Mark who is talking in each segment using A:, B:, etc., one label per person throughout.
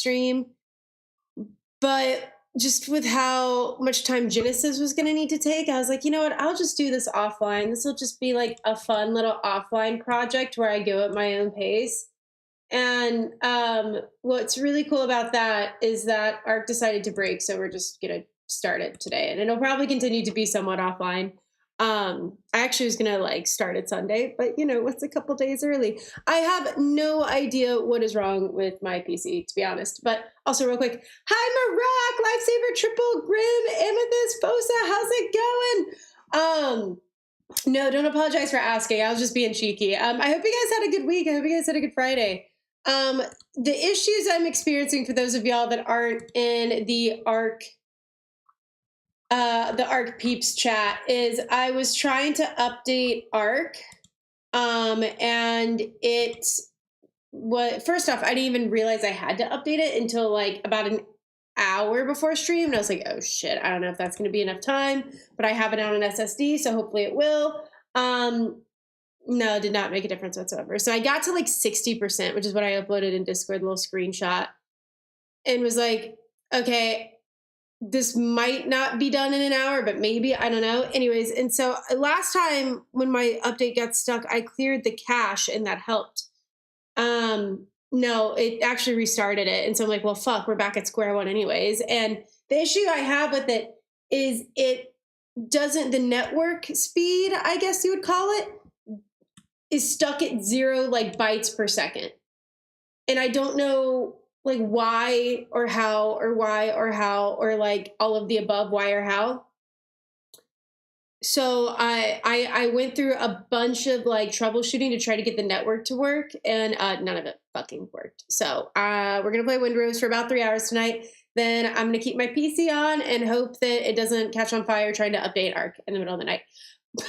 A: stream. But just with how much time Genesis was going to need to take, I was like, you know what? I'll just do this offline. This will just be like a fun little offline project where I go at my own pace. And what's really cool about that is that Arc decided to break, so we're just going to start it today. And it'll probably continue to be somewhat offline. I actually was gonna like start it Sunday, but you know, it's a couple days early. I have no idea what is wrong with my PC, to be honest. But also, real quick, hi Marak, Lifesaver, Triple, Grim, Amethyst, Fosa, how's it going? No, don't apologize for asking. I was just being cheeky. I hope you guys had a good week. I hope you guys had a good Friday. The issues I'm experiencing for those of y'all that aren't in the Arc peeps chat is I was trying to update Arc, and it was, first off, I didn't even realize I had to update it until like about an hour before stream, and I was like, oh shit, I don't know if that's going to be enough time, but I have it on an SSD, so hopefully it will. No, it did not make a difference whatsoever. So I got to like 60%, which is what I uploaded in Discord, a little screenshot, and was like, okay, this might not be done in an hour, but maybe, I don't know. Anyways, and so last time when my update got stuck, I cleared the cache and that helped. No, it actually restarted it. And so I'm like, well, fuck, we're back at square one anyways. And the issue I have with it is it doesn't, the network speed, I guess you would call it, is stuck at 0 like bytes per second. And I don't know like why or how or why or how or like all of the above, why or how. So I went through a bunch of like troubleshooting to try to get the network to work, and none of it fucking worked. So we're gonna play Windrose for about 3 hours tonight. Then I'm gonna keep my PC on and hope that it doesn't catch on fire trying to update Arc in the middle of the night.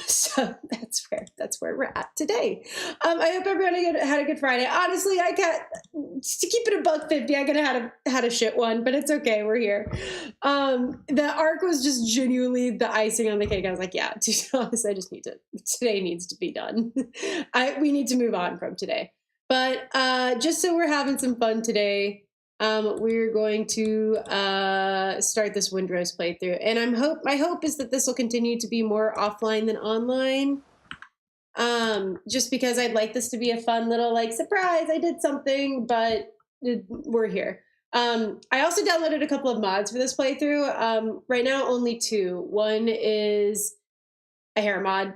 A: So that's where we're at today. I hope everybody had a good Friday. Honestly, I got to keep it $1.50. I could have had a shit one, but it's okay. We're here. The Arc was just genuinely the icing on the cake. I was like, yeah, to be honest, I just today needs to be done. We need to move on from today. But just so we're having some fun today, we're going to start this Windrose playthrough, and my hope is that this will continue to be more offline than online, just because I'd like this to be a fun little like surprise, I did something, but we're here. I also downloaded a couple of mods for this playthrough. Right now only 2. One is a hair mod,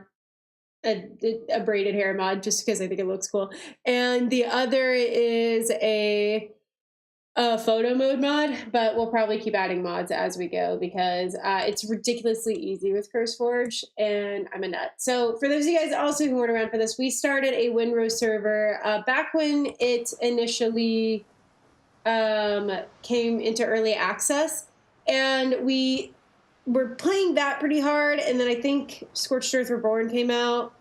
A: a braided hair mod, just because I think it looks cool, and the other is a photo mode mod, but we'll probably keep adding mods as we go because it's ridiculously easy with CurseForge, and I'm a nut. So for those of you guys also who weren't around for this, we started a Windrose server back when it initially came into early access, and we were playing that pretty hard, and then I think Scorched Earth Reborn came out,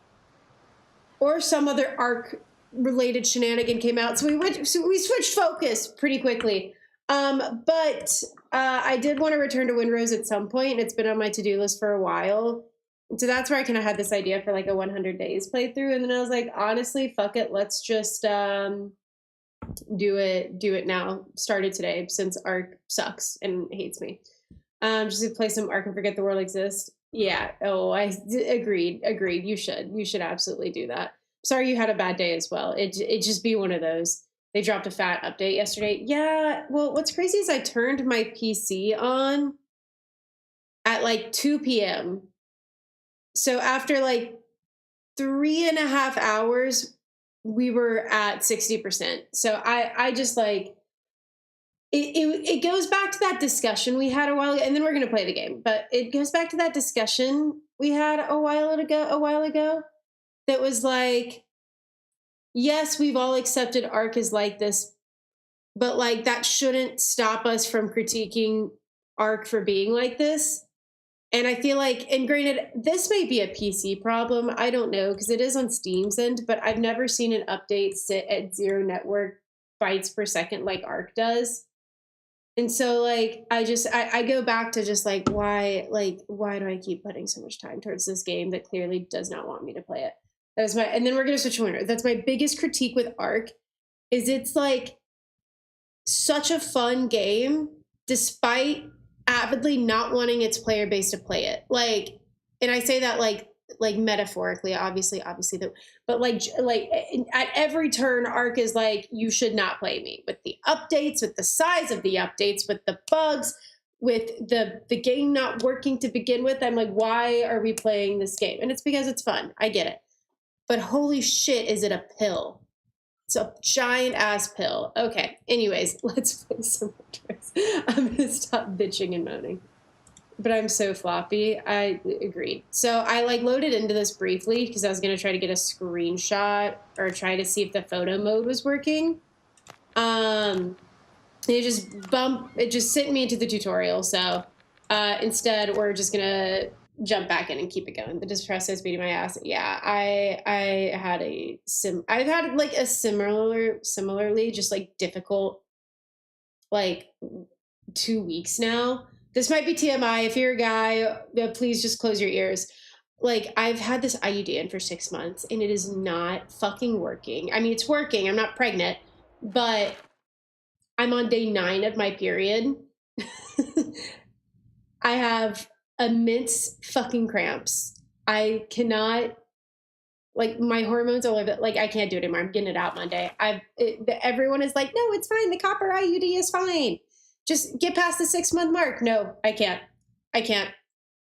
A: or some other Arc related shenanigan came out, so we switched focus pretty quickly. But I did want to return to Windrose at some point, and it's been on my to-do list for a while. And so that's where I kind of had this idea for like a 100 days playthrough, and then I was like, honestly, fuck it, let's just do it now. Started today since Arc sucks and hates me. Just to play some Arc and forget the world exists. Yeah. Oh, I agreed. You should absolutely do that. Sorry you had a bad day as well. It just be one of those. They dropped a fat update yesterday. Yeah, well, what's crazy is I turned my PC on at like 2 p.m. So after like 3.5 hours, we were at 60%. So I just like, it goes back to that discussion we had a while ago, and then we're going to play the game, but it goes back to that discussion we had a while ago. That was like, yes, we've all accepted Arc is like this, but like that shouldn't stop us from critiquing Arc for being like this. And I feel like, and granted, this may be a PC problem. I don't know, because it is on Steam's end, but I've never seen an update sit at 0 network bytes per second like Arc does. And so like, I go back to just like, why do I keep putting so much time towards this game that clearly does not want me to play it? And then we're going to switch to Winter. That's my biggest critique with Arc, is it's like such a fun game, despite avidly not wanting its player base to play it. Like, and I say that like metaphorically, obviously, but like at every turn, Ark is like, you should not play me, with the updates, with the size of the updates, with the bugs, with the game not working to begin with. I'm like, why are we playing this game? And it's because it's fun. I get it. But holy shit, is it a pill? It's a giant ass pill. Okay. Anyways, let's play some Windrose. I'm going to stop bitching and moaning. But I'm so floppy. I agreed. So I like loaded into this briefly because I was going to try to get a screenshot or try to see if the photo mode was working. It just sent me into the tutorial. So instead, we're just going to jump back in and keep it going. The distress is beating my ass. Yeah, I've had like a similarly just like difficult like 2 weeks now. This might be TMI. If you're a guy, please just close your ears. Like, I've had this IUD in for 6 months and it is not fucking working. I mean, it's working. I'm not pregnant, but I'm on day 9 of my period. I have immense fucking cramps. I cannot, like, my hormones all over, like, I can't do it anymore. I'm getting it out Monday. Everyone is like, no, it's fine. The copper IUD is fine. Just get past the 6-month mark. No, I can't.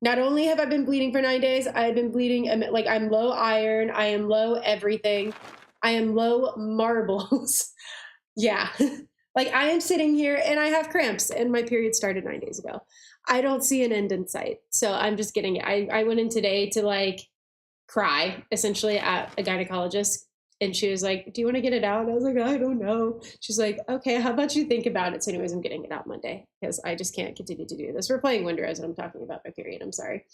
A: Not only have I been bleeding for 9 days, I've been bleeding, like, I'm low iron. I am low everything. I am low marbles. Yeah. Like, I am sitting here and I have cramps and my period started 9 days ago. I don't see an end in sight. So I'm just getting it. I went in today to like cry essentially at a gynecologist. And she was like, do you want to get it out? And I was like, I don't know. She's like, okay, how about you think about it? So anyways, I'm getting it out Monday because I just can't continue to do this. We're playing Windrose and I'm talking about my period. I'm sorry.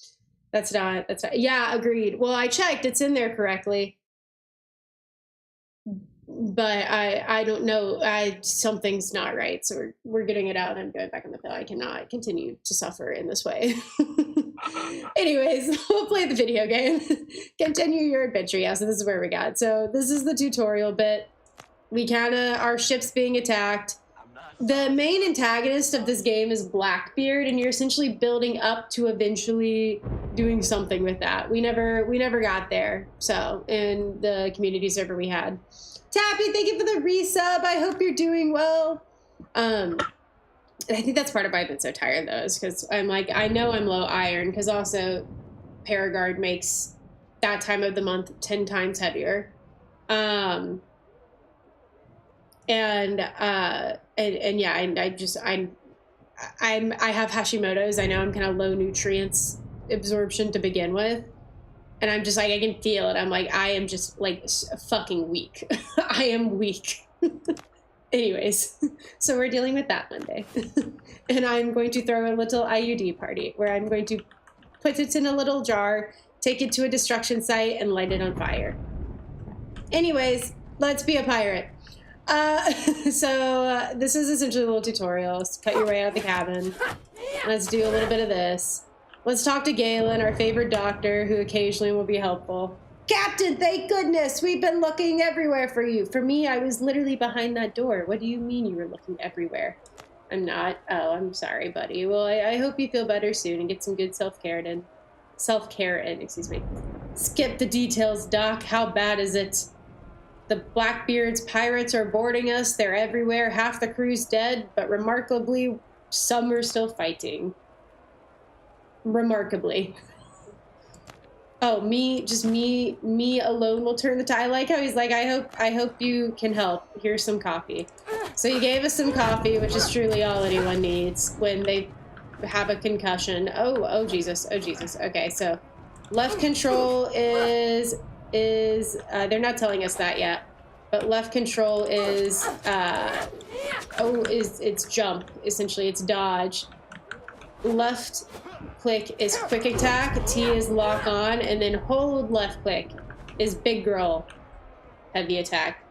A: That's not, yeah, agreed. Well, I checked. It's in there correctly. But I don't know. Something's not right. So we're getting it out and I'm going back on the pill. I cannot continue to suffer in this way. Anyways, we'll play the video game. Continue your adventure. Yeah, so this is where we got. So this is the tutorial bit. Our ship's being attacked. The main antagonist of this game is Blackbeard, and you're essentially building up to eventually doing something with that. We never got there. So in the community server we had. Tappy, thank you for the resub. I hope you're doing well. I think that's part of why I've been so tired, though, is because I'm like, I know I'm low iron, because also Paragard makes that time of the month 10 times heavier. I have Hashimoto's. I know I'm kind of low nutrients absorption to begin with. And I'm just like, I can feel it. I'm like, I am just like fucking weak. I am weak. Anyways, so we're dealing with that Monday. And I'm going to throw a little IUD party where I'm going to put it in a little jar, take it to a destruction site, and light it on fire. Anyways, let's be a pirate. So this is essentially a little tutorial. Let's cut your way out of the cabin. Let's do a little bit of this. Let's talk to Galen, our favorite doctor, who occasionally will be helpful. Captain, thank goodness! We've been looking everywhere for you. For me, I was literally behind that door. What do you mean you were looking everywhere? I'm not. Oh, I'm sorry, buddy. Well, I hope you feel better soon and get some good self-care in. Excuse me. Skip the details, Doc. How bad is it? The Blackbeard's pirates are boarding us. They're everywhere. Half the crew's dead, but remarkably, some are still fighting. Remarkably. Oh, me alone will turn the tide. I like how he's like, I hope you can help. Here's some coffee. So he gave us some coffee, which is truly all anyone needs when they have a concussion. Oh Jesus. Okay, so left control is they're not telling us that yet, but left control is it's jump. Essentially, it's dodge. Left click is quick attack, T is lock on, and then hold left click is big girl heavy attack.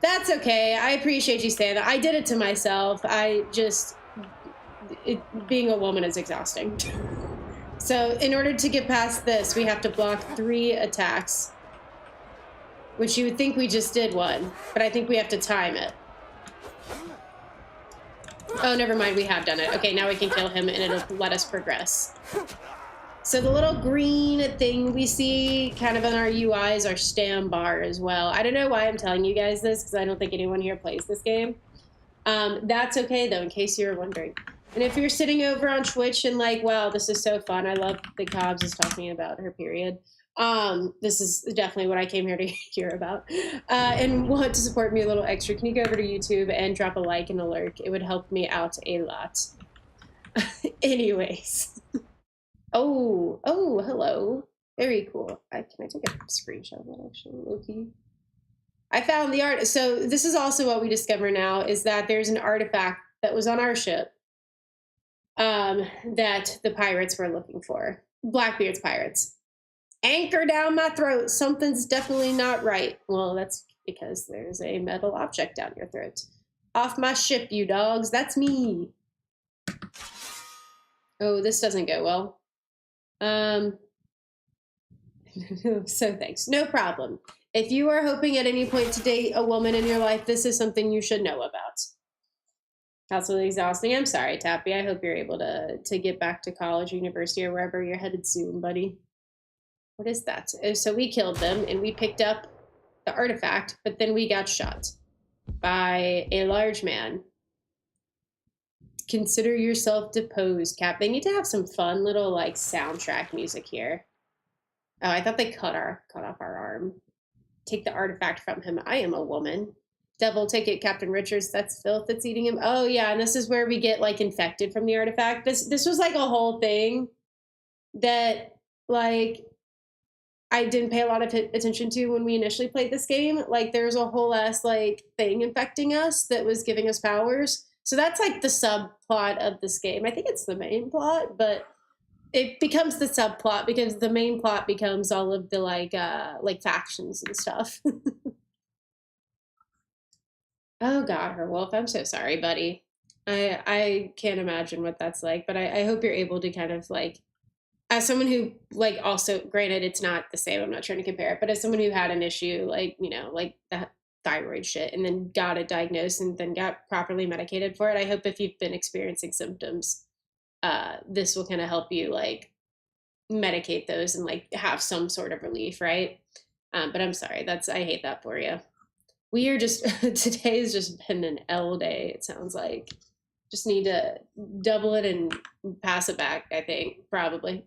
A: That's okay. I appreciate you saying that. I did it to myself. Being a woman is exhausting. So in order to get past this, we have to block 3 attacks, which you would think we just did one, but I think we have to time it. Oh, never mind. We have done it. Okay, now we can kill him and it'll let us progress. So the little green thing we see kind of on our UI is our stam bar as well. I don't know why I'm telling you guys this because I don't think anyone here plays this game. That's okay, though, in case you were wondering. And if you're sitting over on Twitch and like, wow, this is so fun. I love that Cobbs is talking about her period. This is definitely what I came here to hear about. And want to support me a little extra, can you go over to YouTube and drop a like and a lurk? It would help me out a lot. Anyways. Oh, hello. Very cool. Can I take a screenshot of that, actually, Loki? I found the art. So this is also what we discover now, is that there's an artifact that was on our ship that the pirates were looking for. Blackbeard's pirates. Anchor down my throat. Something's definitely not right. Well, that's because there's a metal object down your throat. Off my ship, you dogs. That's me. Oh, this doesn't go well. So thanks. No problem. If you are hoping at any point to date a woman in your life, this is something you should know about. Absolutely exhausting. I'm sorry, Tappy. I hope you're able to get back to college, university, or wherever you're headed soon, buddy. What is that? So we killed them and we picked up the artifact, but then we got shot by a large man. Consider yourself deposed, Cap. They need to have some fun little like soundtrack music here. Oh, I thought they cut off our arm. Take the artifact from him. I am a woman. Devil, take it, Captain Richards. That's filth that's eating him. Oh yeah, and this is where we get like infected from the artifact. This was like a whole thing that like I didn't pay a lot of attention to when we initially played this game. Like there's a whole ass like thing infecting us that was giving us powers. So that's like the subplot of this game. I think it's the main plot, but it becomes the subplot because the main plot becomes all of the like factions and stuff. Oh God, Herwolf, I'm so sorry, buddy. I can't imagine what that's like, but I hope you're able to kind of like, as someone who like also, granted it's not the same, I'm not trying to compare it, but as someone who had an issue like, you know, like that thyroid shit and then got it diagnosed and then got properly medicated for it, I hope if you've been experiencing symptoms, this will kind of help you like medicate those and like have some sort of relief, right? But I'm sorry, I hate that for you. We are just, today has just been an L day, it sounds like. Just need to double it and pass it back, I think, probably.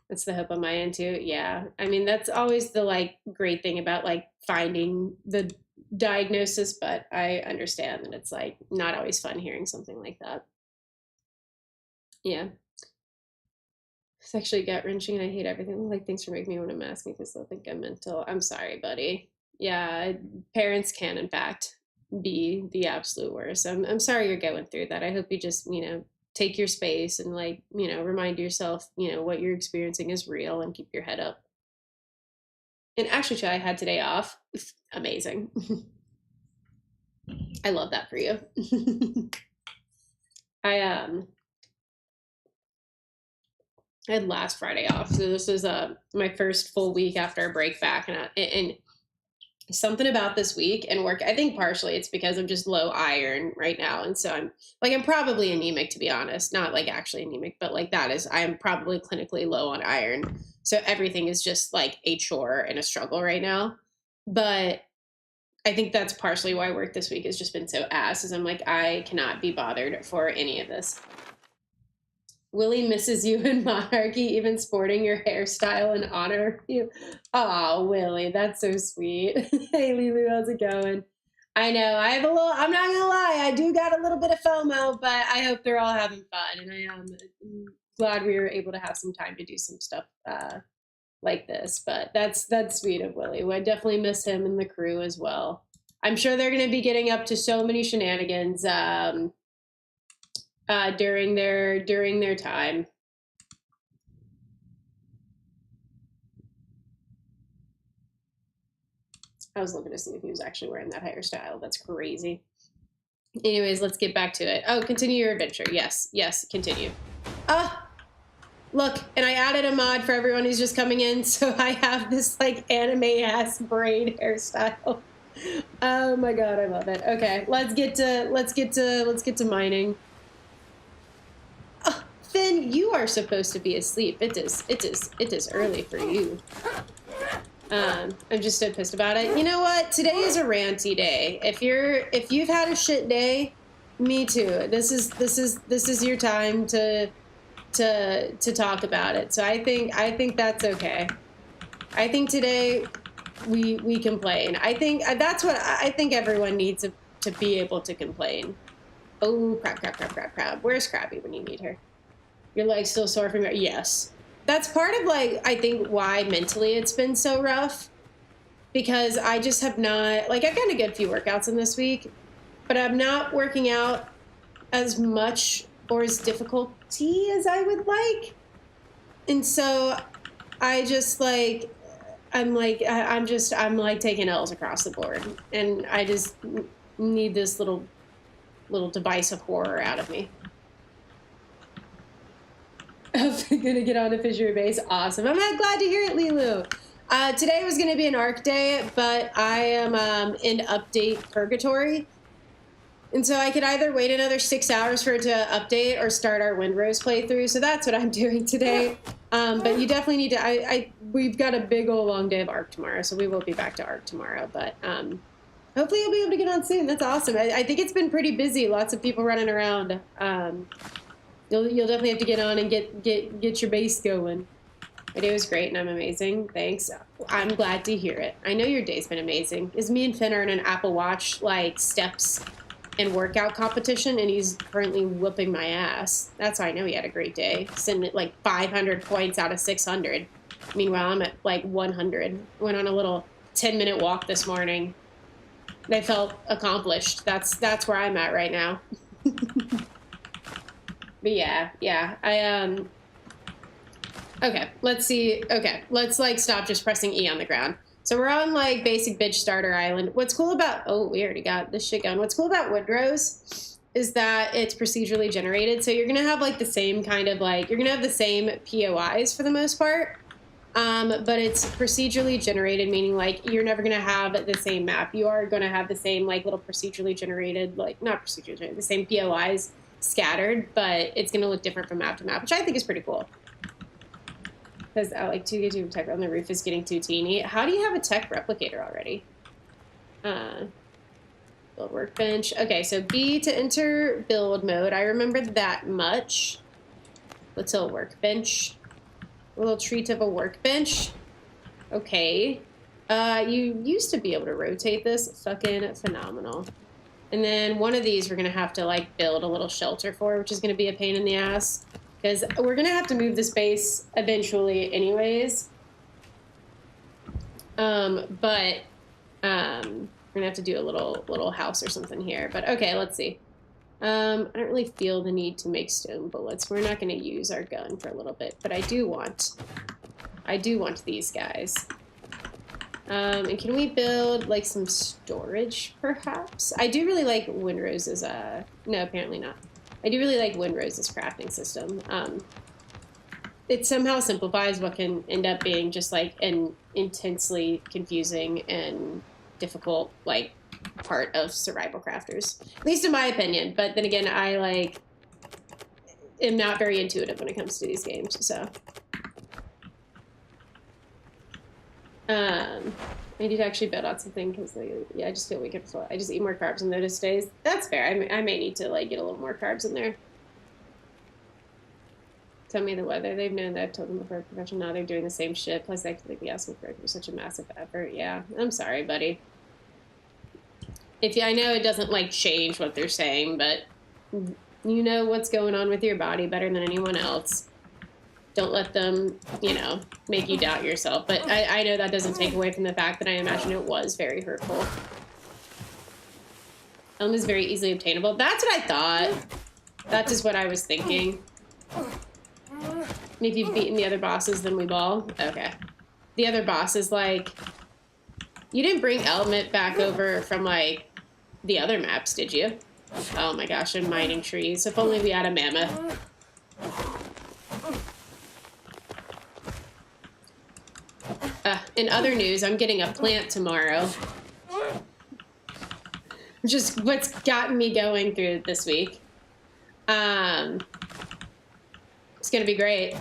A: That's the hope on my end too. Yeah. I mean, that's always the like great thing about like finding the diagnosis, but I understand that it's like not always fun hearing something like that. Yeah. It's actually gut wrenching and I hate everything. Like, thanks for making me want to mask me because they'll think I'm mental. I'm sorry, buddy. Yeah, parents can in fact be the absolute worst. I'm sorry you're going through that. I hope you just, you know, take your space and like, you know, remind yourself, you know, what you're experiencing is real and keep your head up. And actually, I had today off. Amazing. I love that for you. I had last Friday off, so this was my first full week after a break back, and something about this week and work, I think partially it's because I'm just low iron right now, and so I'm probably anemic, to be honest, not like actually anemic, but like I'm probably clinically low on iron, so everything is just like a chore and a struggle right now. But I think that's partially why work this week has just been so ass, is I'm like, I cannot be bothered for any of this. Willie misses you in Monarchy, even sporting your hairstyle in honor of you. Oh, Willie, that's so sweet. Hey, Lulu, how's it going? I know, I'm not gonna lie, I do got a little bit of FOMO, but I hope they're all having fun, and I am glad we were able to have some time to do some stuff like this, but that's sweet of Willie. I definitely miss him and the crew as well. I'm sure they're gonna be getting up to so many shenanigans during their time. I was looking to see if he was actually wearing that hairstyle. That's crazy. Anyways, let's get back to it. Oh, continue your adventure. Yes, continue. Look, and I added a mod for everyone who's just coming in, so I have this like anime ass braid hairstyle. Oh my god, I love it. Okay, let's get to mining. Oh, Finn, you are supposed to be asleep. It is early for you. I'm just so pissed about it. You know what? Today is a ranty day. If you've had a shit day, me too. This is your time to talk about it. So I think that's okay. I think today we complain. I think that's what I think everyone needs to be able to complain. Oh, crap. Where's Crappy when you need her? Your leg's still sore from your... Yes. That's part of, like, I think why mentally it's been so rough. Because I just have not... Like, I've gotten a good few workouts in this week. But I'm not working out as much or as difficulty as I would like. And so I just, like... I'm like taking L's across the board. And I just need this little device of horror out of me. I'm gonna get on a fishery base. Awesome. I'm glad to hear it, Lilu. Today was gonna be an ARC day, but I am in update purgatory. And so I could either wait another 6 hours for it to update or start our Windrose playthrough. So that's what I'm doing today. But you definitely need to, we've got a big old long day of ARC tomorrow, so we will be back to ARC tomorrow. But hopefully you'll be able to get on soon. That's awesome. I think it's been pretty busy. Lots of people running around. You'll definitely have to get on and get your base going. My day was great and I'm amazing. Thanks. I'm glad to hear it. I know your day's been amazing. Is me and Finn are in an Apple Watch like steps and workout competition, and he's currently whooping my ass. That's how I know he had a great day. Sitting at like 500 points out of 600. Meanwhile, I'm at like 100. Went on a little 10-minute walk this morning. I felt accomplished. That's where I'm at right now. But yeah. Okay, let's see. Okay, let's like stop just pressing E on the ground. So we're on like basic bitch starter island. What's cool about, oh, we already got this shit going. What's cool about Windrose is that it's procedurally generated. So you're gonna have like the same kind of like, you're gonna have the same POIs for the most part. But it's procedurally generated, meaning like you're never gonna have the same map. You are gonna have the same like little procedurally generated, like not procedurally generated, the same POIs scattered, but it's going to look different from map to map, which I think is pretty cool. Because I like to get to tech on the roof is getting too teeny. How do you have a tech replicator already? Build workbench. Okay, so B to enter build mode. I remember that much. Little workbench. A little treat of a workbench. Okay. You used to be able to rotate this. Fucking phenomenal. And then one of these we're going to have to, like, build a little shelter for, which is going to be a pain in the ass. Because we're going to have to move this base eventually anyways. But we're going to have to do a little house or something here. But, okay, let's see. I don't really feel the need to make stone bullets. We're not going to use our gun for a little bit. But I do want these guys. And can we build, like, some storage, perhaps? I do really like Windrose's, no, apparently not. I do really like Windrose's crafting system. It somehow simplifies what can end up being just, like, an intensely confusing and difficult, like, part of survival crafters. At least in my opinion. But then again, I, like, am not very intuitive when it comes to these games, so... I need to actually build out something because, yeah, I just feel weak. I just eat more carbs on those days. That's fair. I may need to, like, get a little more carbs in there. Tell me the weather. They've known that I've told them before. Profession. Now they're doing the same shit. Plus, they could be asking for it for such a massive effort. Yeah, I'm sorry, buddy. I know it doesn't, like, change what they're saying, but you know what's going on with your body better than anyone else. Don't let them, you know, make you doubt yourself. But I know that doesn't take away from the fact that I imagine it was very hurtful. Elm is very easily obtainable. That's what I thought. That's just what I was thinking. And if you've beaten the other bosses, then we ball. Okay. The other boss is like... You didn't bring Element back over from, like, the other maps, did you? Oh my gosh, I'm mining trees. If only we had a mammoth. In other news, I'm getting a plant tomorrow. just what's gotten me going through this week. It's gonna be great.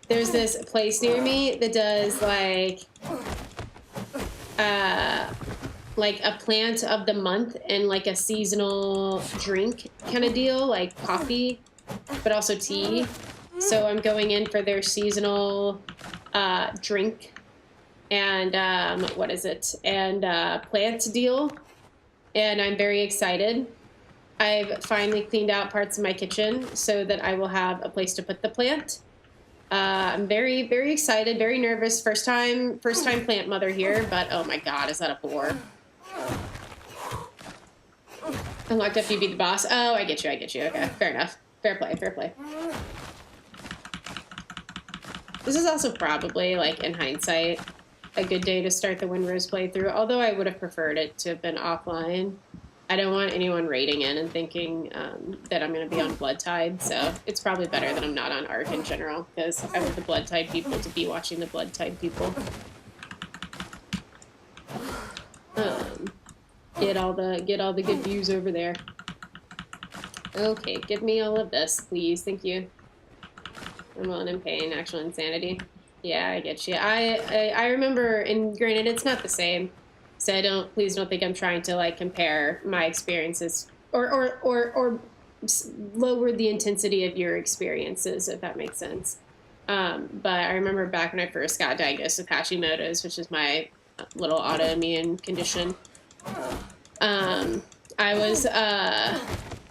A: There's this place near me that does like a plant of the month and like a seasonal drink kind of deal, like coffee, but also tea. So I'm going in for their seasonal drink and plant deal. And I'm very excited. I've finally cleaned out parts of my kitchen so that I will have a place to put the plant. I'm very, very excited, very nervous. First time plant mother here, but oh my God, is that a bore? Unlocked after you beat the boss. Oh, I get you. Okay, fair enough. Fair play. This is also probably, like, in hindsight, a good day to start the Windrose playthrough, although I would have preferred it to have been offline. I don't want anyone raiding in and thinking that I'm going to be on Blood Tide, so it's probably better that I'm not on Arc in general, because I want the Blood Tide people to be watching the Blood Tide people. Get all the good views over there. Okay, give me all of this, please. Thank you. I'm well and in pain. Actual insanity. Yeah, I get you. I remember, and granted, it's not the same. So please don't think I'm trying to like compare my experiences or lower the intensity of your experiences, if that makes sense. But I remember back when I first got diagnosed with Hashimoto's, which is my little autoimmune condition.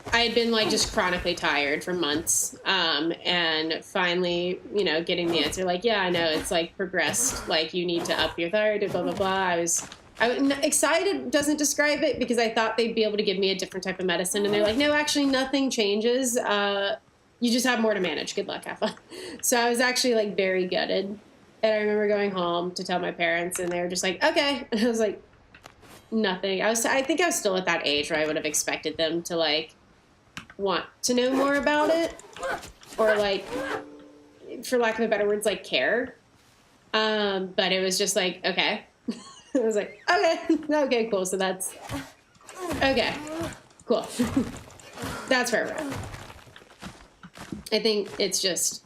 A: I had been like just chronically tired for months, and finally, getting the answer like, yeah, I know it's like progressed, like you need to up your thyroid, blah, blah, blah. I was excited doesn't describe it because I thought they'd be able to give me a different type of medicine. And they're like, no, actually nothing changes. You just have more to manage. Good luck. Have fun. So I was actually like very gutted. And I remember going home to tell my parents and they were just like, okay. And I was like, nothing. I think I was still at that age where I would have expected them to like want to know more about it or like, for lack of a better words, like care. But it was just like, okay. I was like, okay, cool. So that's, okay, cool. That's where we're at. I think it's just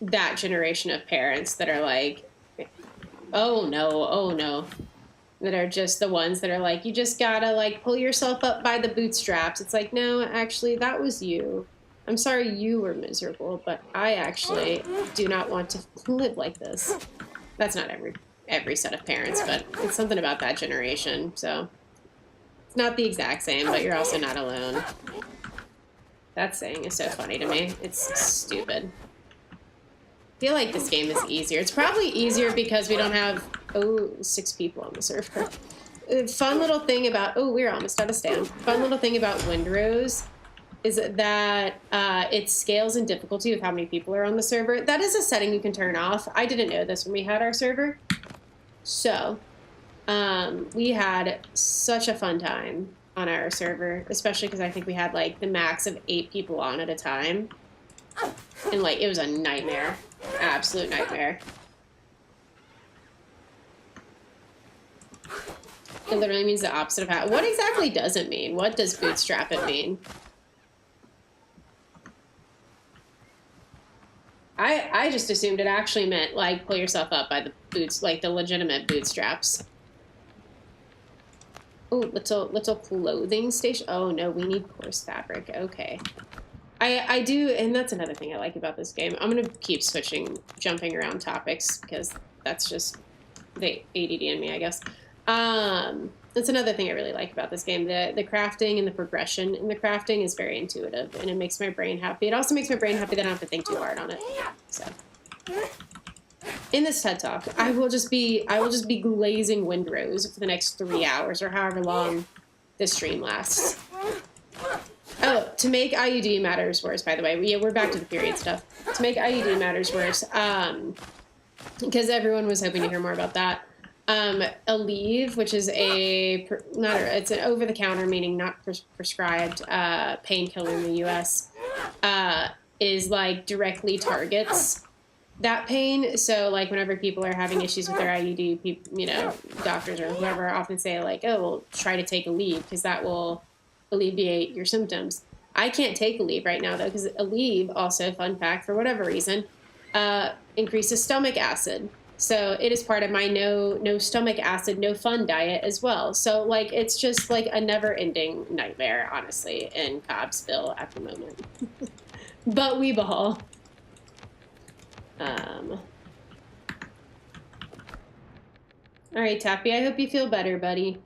A: that generation of parents that are like, oh no. That are just the ones that are like, you just gotta like pull yourself up by the bootstraps. It's like, no, actually that was you. I'm sorry you were miserable, but I actually do not want to live like this. That's not every set of parents, but it's something about that generation. So it's not the exact same, but you're also not alone. That saying is so funny to me. It's stupid. I feel like this game is easier. It's probably easier because we don't have 6 people on the server. Fun little thing about we're almost out of stamina. Fun little thing about Windrose is that it scales in difficulty with how many people are on the server. That is a setting you can turn off. I didn't know this when we had our server. So, we had such a fun time on our server, especially because I think we had like the max of 8 people on at a time. And like, it was a nightmare. Absolute nightmare. It literally means the opposite of how. What exactly does it mean? What does bootstrap it mean? I just assumed it actually meant like pull yourself up by the boots, like the legitimate bootstraps. Oh, little clothing station. Oh no, we need coarse fabric. Okay. I do, and that's another thing I like about this game. I'm gonna keep jumping around topics because that's just the ADD in me, I guess. That's another thing I really like about this game. The crafting and the progression in the crafting is very intuitive, and it makes my brain happy. It also makes my brain happy that I don't have to think too hard on it. So, in this TED Talk, I will just be glazing Windrose for the next 3 hours or however long this stream lasts. Oh, to make IUD matters worse, by the way. We're back to the period stuff. To make IUD matters worse, because everyone was hoping to hear more about that. Aleve, which is it's an over-the-counter, meaning not prescribed, painkiller in the U.S., is like directly targets that pain. So like whenever people are having issues with their IUD, you know, doctors or whoever often say like, oh, well, try to take Aleve because that will alleviate your symptoms. I can't take Aleve right now though, because Aleve also, fun fact, for whatever reason, increases stomach acid. So it is part of my no stomach acid, no fun diet as well. So like, it's just like a never ending nightmare, honestly, in Cobbsville at the moment. But we ball. All right, Tappy, I hope you feel better, buddy.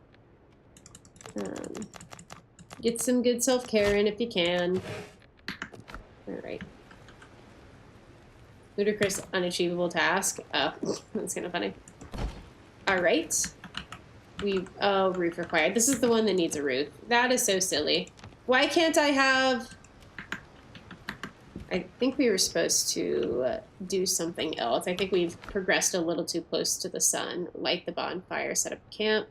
A: Get some good self-care in if you can. All right. Ludicrous, unachievable task. Oh, that's kind of funny. All right. Roof required. This is the one that needs a roof. That is so silly. Why can't I have... I think we were supposed to do something else. I think we've progressed a little too close to the sun. Light the bonfire, set up camp,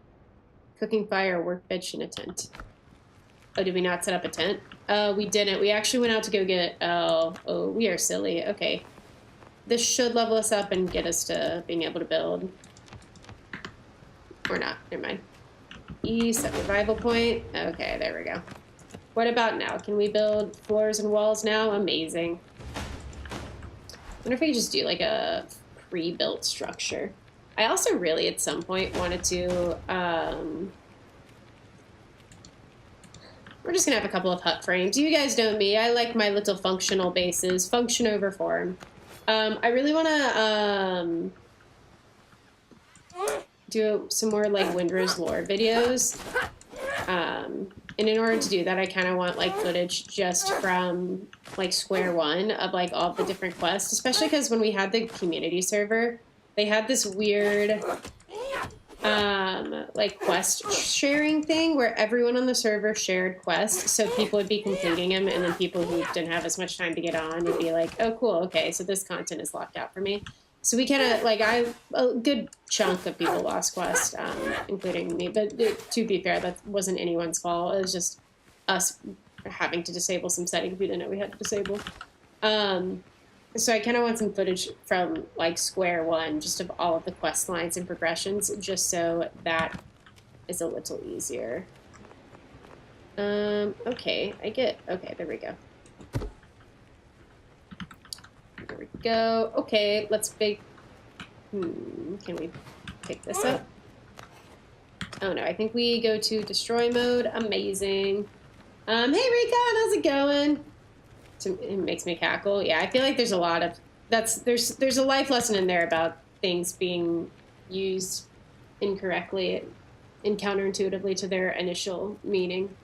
A: cooking fire, workbench, and a tent. Oh, did we not set up a tent? We didn't. We actually went out to go get... Oh, we are silly. Okay. This should level us up and get us to being able to build. Or not. Never mind. Set revival point. Okay, there we go. What about now? Can we build floors and walls now? Amazing. I wonder if we could just do like a pre-built structure. I also really at some point wanted to... we're just going to have a couple of hut frames. You guys know me. I like my little functional bases. Function over form. I really want to do some more like Windrose lore videos. And in order to do that, I kind of want like footage just from like square one of like all the different quests, especially because when we had the community server, they had this weird like quest sharing thing where everyone on the server shared quests, so people would be completing them, and then people who didn't have as much time to get on would be like, oh cool, okay, so this content is locked out for me. So we kind of like, a good chunk of people lost quest, including me, but to be fair, that wasn't anyone's fault. It was just us having to disable some settings we didn't know we had to disable. So I kind of want some footage from like square one, just of all of the quest lines and progressions, just so that is a little easier. Okay, okay, there we go. There we go. Okay, let's bake. Can we pick this up? Oh no, I think we go to destroy mode. Amazing. Hey Recon, how's it going? It makes me cackle. Yeah, I feel like there's a lot of there's a life lesson in there about things being used incorrectly and counterintuitively to their initial meaning.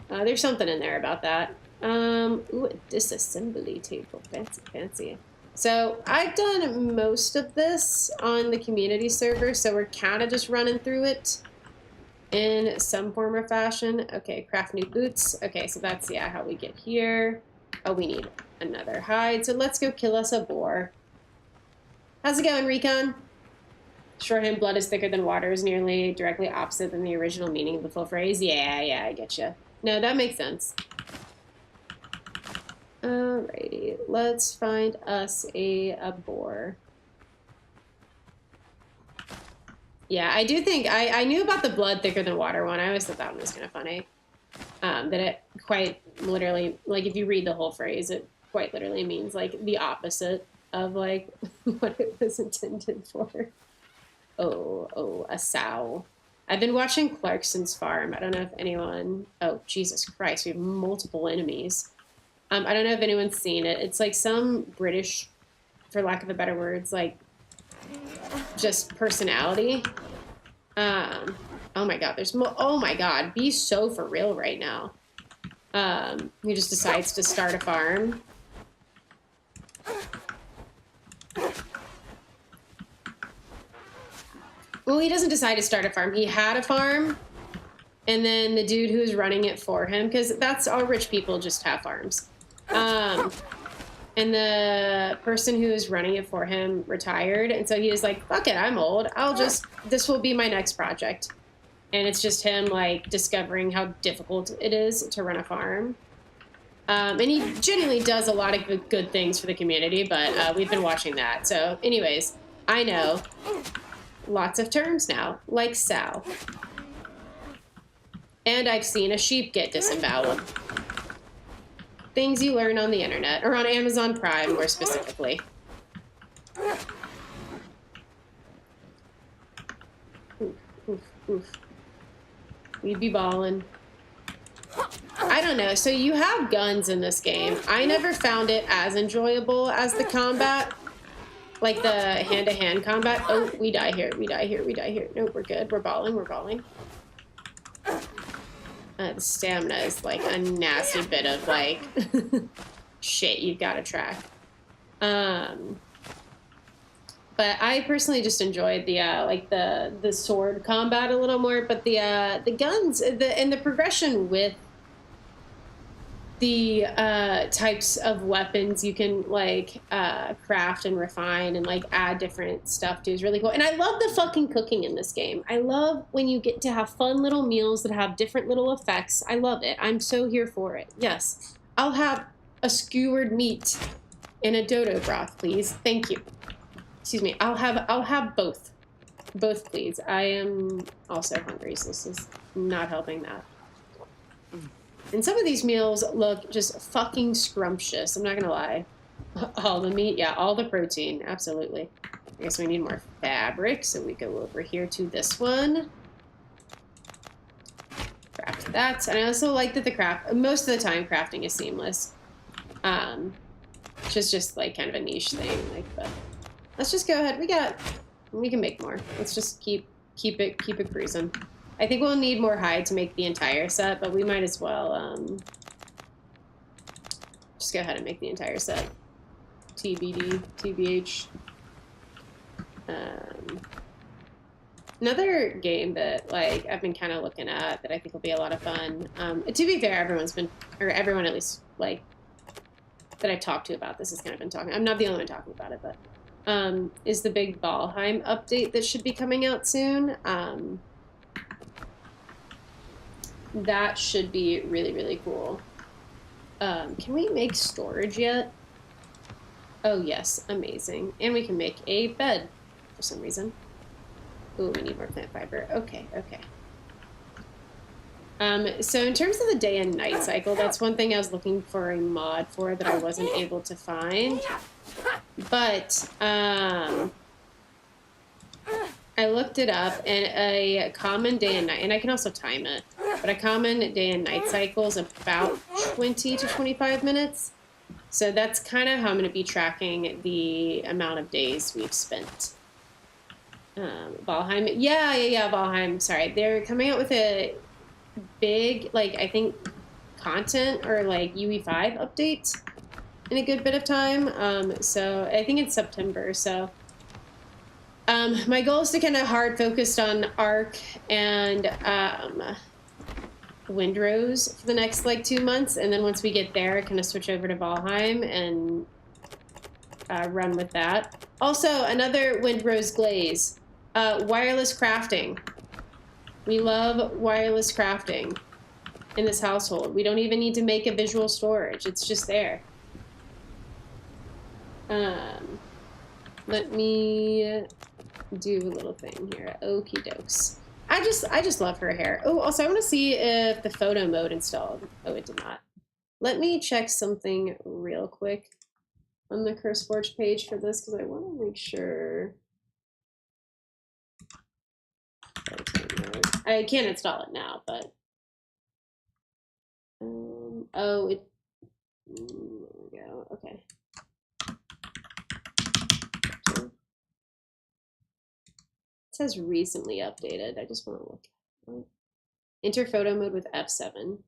A: There's something in there about that. Ooh, a disassembly table. Fancy, fancy. So I've done most of this on the community server, so we're kind of just running through it in some form or fashion. Okay, craft new boots. Okay, so that's, yeah, how we get here. Oh, we need another hide, so let's go kill us a boar. How's it going, Recon? Shorthand, blood is thicker than water is nearly directly opposite than the original meaning of the full phrase. Yeah, I get you. No, that makes sense. Alrighty, let's find us a boar. Yeah, I do think, I knew about the blood thicker than water one. I always thought that one was kind of funny. That it quite literally, like if you read the whole phrase, it quite literally means like the opposite of like what it was intended for. Oh, a sow. I've been watching Clarkson's Farm. I don't know if anyone, oh, Jesus Christ, we have multiple enemies. I don't know if anyone's seen it. It's like some British, for lack of a better words, like just personality. Oh my God, oh my God, be so for real right now. He just decides to start a farm. Well, he doesn't decide to start a farm. He had a farm, and then the dude who's running it for him, because that's all rich people just have farms. And the person who was running it for him retired, and so he was like, fuck it, I'm old. This will be my next project. And it's just him, like, discovering how difficult it is to run a farm. And he genuinely does a lot of good things for the community, but we've been watching that. So anyways, I know lots of terms now, like sow. And I've seen a sheep get disemboweled. Things you learn on the internet, or on Amazon Prime, more specifically. Oof, oof, oof. We'd be balling. I don't know. So you have guns in this game. I never found it as enjoyable as the combat. Like the hand-to-hand combat. Oh, we die here. We die here. We die here. Nope, we're good. We're balling. We're balling. The stamina is like a nasty bit of like shit you've got to track. But I personally just enjoyed the like the sword combat a little more. But the guns and the progression with the types of weapons you can like craft and refine and like add different stuff to is really cool. And I love the fucking cooking in this game. I love when you get to have fun little meals that have different little effects. I love it. I'm so here for it. Yes. I'll have a skewered meat in a dodo broth, please. Thank you. Excuse me. I'll have both. Both, please. I am also hungry, so this is not helping that. And some of these meals look just fucking scrumptious. I'm not going to lie. All the meat, yeah, all the protein, absolutely. I guess we need more fabric, so we go over here to this one. Craft that. And I also like that the craft, most of the time, crafting is seamless. Which is just like kind of a niche thing. Like, but let's just go ahead. We can make more. Let's just keep it cruising. I think we'll need more hide to make the entire set, but we might as well just go ahead and make the entire set. TBD, TBH. Another game that like I've been kind of looking at that I think will be a lot of fun. To be fair, everyone at least like that I've talked to about this has kind of been talking. I'm not the only one talking about it, but is the big Valheim update that should be coming out soon. That should be really, really cool. Can we make storage yet? Oh, yes. Amazing. And we can make a bed for some reason. Ooh, we need more plant fiber. Okay, okay. So in terms of the day and night cycle, that's one thing I was looking for a mod for that I wasn't able to find. But, I looked it up, and a common day and night, and I can also time it, but a common day and night cycle is about 20 to 25 minutes. So that's kind of how I'm going to be tracking the amount of days we've spent. Valheim. Yeah, Valheim. Sorry. They're coming out with a big, like, I think, content or, like, UE5 update in a good bit of time. So I think it's September, so... my goal is to kind of hard focused on Ark and Windrose for the next like 2 months, and then once we get there, kind of switch over to Valheim and run with that. Also, another Windrose glaze, wireless crafting. We love wireless crafting in this household. We don't even need to make a visual storage; it's just there. Let me do a little thing here. Okie dokes. I just love her hair. Oh, also I want to see if the photo mode installed. Oh, it did not. Let me check something real quick on the CurseForge page for this because I want to make sure. I can't install it now, but oh, it. There we go. Okay. Says recently updated. I just want to look. Enter photo mode with F7.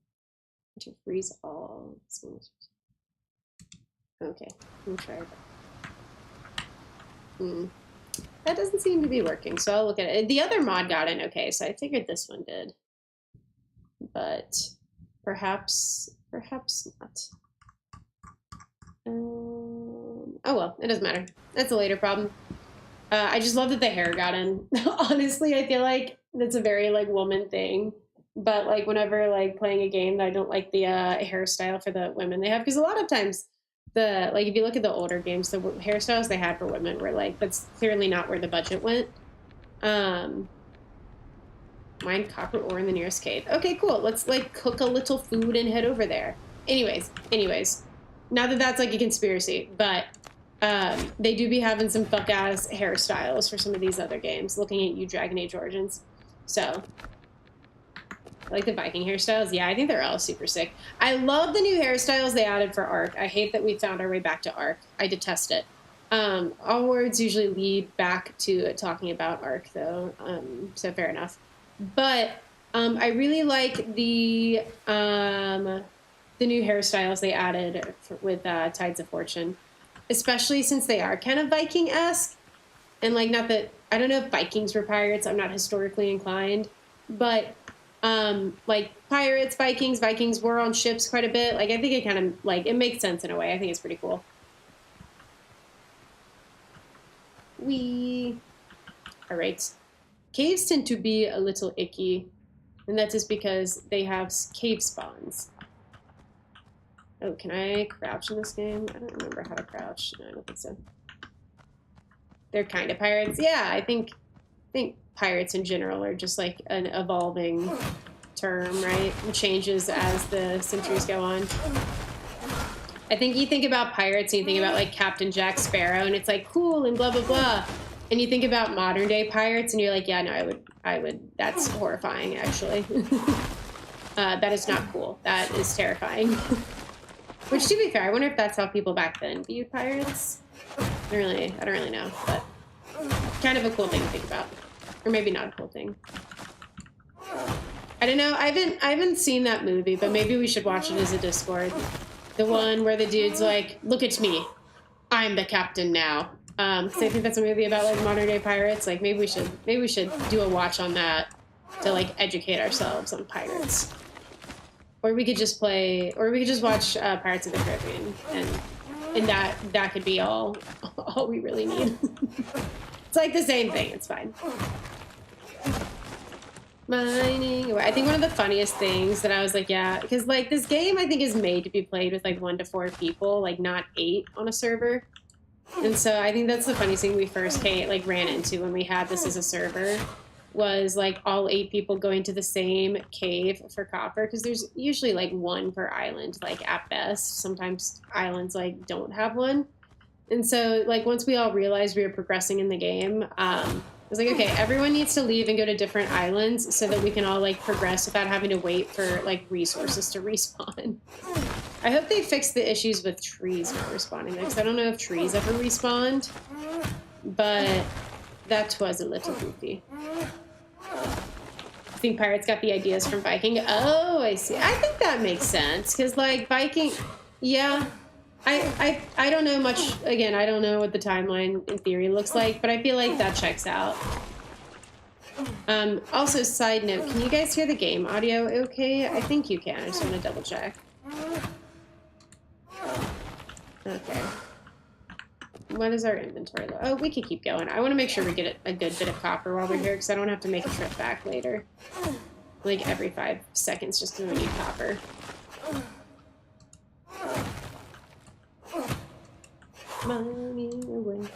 A: Enter freeze all. Okay, let me try that. That doesn't seem to be working, so I'll look at it. The other mod got in okay, so I figured this one did. But perhaps not. Oh well, it doesn't matter. That's a later problem. I just love that the hair got in. Honestly, I feel like that's a very like woman thing But like whenever like playing a game that I don't like the hairstyle for the women they have, because a lot of times the like if you look at the older games, the hairstyles they had for women were like that's clearly not where the budget went. Um, Mine copper ore in the nearest cave. Okay, cool. Let's like cook a little food and head over there. Anyways, not that that's like a conspiracy, but they do be having some fuck ass hairstyles for some of these other games. Looking at you, Dragon Age Origins. So, like the Viking hairstyles. Yeah, I think they're all super sick. I love the new hairstyles they added for Ark. I hate that we found our way back to Ark. I detest it. All words usually lead back to talking about Ark, though. So fair enough. But I really like the new hairstyles they added with Tides of Fortune, especially since they are kind of Viking-esque. And like, not that I don't know if Vikings were pirates. I'm not historically inclined, but like pirates, Vikings were on ships quite a bit. Like, I think it kind of like it makes sense in a way. I think it's pretty cool. All right. Caves tend to be a little icky, and that is because they have cave spawns. Oh, can I crouch in this game? I don't remember how to crouch. No, I don't think so. They're kind of pirates. Yeah, I think pirates in general are just like an evolving term, right? It changes as the centuries go on. I think you think about pirates and you think about like Captain Jack Sparrow, and it's like cool and blah blah blah. And you think about modern day pirates, and you're like, yeah, no, I would. That's horrifying, actually. That is not cool. That is terrifying. Which, to be fair, I wonder if that's how people back then viewed pirates. I don't really know, but kind of a cool thing to think about, or maybe not a cool thing. I don't know. I haven't seen that movie, but maybe we should watch it as a Discord. The one where the dude's like, "Look at me, I'm the captain now." Because I think that's a movie about like modern day pirates. Like maybe we should do a watch on that to like educate ourselves on pirates. Or we could just watch Pirates of the Caribbean, and that could be all we really need. It's like the same thing. It's fine. Mining. I think one of the funniest things that I was like, yeah, because like this game I think is made to be played with like 1 to 4 people, like not 8 on a server. And so I think that's the funniest thing we first ran into when we had this as a server, was like all 8 people going to the same cave for copper, because there's usually like 1 per island, like at best. Sometimes islands like don't have one. And so like once we all realized we were progressing in the game, I was like, okay, everyone needs to leave and go to different islands so that we can all like progress without having to wait for like resources to respawn. I hope they fixed the issues with trees not respawning there, because I don't know if trees ever respawned, but that was a little goofy. I think pirates got the ideas from Viking. Oh, I see. I think that makes sense, because like Viking, yeah. I don't know much. Again, I don't know what the timeline in theory looks like, but I feel like that checks out. Also, side note, can you guys hear the game audio okay? I think you can. I just want to double check. Okay. What is our inventory? Oh, we can keep going. I want to make sure we get a good bit of copper while we're here, because I don't have to make a trip back later. Like every 5 seconds, just because we need copper. Money away.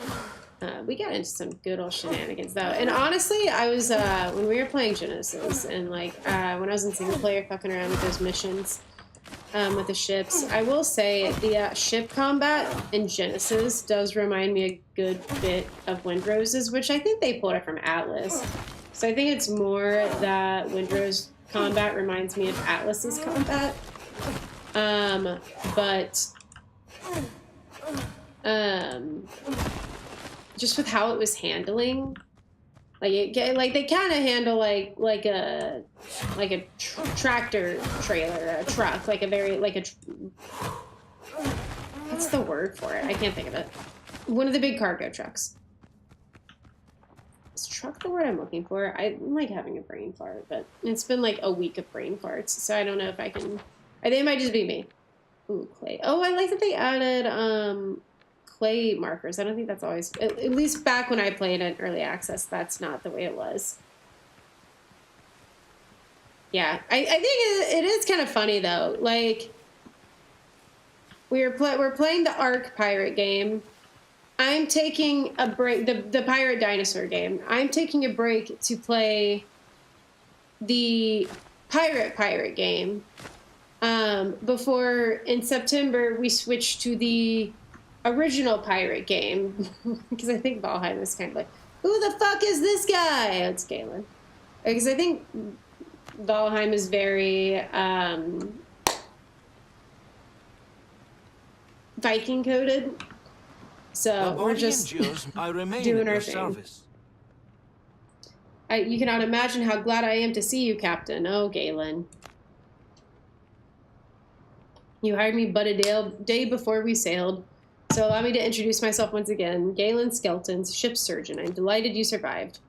A: We got into some good old shenanigans, though. And honestly, I was, when we were playing Genesis, and like, when I was in single player fucking around with those missions, with the ships, I will say the ship combat in Genesis does remind me a good bit of Windrose's, which I think they pulled it from Atlas. So I think it's more that Windrose combat reminds me of Atlas's combat. But just with how it was handling, like they kind of handle like a tractor trailer, a truck, like a very what's the word for it? I can't think of it. One of the big cargo trucks. Is truck the word I'm looking for? I'm like having a brain fart, but it's been like a week of brain farts, so I don't know if I can. I think it might just be me. Ooh, clay. Oh, I like that they added clay markers. I don't think that's always, at least back when I played in early access, that's not the way it was. Yeah, I think it is kind of funny though. Like we're playing the Ark pirate game. I'm taking a break. The pirate dinosaur game. I'm taking a break to play the pirate game. Before in September we switched to the original pirate game because I think Valheim is kind of like, who the fuck is this guy? It's Galen. Because I think Valheim is very Viking coded, so we're just doing our thing. You cannot imagine how glad I am to see you, Captain. Oh, Galen. You hired me but a day before we sailed, so allow me to introduce myself once again. Galen Skelton's ship's surgeon. I'm delighted you survived.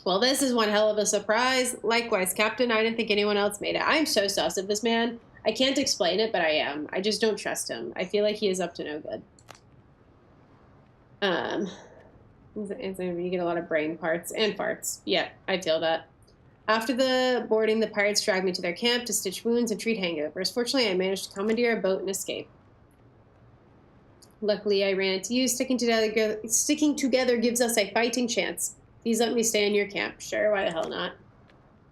A: Well, this is one hell of a surprise. Likewise, Captain, I didn't think anyone else made it. I'm so sus of this man. I can't explain it, but I am. I just don't trust him. I feel like he is up to no good. You get a lot of brain parts and farts. Yeah, I feel that. After the boarding, the pirates dragged me to their camp to stitch wounds and treat hangovers. Fortunately, I managed to commandeer a boat and escape. Luckily, I ran into you. Sticking together gives us a fighting chance. Please let me stay in your camp. Sure, why the hell not?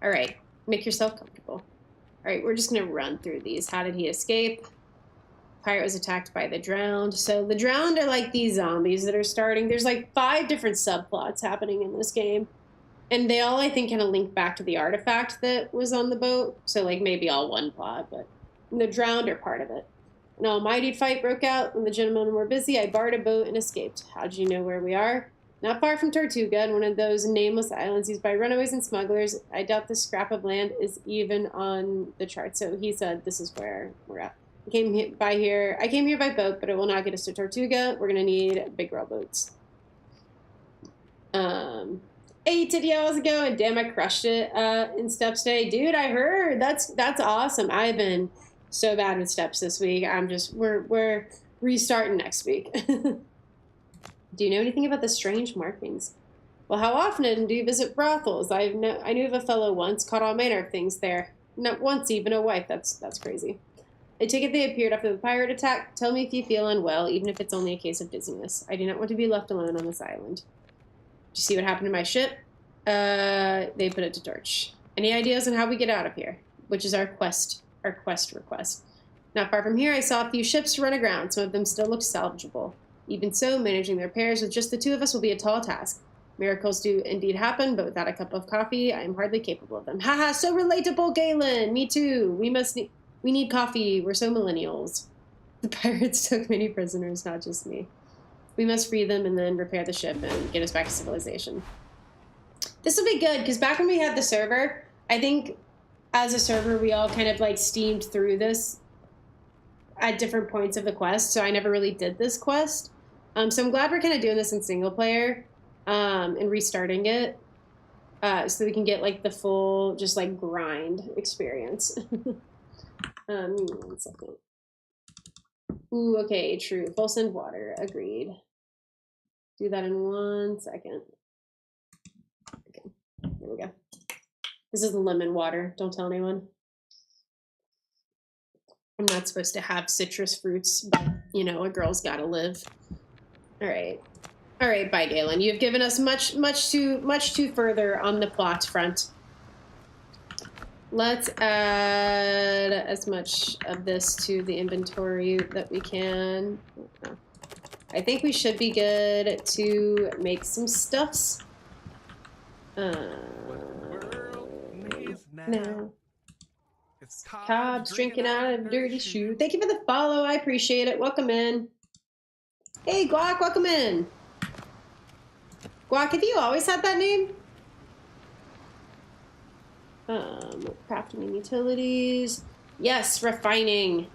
A: All right, make yourself comfortable. All right, we're just going to run through these. How did he escape? Pirate was attacked by the drowned. So the drowned are like these zombies that are starting. There's like 5 different subplots happening in this game. And they all, I think, kind of link back to the artifact that was on the boat. So, like, maybe all one plot, but the drowned are part of it. An almighty fight broke out. When the gentlemen were busy, I barred a boat and escaped. How'd you know where we are? Not far from Tortuga, on one of those nameless islands used by runaways and smugglers. I doubt this scrap of land is even on the chart. So he said this is where we're at. I came here by boat, but it will not get us to Tortuga. We're going to need big rowboats. 8 hours ago, and damn, I crushed it in steps today. Dude, I heard. That's awesome. I've been so bad with steps this week. We're restarting next week. Do you know anything about the strange markings? Well, how often do you visit brothels? I knew of a fellow once, caught all manner of things there. Not once even a wife. That's crazy. I take it they appeared after the pirate attack. Tell me if you feel unwell, even if it's only a case of dizziness. I do not want to be left alone on this island. Did you see what happened to my ship? They put it to torch. Any ideas on how we get out of here? Which is our quest request. Not far from here, I saw a few ships run aground. Some of them still look salvageable. Even so, managing their pairs with just the 2 of us will be a tall task. Miracles do indeed happen, but without a cup of coffee, I am hardly capable of them. Haha, so relatable, Galen! Me too. We need coffee. We're so millennials. The pirates took many prisoners, not just me. We must free them and then repair the ship and get us back to civilization. This will be good, because back when we had the server, I think as a server, we all kind of like steamed through this at different points of the quest, so I never really did this quest. So I'm glad we're kind of doing this in single player and restarting it so we can get like the full just like grind experience. Give me 1 second. Ooh, okay, true. Full send water. Agreed. Do that in 1 second. Okay, there we go. This is lemon water. Don't tell anyone. I'm not supposed to have citrus fruits, but, you know, a girl's gotta live. All right. All right, bye, Galen. You've given us much too further on the plot front. Let's add as much of this to the inventory that we can. I think we should be good to make some stuffs. No. Cobb's drinking out of a dirty shoe. Thank you for the follow. I appreciate it. Welcome in. Hey, Guac, welcome in. Guac, have you always had that name? Crafting and utilities. Yes, refining.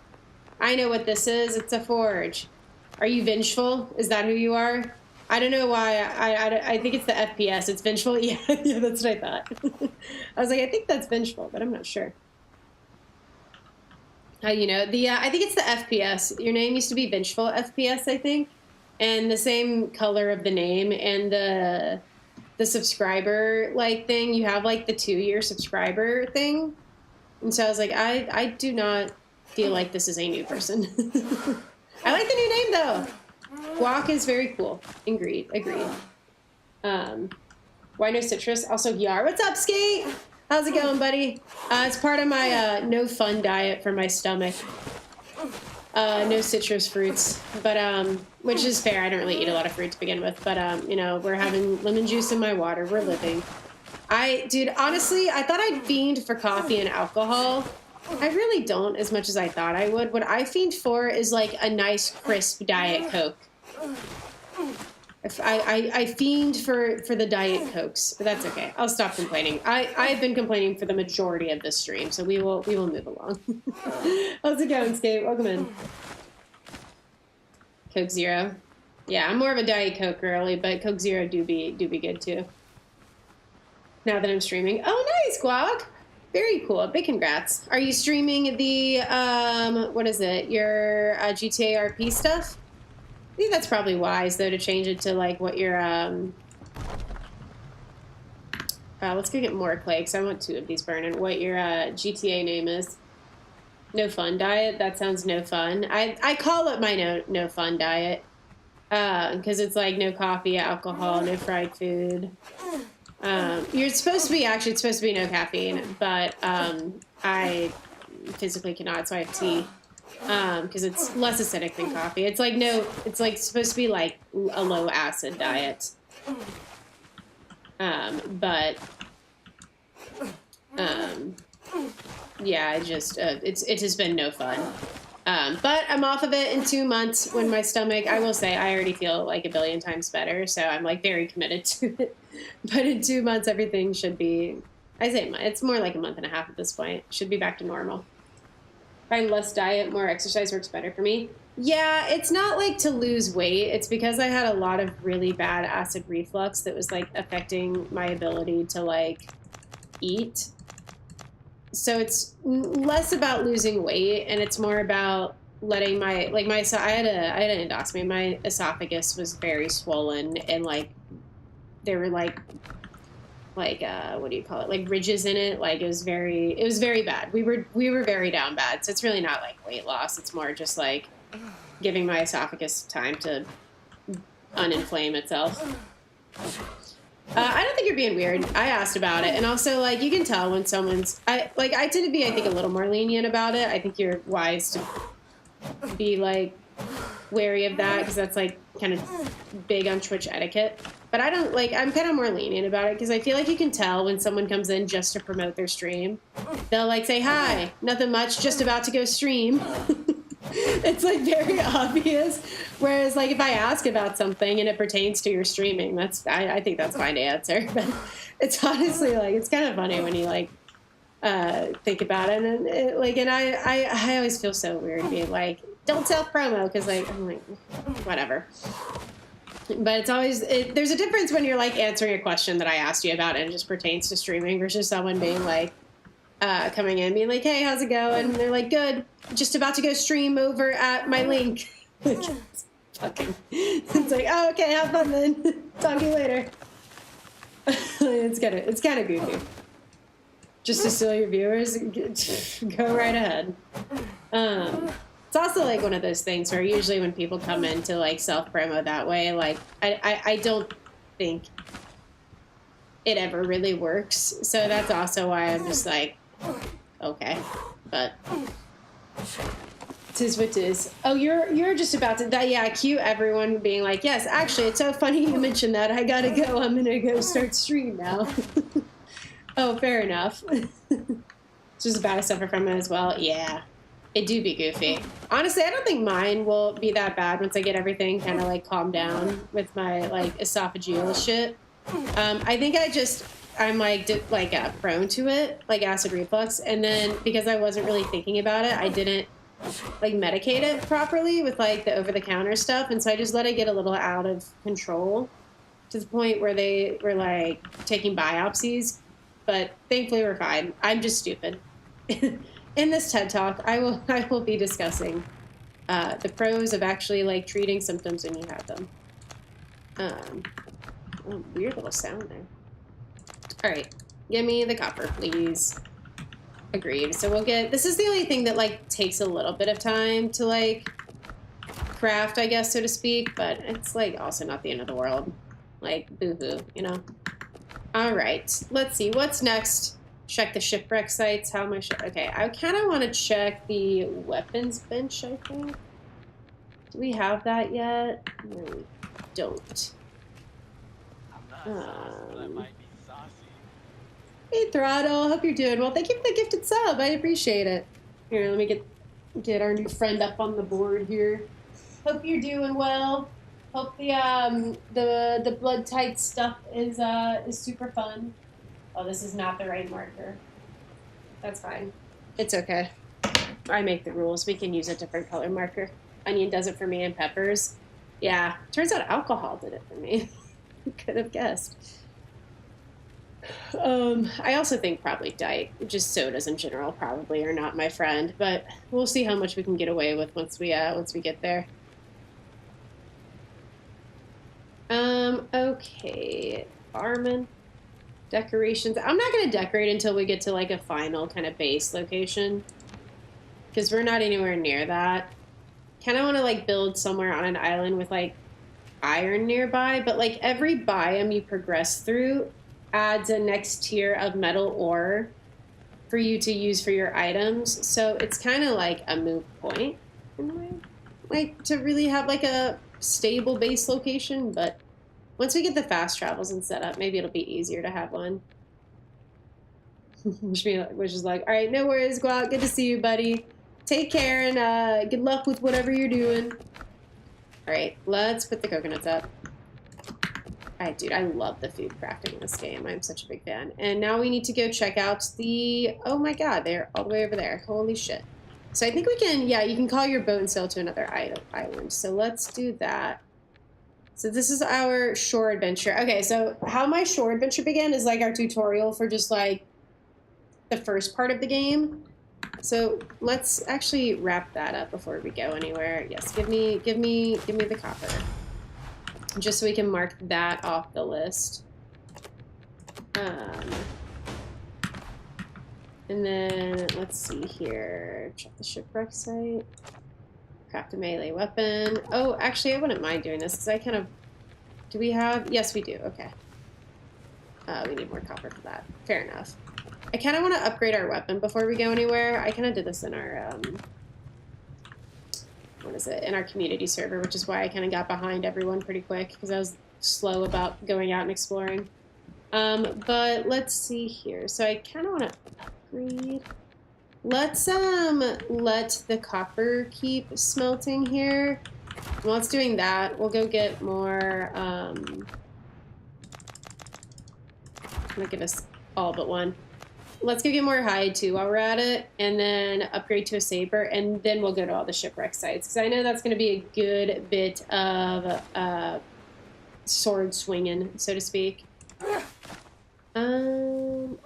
A: I know what this is. It's a forge. Are you vengeful? Is that who you are? I don't know why. I think it's the FPS. It's vengeful. Yeah, yeah, that's what I thought. I was like, I think that's vengeful, but I'm not sure. You know, I think it's the FPS. Your name used to be Vengeful FPS, I think. And the same color of the name and the subscriber like thing, you have like the 2-year subscriber thing. And so I was like, I do not feel like this is a new person. I like the new name, though. Guac is very cool. Agreed. Why no citrus? Also, Yar. What's up, Skate? How's it going, buddy? It's part of my no fun diet for my stomach. No citrus fruits, but which is fair. I don't really eat a lot of fruit to begin with, but you know, we're having lemon juice in my water. We're living. Dude, honestly, I thought I'd fiend for coffee and alcohol. I really don't as much as I thought I would. What I fiend for is like a nice crisp Diet Coke. I fiend for the Diet Cokes, but that's okay. I'll stop complaining. I've been complaining for the majority of this stream, so we will move along. How's it going, Skate? Welcome in. Coke Zero. Yeah, I'm more of a Diet Coke girly, but Coke Zero do be good too. Now that I'm streaming. Oh, nice, Guac. Very cool. Big congrats. Are you streaming the what is it? Your GTA RP stuff? I think that's probably wise, though, to change it to, like, what your, let's go get more clay, because I want 2 of these burning. What your, GTA name is. No fun diet? That sounds no fun. I call it my no fun diet, because it's, like, no coffee, alcohol, no fried food. It's supposed to be no caffeine, but, I physically cannot, so I have tea. Because it's less acidic than coffee. It's like supposed to be like a low acid diet. Yeah, it has been no fun. But I'm off of it in 2 months when my stomach, I will say, I already feel like a billion times better. So I'm like very committed to it. But in 2 months, everything should be, I say it's more like a month and a half at this point. Should be back to normal. Find less diet, more exercise works better for me. Yeah, it's not like to lose weight. It's because I had a lot of really bad acid reflux that was like affecting my ability to like eat. So it's less about losing weight and it's more about letting I had an endoscopy. My esophagus was very swollen and like there were like what do you call it? Like ridges in it. Like it was very bad. We were very down bad. So it's really not like weight loss. It's more just like giving my esophagus time to uninflame itself. I don't think you're being weird. I asked about it. And also like, you can tell when someone's, I tend to be, I think, a little more lenient about it. I think you're wise to be like wary of that because that's like kind of big on Twitch etiquette. But I don't like, I'm kind of more lenient about it because I feel like you can tell when someone comes in just to promote their stream. They'll like say, hi, nothing much, just about to go stream. It's like very obvious. Whereas like if I ask about something and it pertains to your streaming, I think that's fine to answer. But it's honestly like, it's kind of funny when you like think about it. And I always feel so weird being like, don't self-promo because like, I'm like, whatever. But it's always, there's a difference when you're like answering a question that I asked you about and it just pertains to streaming versus someone being like, coming in being like, hey, how's it going? And they're like, good, just about to go stream over at my link. It's like, oh, okay, have fun then. Talk to you later. It's kind of goofy. Just to steal your viewers, go right ahead. It's also like one of those things where usually when people come in to like self-promo that way, like I don't think it ever really works. So that's also why I'm just like, okay, but it is what it is. Oh, you're just about to that. Yeah, cue everyone being like, yes, actually, it's so funny you mentioned that. I gotta go. I'm gonna go start stream now. Oh, fair enough. It's just about to suffer from it as well. Yeah. It do be goofy. Honestly, I don't think mine will be that bad once I get everything kind of like calmed down with my like esophageal shit. I think I'm like prone to it, like acid reflux. And then because I wasn't really thinking about it, I didn't like medicate it properly with like the over-the-counter stuff. And so I just let it get a little out of control to the point where they were like taking biopsies. But thankfully we're fine. I'm just stupid. In this TED Talk, I will be discussing the pros of actually like treating symptoms when you have them. Oh, weird little sound there. All right, give me the copper, please. Agreed. So we'll get, this is the only thing that like takes a little bit of time to like craft, I guess, so to speak, but it's like also not the end of the world. Like, boo-hoo, you know? All right, let's see, what's next? Check the shipwreck sites. How am I sure? Okay, I kind of want to check the weapons bench, I think. Do we have that yet? No, we don't. Hey, Throttle. Hope you're doing well. Thank you for the gifted sub. I appreciate it. Here, let me get our new friend up on the board here. Hope you're doing well. Hope the blood tight stuff is super fun. Oh, this is not the right marker. That's fine. It's okay. I make the rules. We can use a different color marker. Onion does it for me and peppers. Yeah, turns out alcohol did it for me. Could have guessed. I also think probably diet, just sodas in general, probably are not my friend. But we'll see how much we can get away with once we get there. Okay, barman. Decorations. I'm not going to decorate until we get to like a final kind of base location, because we're not anywhere near that. Kind of want to like build somewhere on an island with like iron nearby, but like every biome you progress through adds a next tier of metal ore for you to use for your items. So it's kind of like a moot point in a way, like to really have like a stable base location. But once we get the fast travels and set up, maybe it'll be easier to have one. Which is like, all right, no worries, go out. Good to see you, buddy. Take care and good luck with whatever you're doing. All right, let's put the coconuts up. All right, dude, I love the food crafting in this game. I'm such a big fan. And now we need to go check out the, oh my god, they're all the way over there. Holy shit. So I think we can, yeah, you can call your boat and sail to another island. So let's do that. So this is our shore adventure. Okay, so how my shore adventure began is like our tutorial for just like the first part of the game. So let's actually wrap that up before we go anywhere. Yes, give me the copper. Just so we can mark that off the list. And then let's see here. Check the shipwreck site. Craft a melee weapon. Oh, actually, I wouldn't mind doing this because I kind of... Do we have... Yes, we do. Okay. We need more copper for that. Fair enough. I kind of want to upgrade our weapon before we go anywhere. I kind of did this in our... what is it? In our community server, which is why I kind of got behind everyone pretty quick because I was slow about going out and exploring. But let's see here. So I kind of want to upgrade... Let's let the copper keep smelting here. While it's doing that, we'll go get more, I'm gonna give us all but one. Let's go get more hide too while we're at it, and then upgrade to a saber, and then we'll go to all the shipwreck sites, because I know that's gonna be a good bit of sword swinging, so to speak.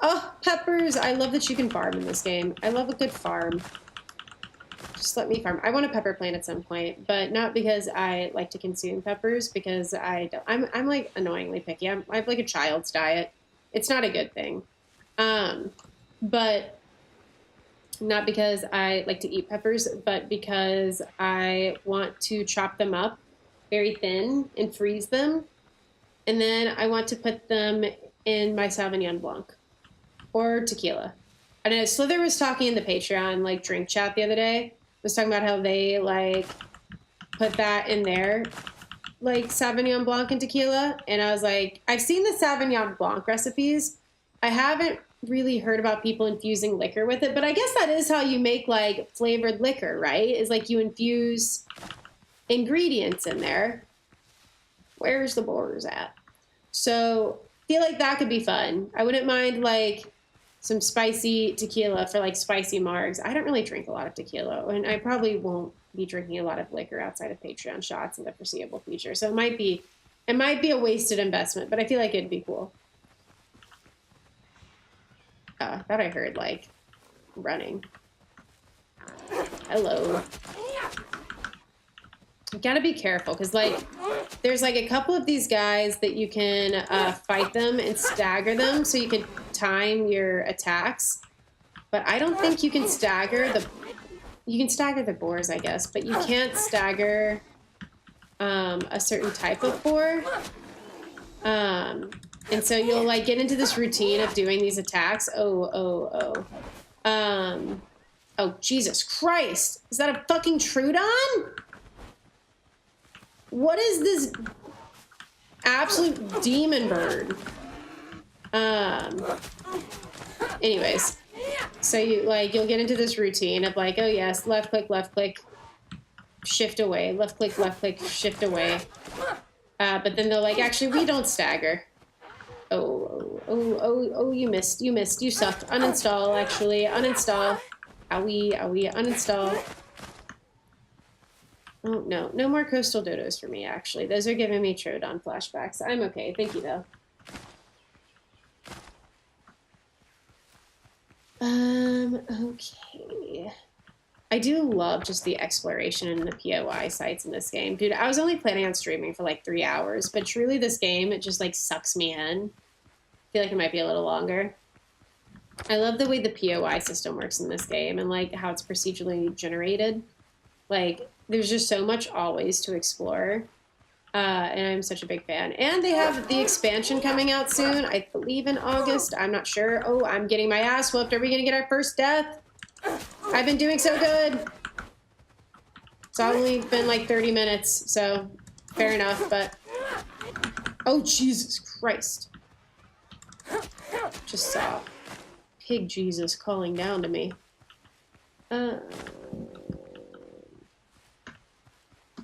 A: Oh, peppers! I love that you can farm in this game. I love a good farm. Just let me farm. I want a pepper plant at some point, but not because I like to consume peppers, because I don't. I'm like annoyingly picky. I have like a child's diet. It's not a good thing. But not because I like to eat peppers, but because I want to chop them up very thin and freeze them. And then I want to put them in my Sauvignon Blanc or tequila. I know Slither was talking in the Patreon, like drink chat the other day, was talking about how they like put that in their like Sauvignon Blanc and tequila. And I was like, I've seen the Sauvignon Blanc recipes. I haven't really heard about people infusing liquor with it, but I guess that is how you make like flavored liquor, right? Is like you infuse ingredients in there. Where's the borders at? So I feel like that could be fun. I wouldn't mind like some spicy tequila for like spicy margs. I don't really drink a lot of tequila, and I probably won't be drinking a lot of liquor outside of Patreon shots in the foreseeable future. So it might be a wasted investment, but I feel like it'd be cool. I thought I heard like running. Hello. You gotta be careful because like there's like a couple of these guys that you can fight them and stagger them so you can time your attacks. But I don't think you can stagger the... You can stagger the boars, I guess, but you can't stagger a certain type of boar. And so you'll, like, get into this routine of doing these attacks. Oh, Jesus Christ. Is that a fucking Trudon? What is this absolute demon bird? Anyways. So you'll get into this routine of like, oh yes, left click, shift away, left click, shift away. But then they're like, actually, we don't stagger. Oh, you missed, you sucked. Uninstall, actually, uninstall. Owie, uninstall. Oh, no more coastal dodos for me, actually. Those are giving me Troodon flashbacks. I'm okay, thank you, though. Okay. I do love just the exploration and the POI sites in this game. Dude, I was only planning on streaming for like 3 hours, but truly this game, it just like sucks me in. I feel like it might be a little longer. I love the way the POI system works in this game and like how it's procedurally generated. Like, there's just so much always to explore. And I'm such a big fan. And they have the expansion coming out soon. I believe in August. I'm not sure. Oh, I'm getting my ass whooped. Are we going to get our first death? I've been doing so good. It's only been like 30 minutes, so fair enough, but... Oh, Jesus Christ. Just saw Pig Jesus calling down to me.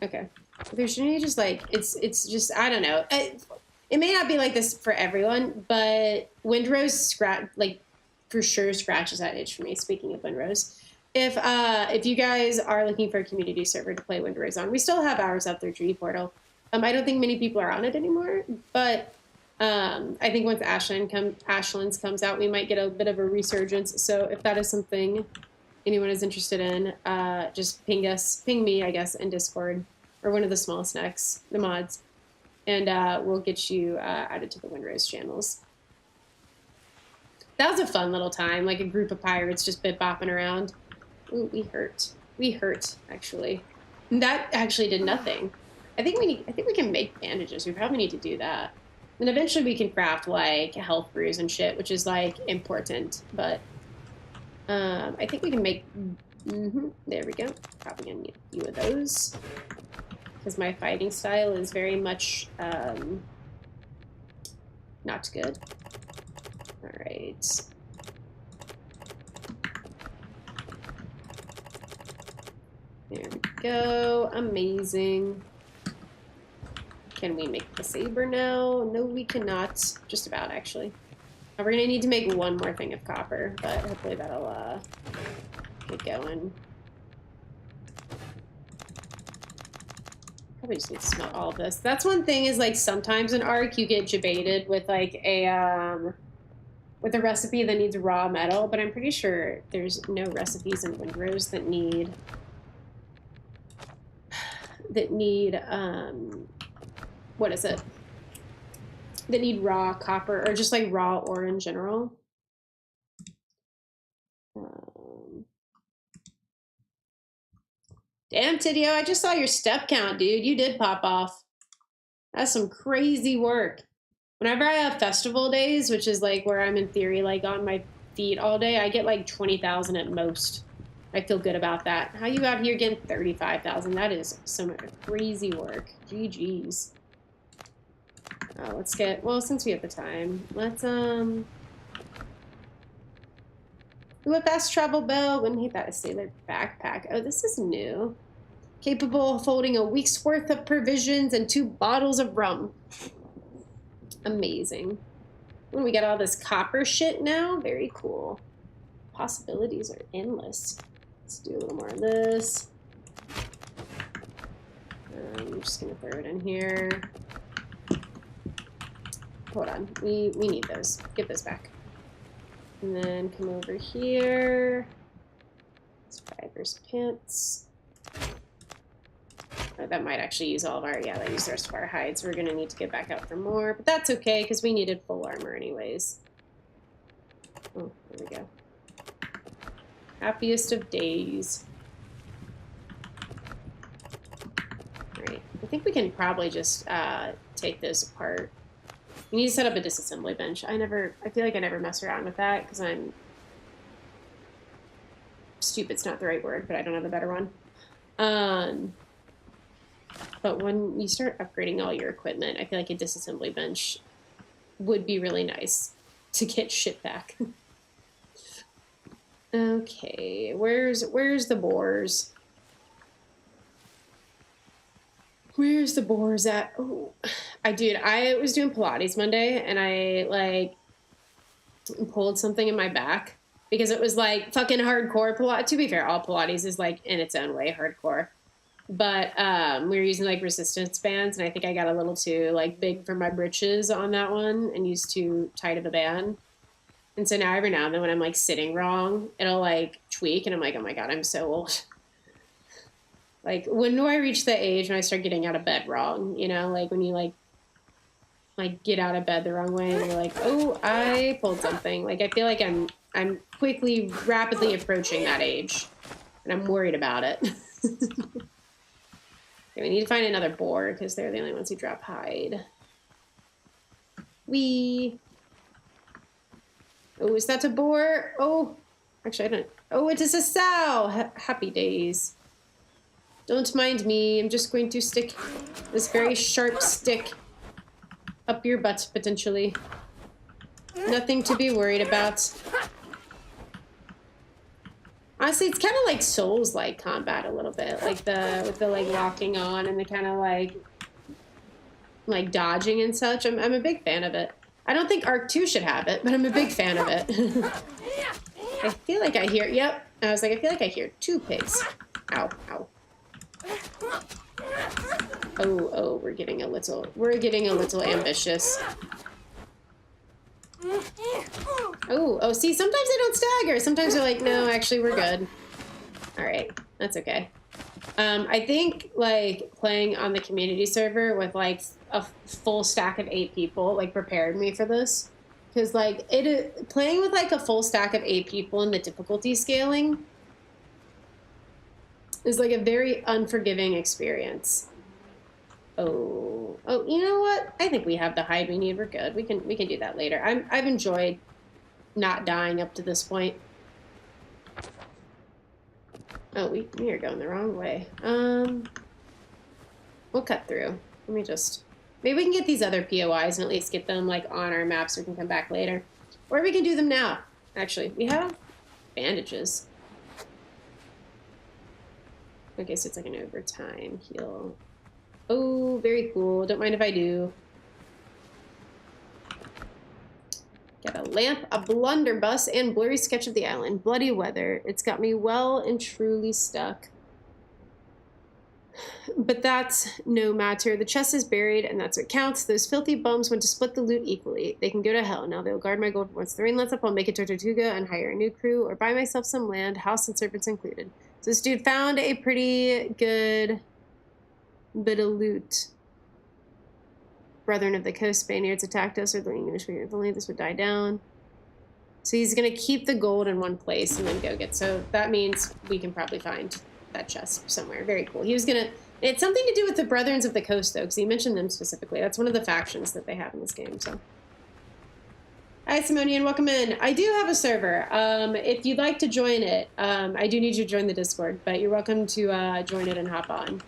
A: Okay. There's just like, it's just, I don't know. It may not be like this for everyone, but Windrose for sure scratches that itch for me, speaking of Windrose. If you guys are looking for a community server to play Windrose on, we still have ours up through Tree Portal. I don't think many people are on it anymore, but I think once Ashlands comes out, we might get a bit of a resurgence. So if that is something anyone is interested in, just ping me, I guess, in Discord or one of the small snacks, the mods, and we'll get you added to the Windrose channels. That was a fun little time, like a group of pirates just bit-bopping around. Ooh, we hurt. We hurt, actually. And that actually did nothing. I think we can make bandages. We probably need to do that. And eventually we can craft, like, health brews and shit, which is, like, important. But I think we can make... there we go. Probably gonna need a few of those. Because my fighting style is very much not good. All right. There we go. Amazing. Can we make the saber now? No, we cannot. Just about, actually. We're going to need to make one more thing of copper, but hopefully that'll get going. Probably just need to smelt all of this. That's one thing is, like, sometimes in Ark you get debated with, like, with a recipe that needs raw metal, but I'm pretty sure there's no recipes in Windrose that need what is it? That need raw copper, or just like raw ore in general. Damn, Tidio, I just saw your step count, dude. You did pop off. That's some crazy work. Whenever I have festival days, which is like where I'm in theory like on my feet all day, I get like 20,000 at most. I feel good about that. How you out here getting 35,000? That is some crazy work. GG's. Let's get, well, since we have the time, let's, ooh, a fast travel bell. Wouldn't hate that. A sailor backpack. Oh, this is new. Capable of holding a week's worth of provisions and 2 bottles of rum. Amazing. When we get all this copper shit now, very cool. Possibilities are endless. Let's do a little more of this. I'm just gonna throw it in here. Hold on, we need those. Give those back. And then come over here. Fibers pants. Oh, that might actually use all of our, yeah, that used the rest of our hides. We're gonna need to get back out for more, but that's okay because we needed full armor anyways. Oh, there we go. Happiest of days. Alright, I think we can probably just take those apart. We need to set up a disassembly bench. I feel like I never mess around with that because I'm stupid's not the right word, but I don't have a better one. But when you start upgrading all your equipment, I feel like a disassembly bench would be really nice to get shit back. Okay, where's the boars? Where's the boars at? Oh, I was doing Pilates Monday and I like pulled something in my back because it was like fucking hardcore Pilates. To be fair, all Pilates is like in its own way hardcore. But we were using like resistance bands and I think I got a little too like big for my britches on that one and used too tight of a band. And so now every now and then when I'm like sitting wrong, it'll like tweak and I'm like, oh my God, I'm so old. Like, when do I reach the age when I start getting out of bed wrong? You know, like when you like get out of bed the wrong way and you're like, oh, I pulled something. Like, I feel like I'm rapidly approaching that age and I'm worried about it. Okay, we need to find another boar because they're the only ones who drop hide. Oh, is that a boar? Oh, actually, I don't. Oh, it is a sow. Happy days. Don't mind me. I'm just going to stick this very sharp stick up your butt, potentially. Nothing to be worried about. Honestly, it's kind of like Souls-like combat a little bit. Like with the like locking on and the kind of like dodging and such. I'm a big fan of it. I don't think Arc 2 should have it, but I'm a big fan of it. I feel like I hear, yep. I was like, I feel like I hear 2 pigs. Ow, ow. Oh, we're getting a little ambitious. Oh, see, sometimes they don't stagger. Sometimes they're like, no, actually, we're good. All right, that's okay. I think, like, playing on the community server with, like, a full stack of 8 people, like, prepared me for this. Because, like, playing with, like, a full stack of 8 people in the difficulty scaling is, like, a very unforgiving experience. Oh, you know what? I think we have the hide we need. We're good. We can do that later. I've enjoyed not dying up to this point. Oh, we are going the wrong way. We'll cut through. Let me just... Maybe we can get these other POIs and at least get them, like, on our map so we can come back later. Or we can do them now. Actually, we have bandages. Okay, so it's like an overtime heal. Oh, very cool. Don't mind if I do. Got a lamp, a blunderbuss, and blurry sketch of the island. Bloody weather. It's got me well and truly stuck. But that's no matter. The chest is buried, and that's what counts. Those filthy bums want to split the loot equally. They can go to hell. Now they'll guard my gold. Once the rain lets up, I'll make it to Tortuga and hire a new crew, or buy myself some land, house and servants included. So this dude found a pretty good bit of loot. Brethren of the coast, Spaniards attacked us, or the English. If only this would die down. So he's going to keep the gold in one place and then go get... So that means we can probably find that chest somewhere. Very cool. He was going to... It's something to do with the Brethren of the Coast, though, because he mentioned them specifically. That's one of the factions that they have in this game, so... Hi, Simonian. Welcome in. I do have a server. If you'd like to join it, I do need you to join the Discord, but you're welcome to join it and hop on.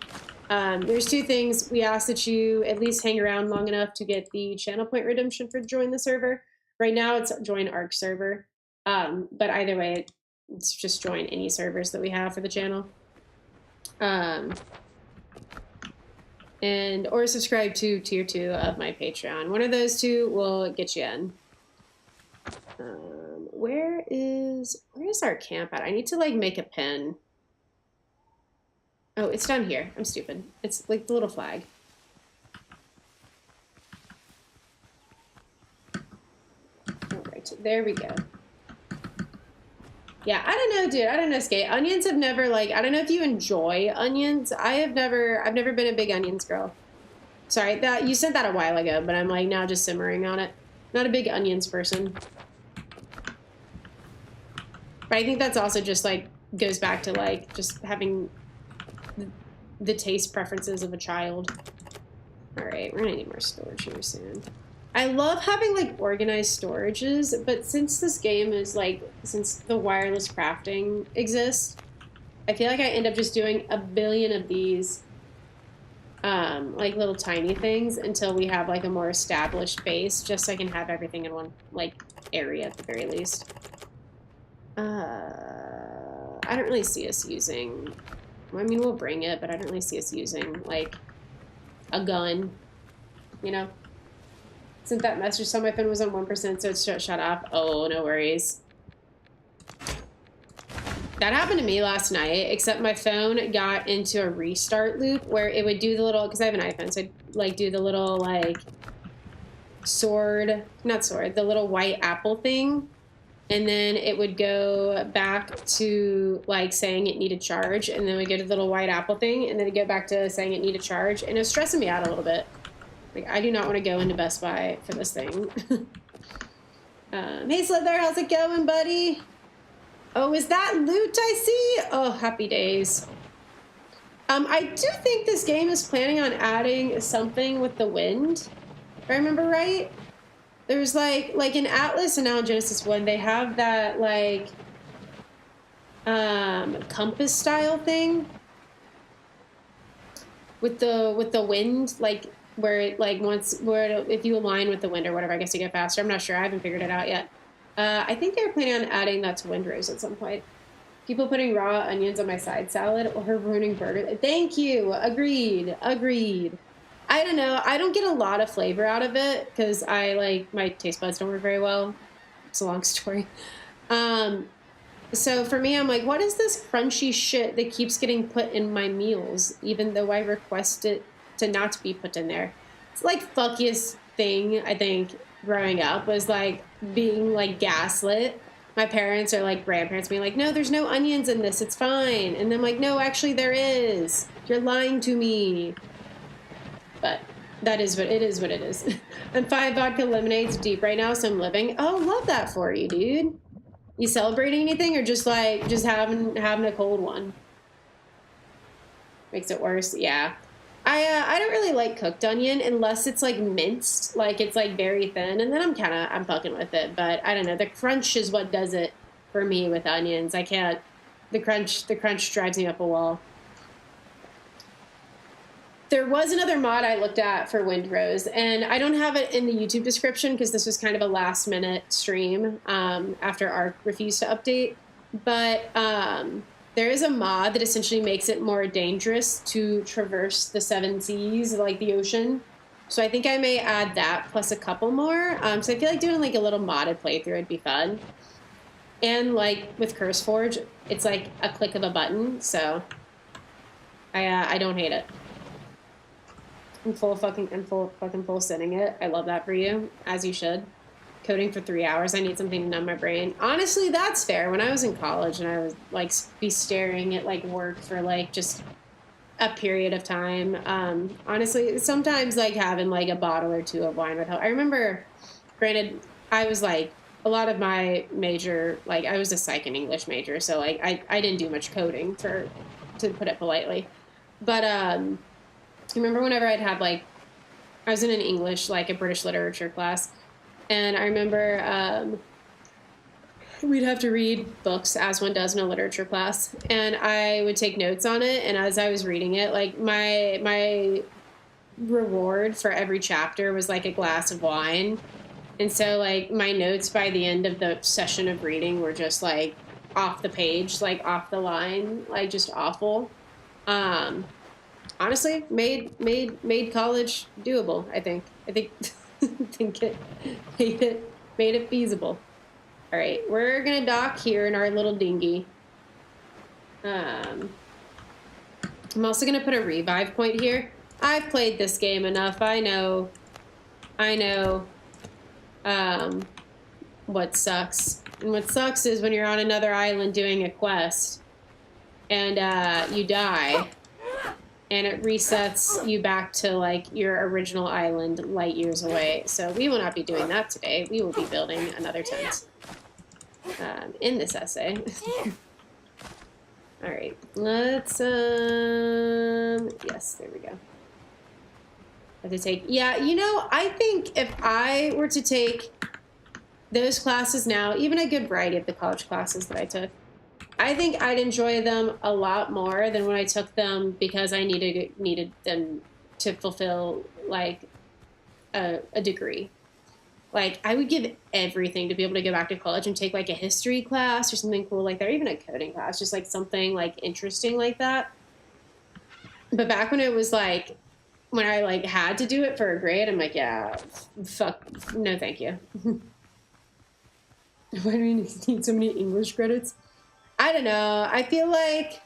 A: There's 2 things. We ask that you at least hang around long enough to get the channel point redemption for join the server. Right now it's join Arc server. But either way, it's just join any servers that we have for the channel. Or subscribe to tier 2 of my Patreon. One of those 2 will get you in. Where is our camp at? I need to like make a pin. Oh, it's down here. I'm stupid. It's like the little flag. All right, there we go. Yeah, I don't know, dude. I don't know, Skate. Onions have never like. I don't know if you enjoy onions. I've never been a big onions girl. Sorry, that you said that a while ago, but I'm like now just simmering on it. Not a big onions person. But I think that's also just, like, goes back to, like, just having the taste preferences of a child. All right, we're gonna need more storage here soon. I love having, like, organized storages, but since this game is, like, since the wireless crafting exists, I feel like I end up just doing a billion of these, like, little tiny things until we have, like, a more established base, just so I can have everything in one, like, area at the very least. I don't really see us using... I mean, we'll bring it, but I don't really see us using, like, a gun, you know? Since that message on my phone was on 1%, so it's shut off. Oh, no worries. That happened to me last night, except my phone got into a restart loop where it would do the little... Because I have an iPhone, so I'd, like, do the little, like, the little white apple thing. And then it would go back to, like, saying it needed charge. And then we go to the little white apple thing. And then it'd go back to saying it needed charge. And it was stressing me out a little bit. Like, I do not want to go into Best Buy for this thing. Hey, Slither, how's it going, buddy? Oh, is that loot I see? Oh, happy days. I do think this game is planning on adding something with the wind. If I remember right. There's, like in Atlas and now in Genesis 1, they have that, like, compass style thing with the wind, like, where it, like, if you align with the wind or whatever, I guess you get faster. I'm not sure. I haven't figured it out yet. I think they're planning on adding that to Windrose at some point. People putting raw onions on my side salad or ruining burger. Thank you. Agreed. I don't know. I don't get a lot of flavor out of it because my taste buds don't work very well. It's a long story. So for me, I'm like, what is this crunchy shit that keeps getting put in my meals, even though I request it to not be put in there? It's like fuckiest thing, I think, growing up was, like, being, like, gaslit. My parents or, like, grandparents being like, no, there's no onions in this. It's fine. And I'm like, no, actually there is. You're lying to me. But that is what it is. What it is. And 5 vodka lemonades deep right now, so I'm living. Oh, love that for you, dude. You celebrating anything or just having a cold one? Makes it worse. Yeah. I don't really like cooked onion unless it's, like, minced, like it's, like, very thin, and then I'm fucking with it. But I don't know. The crunch is what does it for me with onions. I can't. The crunch drives me up a wall. There was another mod I looked at for Windrose, and I don't have it in the YouTube description because this was kind of a last-minute stream after Ark refused to update. But there is a mod that essentially makes it more dangerous to traverse the 7 seas, like the ocean. So I think I may add that plus a couple more. So I feel like doing, like, a little modded playthrough would be fun. And, like, with CurseForge, it's like a click of a button, so I don't hate it. I'm full sending it. I love that for you, as you should. Coding for 3 hours. I need something to numb my brain. Honestly, that's fair. When I was in college and I was, like, be staring at, like, work for, like, just a period of time. Honestly, sometimes, like, having, like, a bottle or two of wine would help. I remember, granted, I was, like, a lot of my major, like, I was a psych and English major, so, like, I didn't do much coding, to put it politely. But, I remember whenever I'd have, like, I was in an English, like, a British literature class, and I remember we'd have to read books as one does in a literature class, and I would take notes on it, and as I was reading it, like, my reward for every chapter was, like, a glass of wine, and so, like, my notes by the end of the session of reading were just, like, off the page, like, off the line, like, just awful. Honestly, made college doable, I think think it made it feasible. All right, we're gonna dock here in our little dinghy. I'm also gonna put a revive point here. I've played this game enough. I know what sucks. And what sucks is when you're on another island doing a quest and you die and it resets you back to, like, your original island light years away. So we will not be doing that today. We will be building another tent. in this essay. All right, let's, yes, there we go. I have to take, yeah, you know, I think if I were to take those classes now, even a good variety of the college classes that I took, I think I'd enjoy them a lot more than when I took them because I needed them to fulfill like a degree. Like I would give everything to be able to go back to college and take like a history class or something cool like that, or even a coding class, just like something like interesting like that. But back when it was like when I like had to do it for a grade, I'm like, yeah, fuck, no, thank you. Why do we need so many English credits? I don't know. I feel like,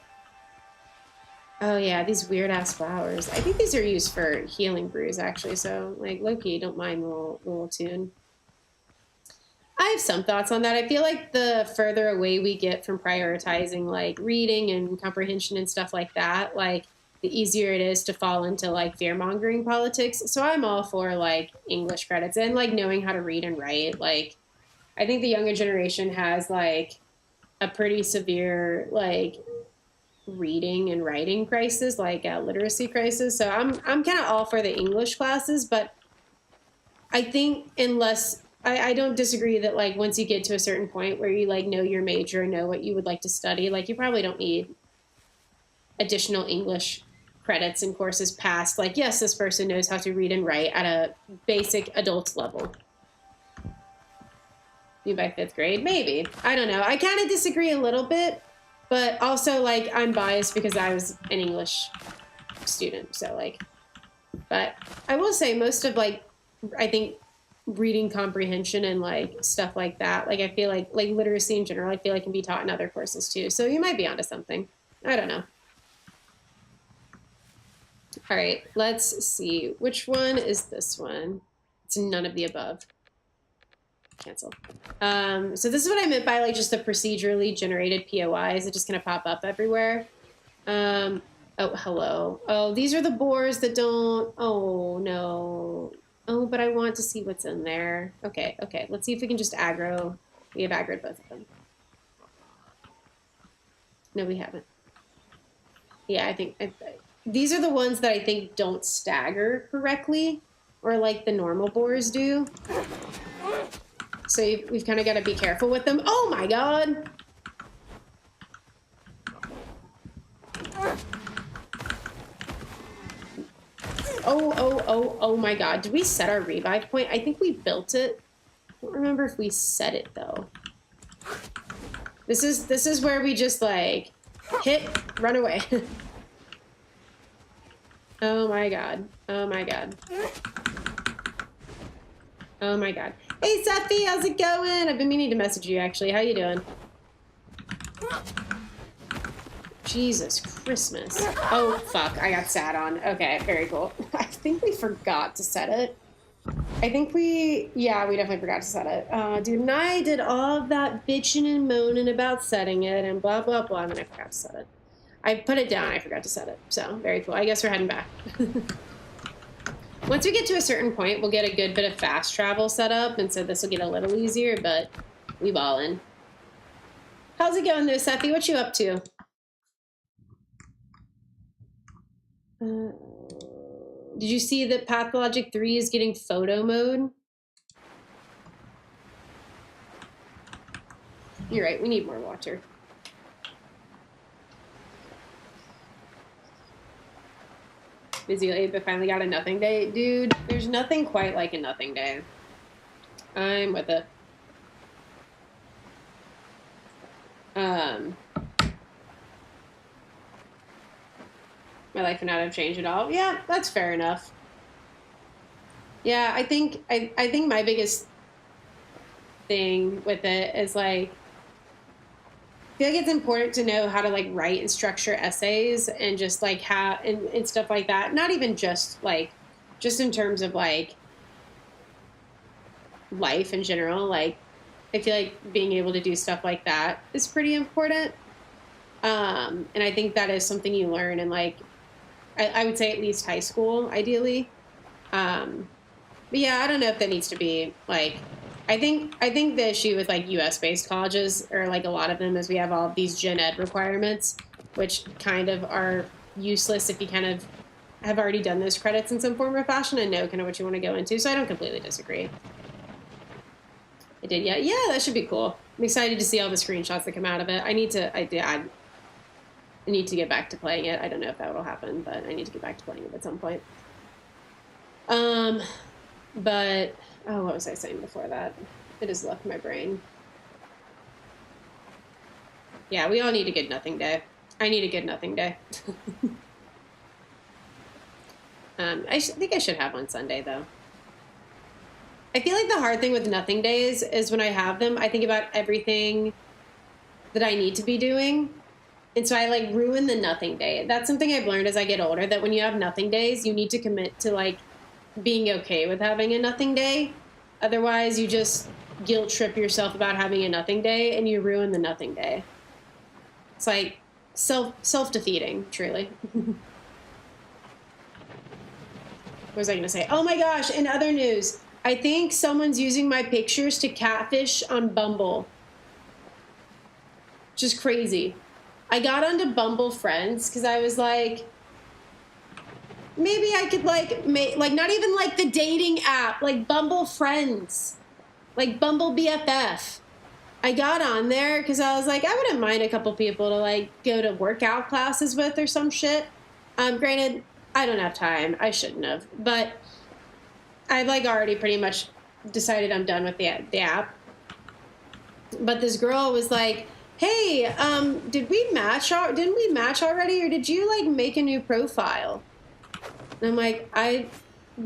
A: oh yeah, these weird ass flowers. I think these are used for healing brews actually. So like low-key, don't mind the little tune. I have some thoughts on that. I feel like the further away we get from prioritizing like reading and comprehension and stuff like that, like the easier it is to fall into like fear-mongering politics. So I'm all for like English credits and like knowing how to read and write. Like I think the younger generation has like a pretty severe like reading and writing crisis, like a literacy crisis. So I'm kind of all for the English classes, but I think unless I don't disagree that like once you get to a certain point where you like know your major, know what you would like to study, like you probably don't need additional English credits and courses past like, yes, this person knows how to read and write at a basic adult level. Maybe by 5th grade, maybe. I don't know. I kind of disagree a little bit, but also like I'm biased because I was an English student. So like, but I will say most of like, I think reading comprehension and like stuff like that, like I feel like literacy in general, I feel like can be taught in other courses too. So you might be onto something. I don't know. All right, let's see. Which one is this one? It's none of the above. Cancel. So this is what I meant by like just the procedurally generated POIs that just kind of pop up everywhere. Oh, hello. Oh, these are the boars that don't, oh no. Oh, but I want to see what's in there. Okay. Let's see if we can just aggro. We have aggroed both of them. No, we haven't. Yeah, I think these are the ones that I think don't stagger correctly or like the normal boars do. So we've kind of got to be careful with them. Oh my god! Oh my god. Did we set our revive point? I think we built it. I don't remember if we set it though. This is where we just like hit, run away. Oh my god. Oh my god. Oh my god. Hey, Seffi, how's it going? I've been meaning to message you, actually. How you doing? Jesus Christmas. Oh, fuck. I got sat on. Okay, very cool. I think we forgot to set it. Yeah, we definitely forgot to set it. Dude, and I did all of that bitching and moaning about setting it and blah, blah, blah, and then I forgot to set it. I put it down. I forgot to set it. So, very cool. I guess we're heading back. Once we get to a certain point, we'll get a good bit of fast travel set up, and so this will get a little easier, but we ballin'. How's it going there, Seffi? What you up to? Did you see that Pathologic 3 is getting photo mode? You're right, we need more water. Busy late, but finally got a nothing day. Dude, there's nothing quite like a nothing day. I'm with it. My life would not have changed at all. Yeah, that's fair enough. Yeah, I think my biggest thing with it is like I feel like it's important to know how to like write and structure essays and just like how and stuff like that. Not even just like just in terms of like life in general. Like I feel like being able to do stuff like that is pretty important. And I think that is something you learn in like I would say at least high school, ideally. But yeah, I don't know if that needs to be like I think the issue with like US based colleges, or like a lot of them, is we have all of these gen ed requirements, which kind of are useless if you kind of have already done those credits in some form or fashion and know kind of what you want to go into. So I don't completely disagree. I did, yeah. Yeah, that should be cool. I'm excited to see all the screenshots that come out of it. I need to get back to playing it. I don't know if that will happen, but I need to get back to playing it at some point. But what was I saying before that? It has left my brain. Yeah, we all need a good nothing day. I need a good nothing day. I think I should have one Sunday, though. I feel like the hard thing with nothing days is when I have them, I think about everything that I need to be doing. And so I like ruin the nothing day. That's something I've learned as I get older, that when you have nothing days, you need to commit to like being okay with having a nothing day. Otherwise, you just guilt trip yourself about having a nothing day and you ruin the nothing day. It's like self-defeating, truly. What was I going to say? Oh my gosh, in other news, I think someone's using my pictures to catfish on Bumble. Just crazy. I got onto Bumble Friends because I was like, maybe I could like make, like, not even like the dating app, like Bumble Friends, like Bumble BFF. I got on there because I was like, I wouldn't mind a couple people to like go to workout classes with or some shit. Granted, I don't have time. I shouldn't have, but I've like already pretty much decided I'm done with the app. But this girl was like, hey, didn't we match already, or did you like make a new profile? And I'm like, I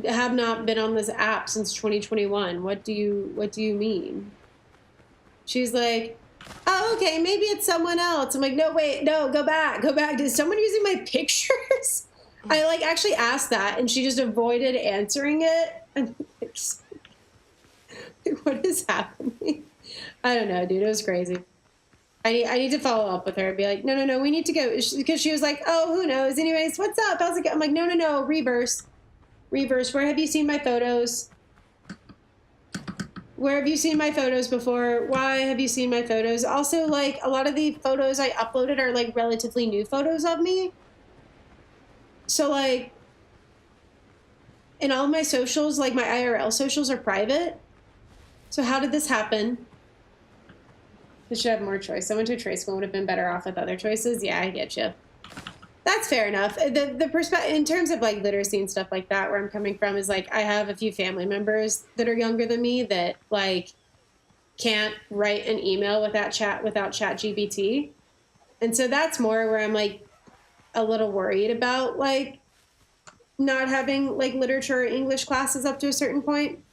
A: have not been on this app since 2021. What do you mean? She's like, oh, okay, maybe it's someone else. I'm like, no, wait, no, go back. Is someone using my pictures? I like actually asked that, and she just avoided answering it. And what is happening? I don't know, dude. It was crazy. I need to follow up with her and be like, no, we need to go. Because she was like, oh, who knows? Anyways, what's up? How's it going? I'm like, no, reverse. Where have you seen my photos? Where have you seen my photos before? Why have you seen my photos? Also, like, a lot of the photos I uploaded are, like, relatively new photos of me. So, like, in all of my socials, like, my IRL socials are private. So how did this happen? They should have more choice. Someone to trade school would have been better off with other choices. Yeah, I get you. That's fair enough. The perspective in terms of like literacy and stuff like that, where I'm coming from is like I have a few family members that are younger than me that like can't write an email without ChatGPT, and so that's more where I'm like a little worried about like not having like literature or English classes up to a certain point.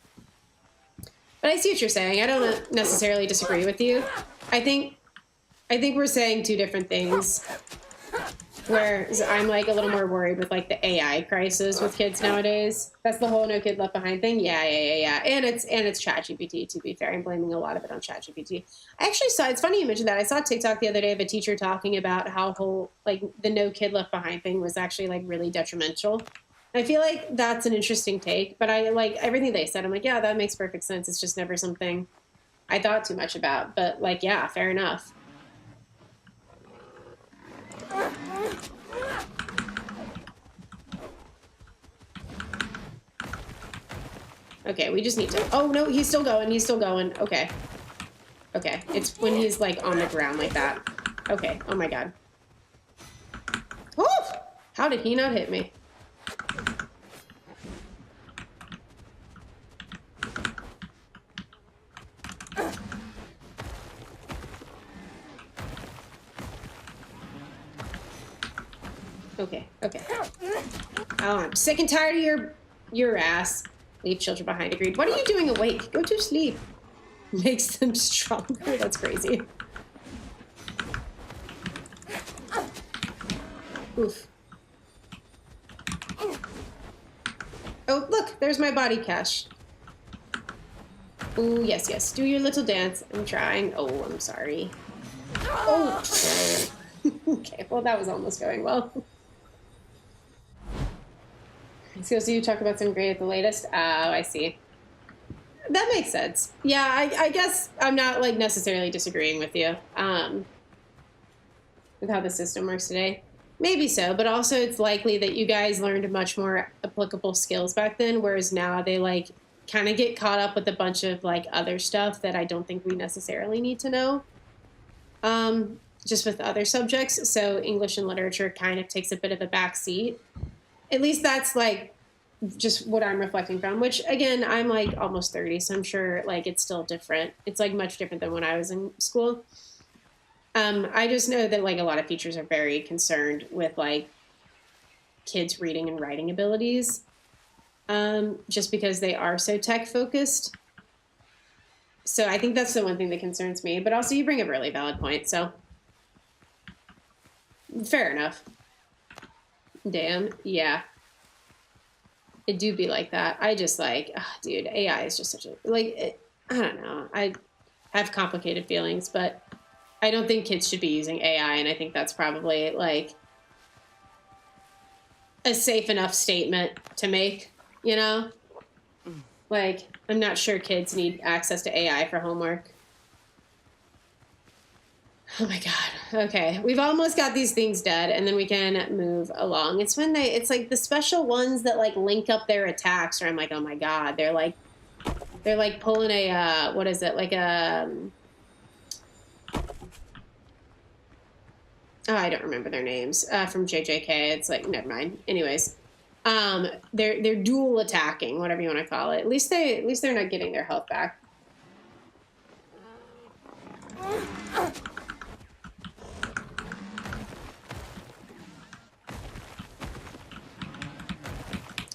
A: But I see what you're saying. I don't necessarily disagree with you. I think we're saying two different things. Whereas I'm like a little more worried with like the AI crisis with kids nowadays. That's the whole No Kid Left Behind thing. Yeah. And it's ChatGPT, to be fair. I'm blaming a lot of it on ChatGPT. I actually saw, it's funny you mentioned that. I saw a TikTok the other day of a teacher talking about how whole like the No Kid Left Behind thing was actually like really detrimental. I feel like that's an interesting take, but I like everything they said. I'm like, yeah, that makes perfect sense. It's just never something I thought too much about, but like, yeah, fair enough. Okay, we just need to, oh no, he's still going. Okay. It's when he's like on the ground like that. Okay, oh my God. Oh, how did he not hit me? Okay. Oh, I'm sick and tired of your ass. Leave children behind, agreed. What are you doing awake? Go to sleep. Makes them stronger. That's crazy. Oof. Oh, look, there's my body cache. Oh, yes. Do your little dance. I'm trying. Oh, I'm sorry. Oh. Okay, well, that was almost going well. So you talk about some great at the latest. Oh, I see. That makes sense. Yeah, I guess I'm not like necessarily disagreeing with you with how the system works today. Maybe so, but also it's likely that you guys learned much more applicable skills back then, whereas now they like kind of get caught up with a bunch of like other stuff that I don't think we necessarily need to know. Just with other subjects. So English and literature kind of takes a bit of a back seat. At least that's like just what I'm reflecting from, which again, I'm like almost 30, so I'm sure like it's still different. It's like much different than when I was in school. I just know that like a lot of teachers are very concerned with like kids' reading and writing abilities, just because they are so tech focused. So I think that's the one thing that concerns me. But also, you bring up a really valid point. So fair enough. Damn, yeah, it do be like that. I just like, dude, AI is just such a like. I don't know. I have complicated feelings, but I don't think kids should be using AI, and I think that's probably like a safe enough statement to make, you know? Like, I'm not sure kids need access to AI for homework. Oh my God. Okay. We've almost got these things dead, and then we can move along. It's when it's like the special ones that like link up their attacks, where I'm like, oh my God, they're like pulling a, what is it? Like a, oh, I don't remember their names from JJK. It's like, never mind. Anyways, they're dual attacking, whatever you want to call it. At least they're not getting their health back.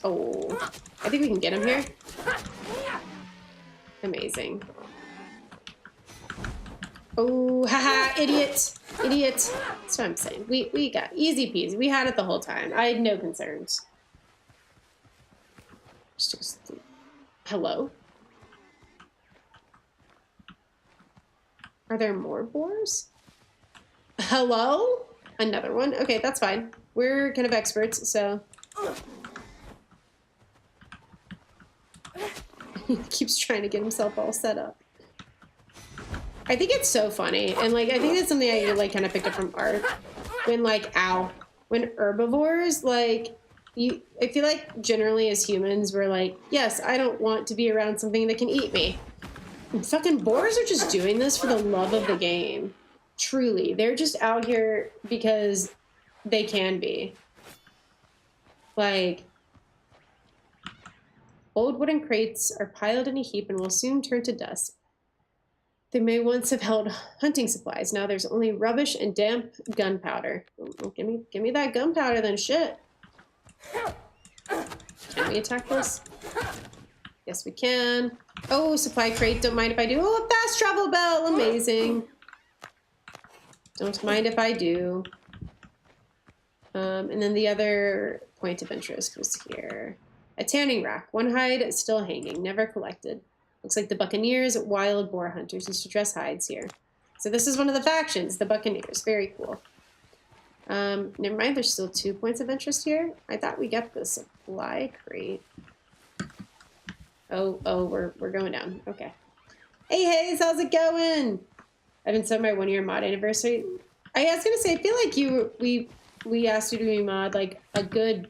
A: Oh, I think we can get him here. Amazing. Oh, haha, idiot. Idiot. That's what I'm saying. We got easy peasy. We had it the whole time. I had no concerns. Hello? Are there more boars? Hello? Another one? Okay, that's fine. We're kind of experts, so. He keeps trying to get himself all set up. I think it's so funny, and like I think that's something I like kind of picked up from art. When like when herbivores like I feel like generally as humans we're like, yes, I don't want to be around something that can eat me. And fucking boars are just doing this for the love of the game. Truly, they're just out here because they can be. Like, old wooden crates are piled in a heap and will soon turn to dust. They may once have held hunting supplies. Now there's only rubbish and damp gunpowder. Well, give me that gunpowder then, shit. Can we attack this? Yes, we can. Oh, supply crate. Don't mind if I do. Oh, a fast travel bell. Amazing. Don't mind if I do. And then the other point of interest was here. A tanning rack. One hide still hanging. Never collected. Looks like the Buccaneers, wild boar hunters, used to dress hides here. So this is one of the factions, the Buccaneers. Very cool. Never mind, there's still 2 points of interest here. I thought we got the supply crate. Oh, we're going down. Okay. Hey, Hayes, how's it going? I've been so my 1 year mod anniversary. I was gonna say, I feel like we asked you to be mod like a good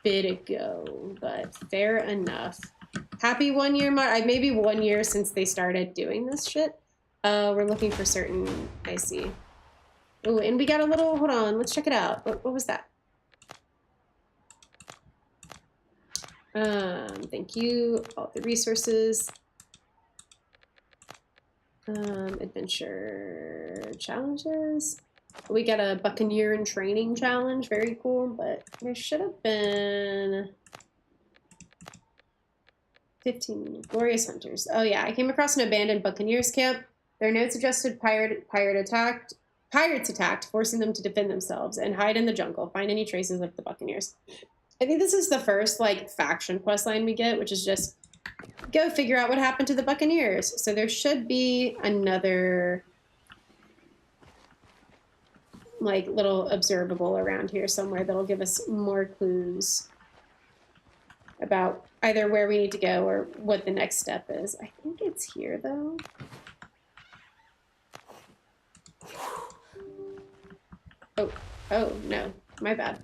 A: bit ago, but fair enough. Happy 1 year mod. Maybe 1 year since they started doing this shit. We're looking for certain. I see. Oh, and we got a little. Hold on. Let's check it out. What was that? Thank you. All the resources. Adventure challenges. We got a Buccaneer and training challenge. Very cool. But there should have been 15 glorious hunters. Oh yeah, I came across an abandoned Buccaneers camp. Their note suggested pirates attacked, forcing them to defend themselves and hide in the jungle. Find any traces of the Buccaneers. I think this is the first like faction quest line we get, which is just go figure out what happened to the Buccaneers. So there should be another like little observable around here somewhere that'll give us more clues about. either where we need to go or what the next step is. I think it's here, though. Oh, no. My bad.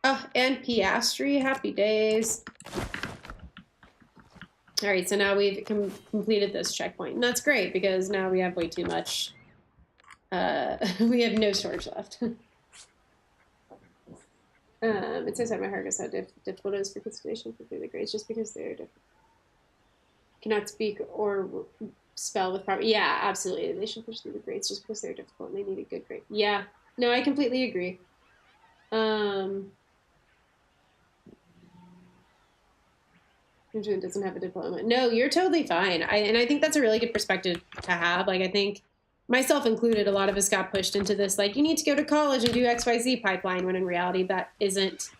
A: Oh, and Piastri. Happy days. All right, so now we've completed this checkpoint. And that's great, because now we have way too much. We have no storage left. It's inside my heart is how difficult it is for constellation for the grades, just because they're different. Cannot speak or spell with proper. Yeah, absolutely. They should push through the grades just because they're difficult and they need a good grade. Yeah, no, I completely agree. Doesn't have a diploma. No, you're totally fine. I think that's a really good perspective to have. Like, I think myself included, a lot of us got pushed into this, like, you need to go to college and do XYZ pipeline, when in reality that isn't,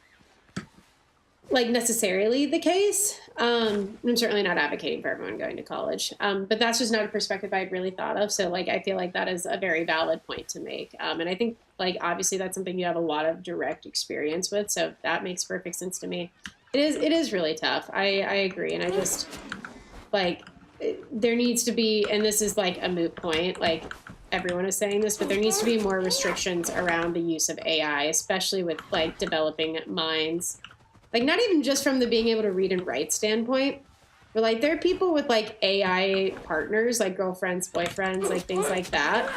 A: like, necessarily the case. I'm certainly not advocating for everyone going to college, but that's just not a perspective I'd really thought of. So, like, I feel like that is a very valid point to make. And I think, like, obviously that's something you have a lot of direct experience with, so that makes perfect sense to me. It is really tough. I agree. And I just, like, there needs to be, and this is like a moot point, like everyone is saying this, but there needs to be more restrictions around the use of AI, especially with like developing minds. Like, not even just from the being able to read and write standpoint, but like there are people with like AI partners, like girlfriends, boyfriends, like things like that.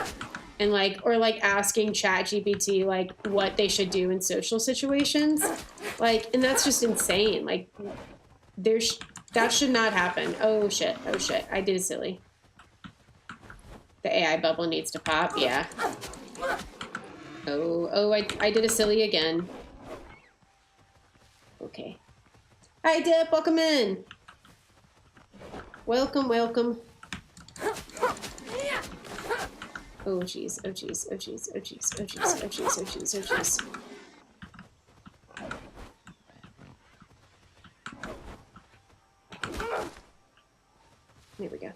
A: And like, or like asking ChatGPT like what they should do in social situations. Like, and that's just insane. Like, that should not happen. Oh shit. I did a silly. The AI bubble needs to pop. Yeah. Oh, I did a silly again. Okay. Hi, Dip. Welcome in. Welcome. Oh, jeez. There we go.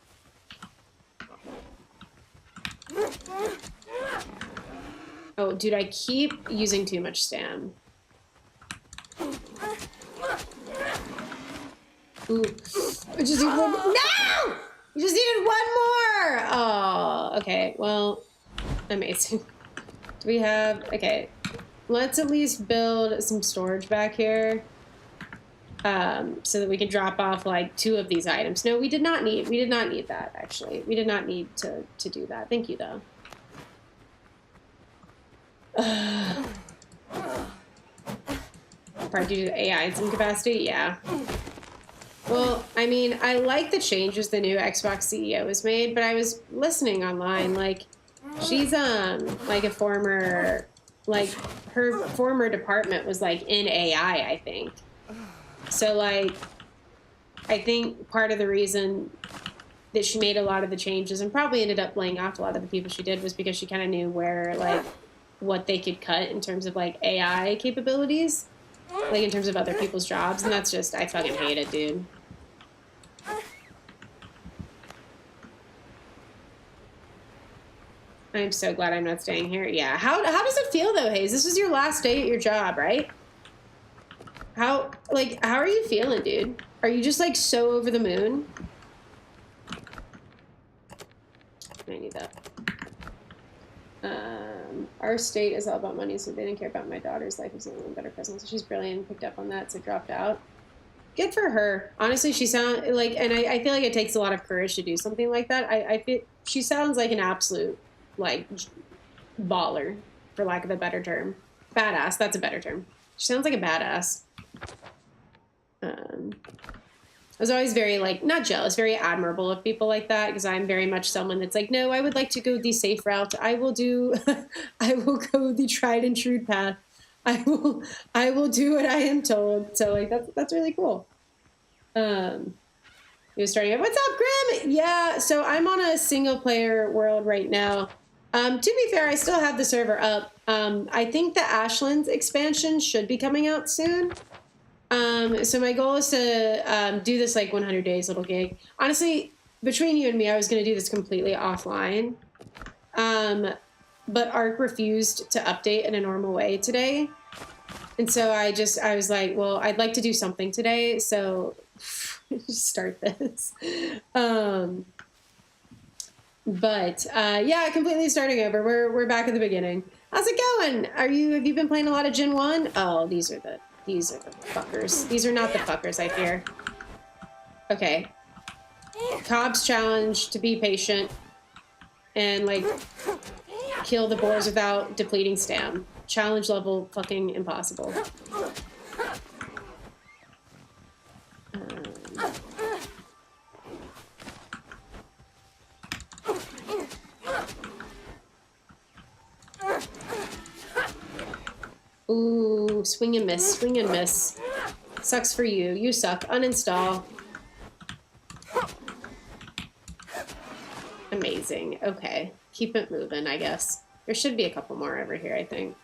A: Oh, dude, I keep using too much stam. Ooh. I just need one more. No! You just needed one more! Oh, okay. Well, amazing. Do we have... Okay. Let's at least build some storage back here. So that we can drop off, like, 2 of these items. No, we did not need that, actually. We did not need to do that. Thank you, though. Probably due to AI in some capacity? Yeah. Well, I mean, I like the changes the new Xbox CEO has made, but I was listening online, like, she's, like a former, like, her former department was, like, in AI, I think. So, like, I think part of the reason that she made a lot of the changes and probably ended up laying off a lot of the people she did was because she kind of knew where, like, what they could cut in terms of, like, AI capabilities, like, in terms of other people's jobs. And that's just, I fucking hate it, dude. I'm so glad I'm not staying here. Yeah. How does it feel, though, Hayes? This was your last day at your job, right? How are you feeling, dude? Are you just, like, so over the moon? I need that. Our state is all about money, so they didn't care about my daughter's life. It's a little better present. So she's brilliant, picked up on that, so dropped out. Good for her. Honestly, she sounds like, and I feel like it takes a lot of courage to do something like that. I feel she sounds like an absolute, like, baller, for lack of a better term. Badass, that's a better term. She sounds like a badass. I was always very, like, not jealous, very admirable of people like that, because I'm very much someone that's like, no, I would like to go the safe route. I will go the tried and true path. I will do what I am told. So, like, that's really cool. You're starting up. What's up, Grim? Yeah, so I'm on a single player world right now. To be fair, I still have the server up. I think the Ashlands expansion should be coming out soon. So my goal is to do this, like, 100 days little gig. Honestly, between you and me, I was going to do this completely offline. But Arc refused to update in a normal way today. And so I was like, well, I'd like to do something today, so start this. But yeah, completely starting over. We're back at the beginning. How's it going? Have you been playing a lot of Gen 1? Oh, these are the fuckers. These are not the fuckers I fear. Okay. Cobb's challenge to be patient and like kill the boars without depleting stam. Challenge level fucking impossible. Ooh, swing and miss, swing and miss. Sucks for you. You suck. Uninstall. Amazing. Okay. Keep it moving, I guess. There should be a couple more over here, I think.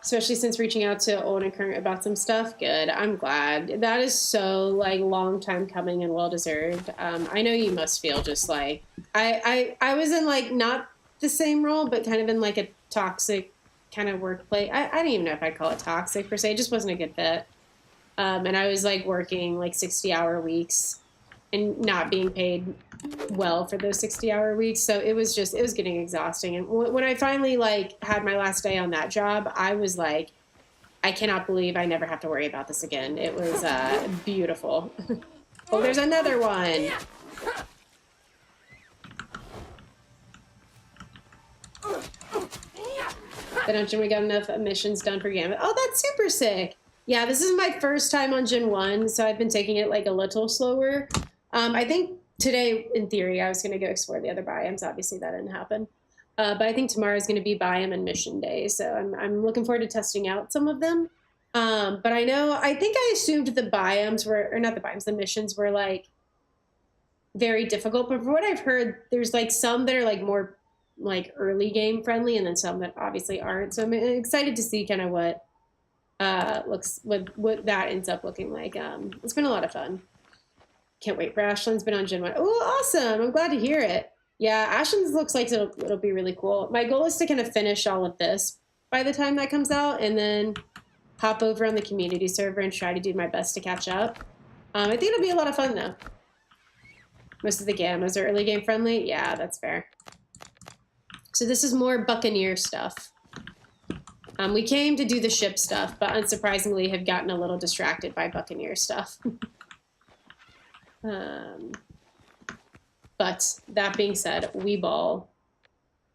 A: Especially since reaching out to old and current about some stuff. Good. I'm glad. That is so, like, long time coming and well-deserved. I know you must feel just like... I was in, like, not the same role, but kind of in, like, a toxic kind of workplace. I don't even know if I'd call it toxic, per se. It just wasn't a good fit. And I was, like, working, like, 60-hour weeks and not being paid well for those 60-hour weeks. So it was getting exhausting. And when I finally like had my last day on that job, I was like, I cannot believe I never have to worry about this again. It was beautiful. Oh, there's another one. But don't we got enough missions done for Gambit? Oh, that's super sick. Yeah, this is my first time on Gen 1, so I've been taking it like a little slower. I think today, in theory, I was going to go explore the other biomes. Obviously, that didn't happen. But I think tomorrow is going to be biome and mission day. So I'm looking forward to testing out some of them. But I think I assumed the biomes were, or not the biomes, the missions were like very difficult. But from what I've heard, there's like some that are like more like early game friendly and then some that obviously aren't. So I'm excited to see kind of what that ends up looking like. It's been a lot of fun. Can't wait for Ashlands. Been on Gen 1. Oh, awesome. I'm glad to hear it. Yeah, Ashlands looks like it'll be really cool. My goal is to kind of finish all of this by the time that comes out and then hop over on the community server and try to do my best to catch up. I think it'll be a lot of fun, though. Most of the gammas are early game friendly. Yeah, that's fair. So this is more Buccaneer stuff. We came to do the ship stuff, but unsurprisingly have gotten a little distracted by Buccaneer stuff. But that being said, we ball.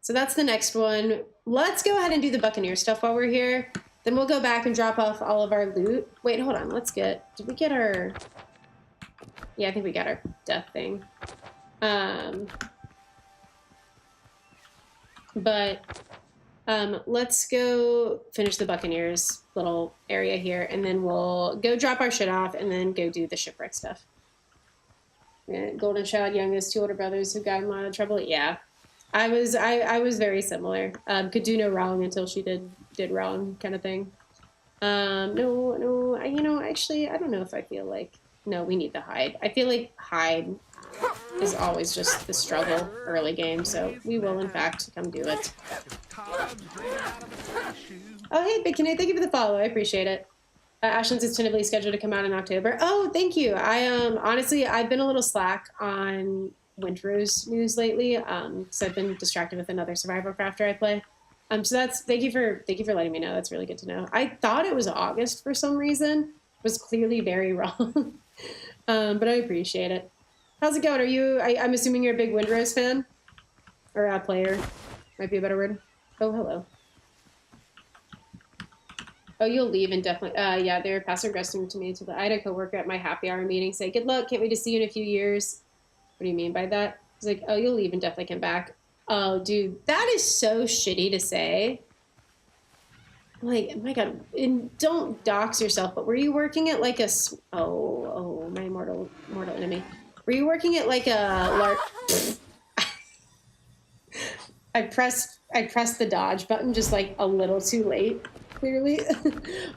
A: So that's the next one. Let's go ahead and do the Buccaneer stuff while we're here. Then we'll go back and drop off all of our loot. Wait, hold on. Did we get our... Yeah, I think we got our death thing. Let's go finish the Buccaneers little area here, and then we'll go drop our shit off and then go do the shipwreck stuff. Yeah, Golden Child, youngest, 2 older brothers who got in a lot of trouble. Yeah, I was very similar. Could do no wrong until she did wrong, kind of thing. Actually, I don't know if I feel like... No, we need the hide. I feel like hide is always just the struggle early game, so we will, in fact, come do it. Oh, hey, Big Canoe, thank you for the follow. I appreciate it. Ashlands is tentatively scheduled to come out in October. Oh, thank you. Honestly, I've been a little slack on Windrose news lately, so I've been distracted with another survival crafter I play. So thank you for letting me know. That's really good to know. I thought it was August for some reason. Was clearly very wrong. But I appreciate it. How's it going? I'm assuming you're a big Windrose fan? Or a player, might be a better word. Oh, hello. Oh, you'll leave indefinitely. Yeah, they're passive aggressive to me. I had a coworker at my happy hour meeting say, good luck, can't wait to see you in a few years. What do you mean by that? He's like, oh, you'll leave and definitely come back. Oh, dude, that is so shitty to say. Like, oh my God, and don't dox yourself, but were you working at like my mortal enemy. Were you working at like a I pressed the dodge button just like a little too late, clearly.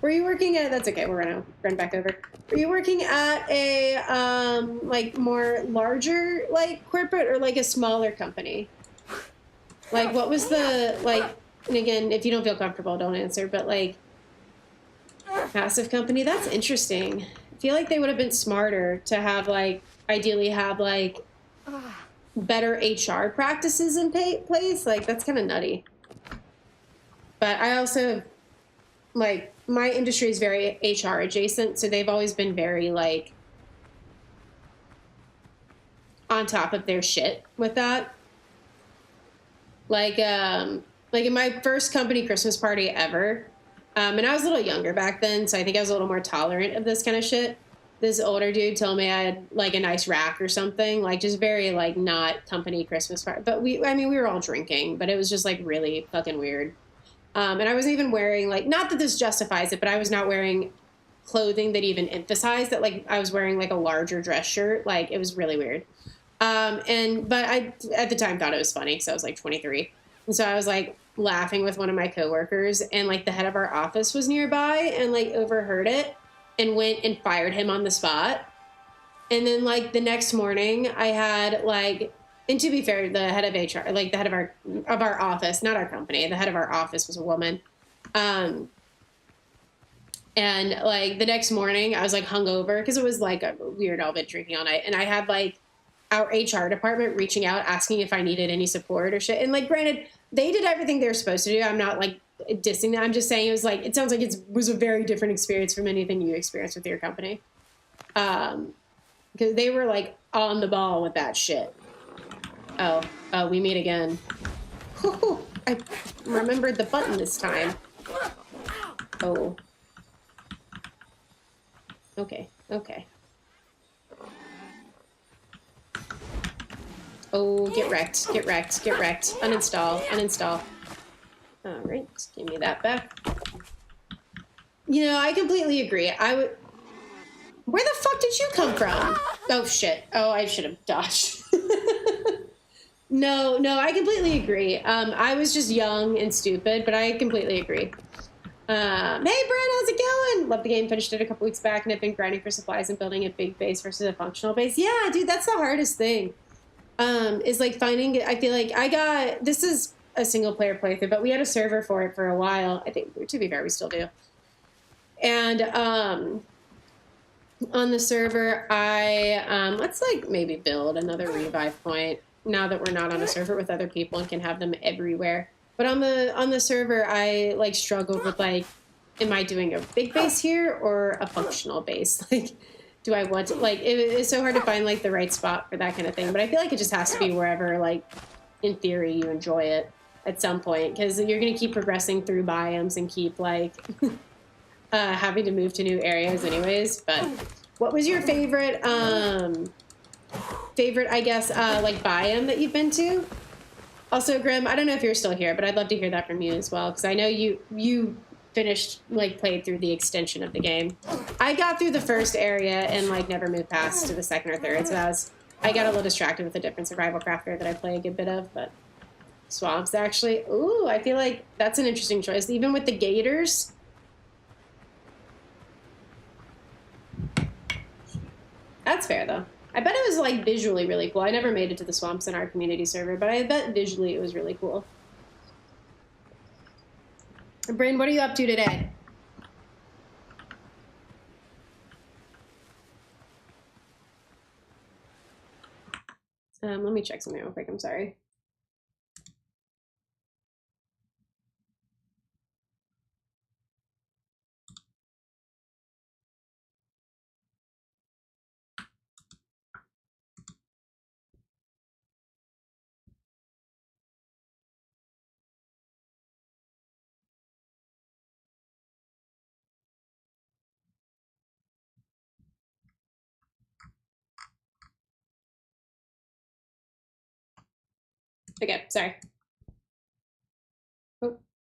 A: Were you working at, that's okay, we're gonna run back over. Were you working at a like more larger like corporate or like a smaller company? Like what was the like, and again, if you don't feel comfortable, don't answer, but like Passive company. That's interesting. I feel like they would have been smarter to have, like, ideally have, like, better HR practices in place. Like, that's kind of nutty. But I also, like, my industry is very HR adjacent, so they've always been very, like, on top of their shit with that. Like in my first company Christmas party ever, and I was a little younger back then, so I think I was a little more tolerant of this kind of shit. This older dude told me I had, like, a nice rack or something, like, just very, like, not company Christmas party. But we were all drinking, but it was just, like, really fucking weird. And I wasn't even wearing, like, not that this justifies it, but I was not wearing clothing that even emphasized that, like, I was wearing, like, a larger dress shirt. Like, it was really weird. But I, at the time, thought it was funny, so I was, like, 23. And so I was, like, laughing with one of my coworkers, and, like, the head of our office was nearby and, like, overheard it and went and fired him on the spot. And then, like, the next morning I had, like, and to be fair, the head of HR, like, the head of our office, not our company, the head of our office was a woman. And, like, the next morning I was, like, hungover because it was, like, a weird all been drinking all night. And I had, like, our HR department reaching out, asking if I needed any support or shit. And, like, granted, they did everything they were supposed to do. I'm not, like, dissing that. I'm just saying it was, like, it sounds like it was a very different experience from anything you experienced with your company. Because they were, like, on the ball with that shit. Oh, we meet again. Whew, I remembered the button this time. Oh. Okay. Oh, get wrecked. Uninstall. All right, give me that back. You know, I completely agree. Where the fuck did you come from? Oh, shit. Oh, I should have dodged. No, I completely agree. I was just young and stupid, but I completely agree. Hey, Brent, how's it going? Love the game. Finished it a couple weeks back, and I've been grinding for supplies and building a big base versus a functional base. Yeah, dude, that's the hardest thing. Is, like, finding. I feel like this is a single player playthrough, but we had a server for it for a while. I think, to be fair, we still do. And on the server, let's, like, maybe build another revive point now that we're not on a server with other people and can have them everywhere. But on the server, I, like, struggled with, like, am I doing a big base here or a functional base? Like, do I want to, like, it's so hard to find, like, the right spot for that kind of thing. But I feel like it just has to be wherever, like, in theory, you enjoy it at some point, because you're going to keep progressing through biomes and keep, like, having to move to new areas anyways. But what was your favorite, I guess, like, biome that you've been to? Also, Grim, I don't know if you're still here, but I'd love to hear that from you as well, because I know you finished, like, played through the extension of the game. I got through the first area and, like, never moved past to the second or third, so I got a little distracted with a different survival crafter that I play a good bit of. But swamps, actually, ooh, I feel like that's an interesting choice, even with the gators. That's fair, though. I bet it was, like, visually really cool. I never made it to the swamps in our community server, but I bet visually it was really cool. Bryn, what are you up to today? Let me check something real quick. I'm sorry. Okay, sorry.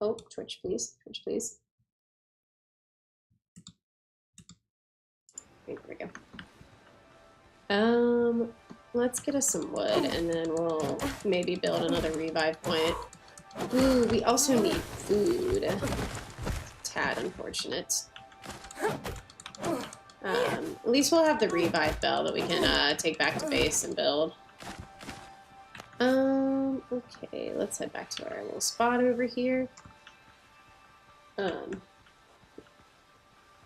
A: Oh, Twitch, please. Twitch, please. Okay, there we go. Let's get us some wood, and then we'll maybe build another revive point. Ooh, we also need food. Tad unfortunate. At least we'll have the revive bell that we can take back to base and build. Okay, let's head back to our little spot over here.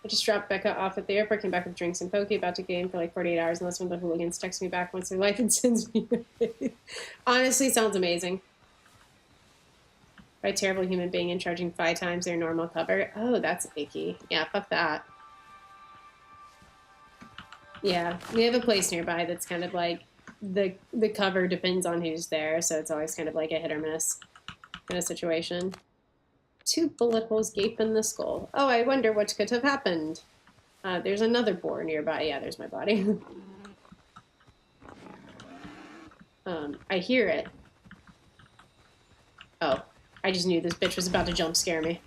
A: I just dropped Becca off at the airport, came back with drinks and poke, about to game for like 48 hours, unless one of the hooligans texts me back once their life and sends me away. Honestly, sounds amazing. By a terrible human being and charging 5 times their normal cover. Oh, that's icky. Yeah, fuck that. Yeah, we have a place nearby that's kind of like the cover depends on who's there, so it's always kind of like a hit or miss kind of situation. 2 bullet holes gape in the skull. Oh, I wonder what could have happened. There's another boar nearby. Yeah, there's my body. I hear it. Oh, I just knew this bitch was about to jump scare me.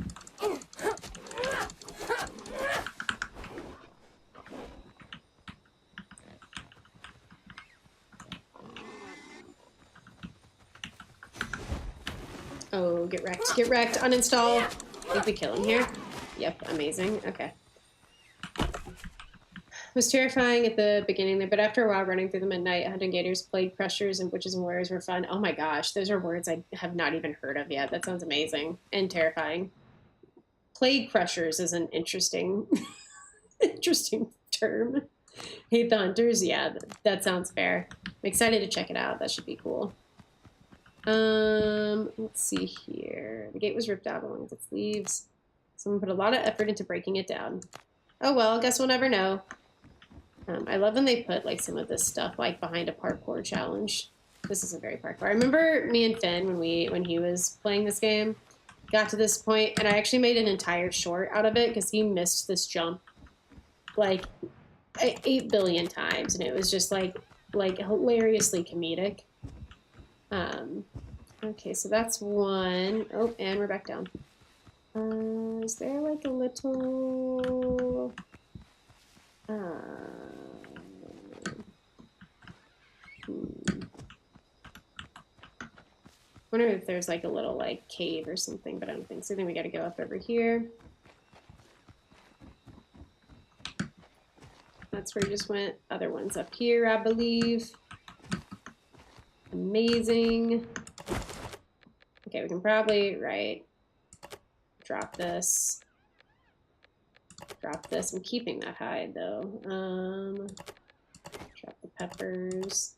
A: Oh, get wrecked, uninstall. I think we kill him here. Yep, amazing, okay. It was terrifying at the beginning there, but after a while running through them at night, hunting gators, plague crushers, and witches and warriors were fun. Oh my gosh, those are words I have not even heard of yet. That sounds amazing and terrifying. Plague crushers is an interesting, interesting term. Hate the hunters, yeah, that sounds fair. I'm excited to check it out, that should be cool. Let's see here. The gate was ripped out along with its leaves. Someone put a lot of effort into breaking it down. Oh well, guess we'll never know. I love when they put like some of this stuff like behind a parkour challenge. This isn't very parkour. I remember me and Finn when he was playing this game, got to this point, and I actually made an entire short out of it because he missed this jump like 8 billion times, and it was just like hilariously comedic. Okay, so that's one. Oh, and we're back down. Is there like a little... wonder if there's like a little like cave or something, but I don't think so. Then we gotta go up over here. That's where we just went. Other ones up here, I believe. Amazing. Okay, we can probably, right, drop this. Drop this. I'm keeping that hide, though. Drop the peppers.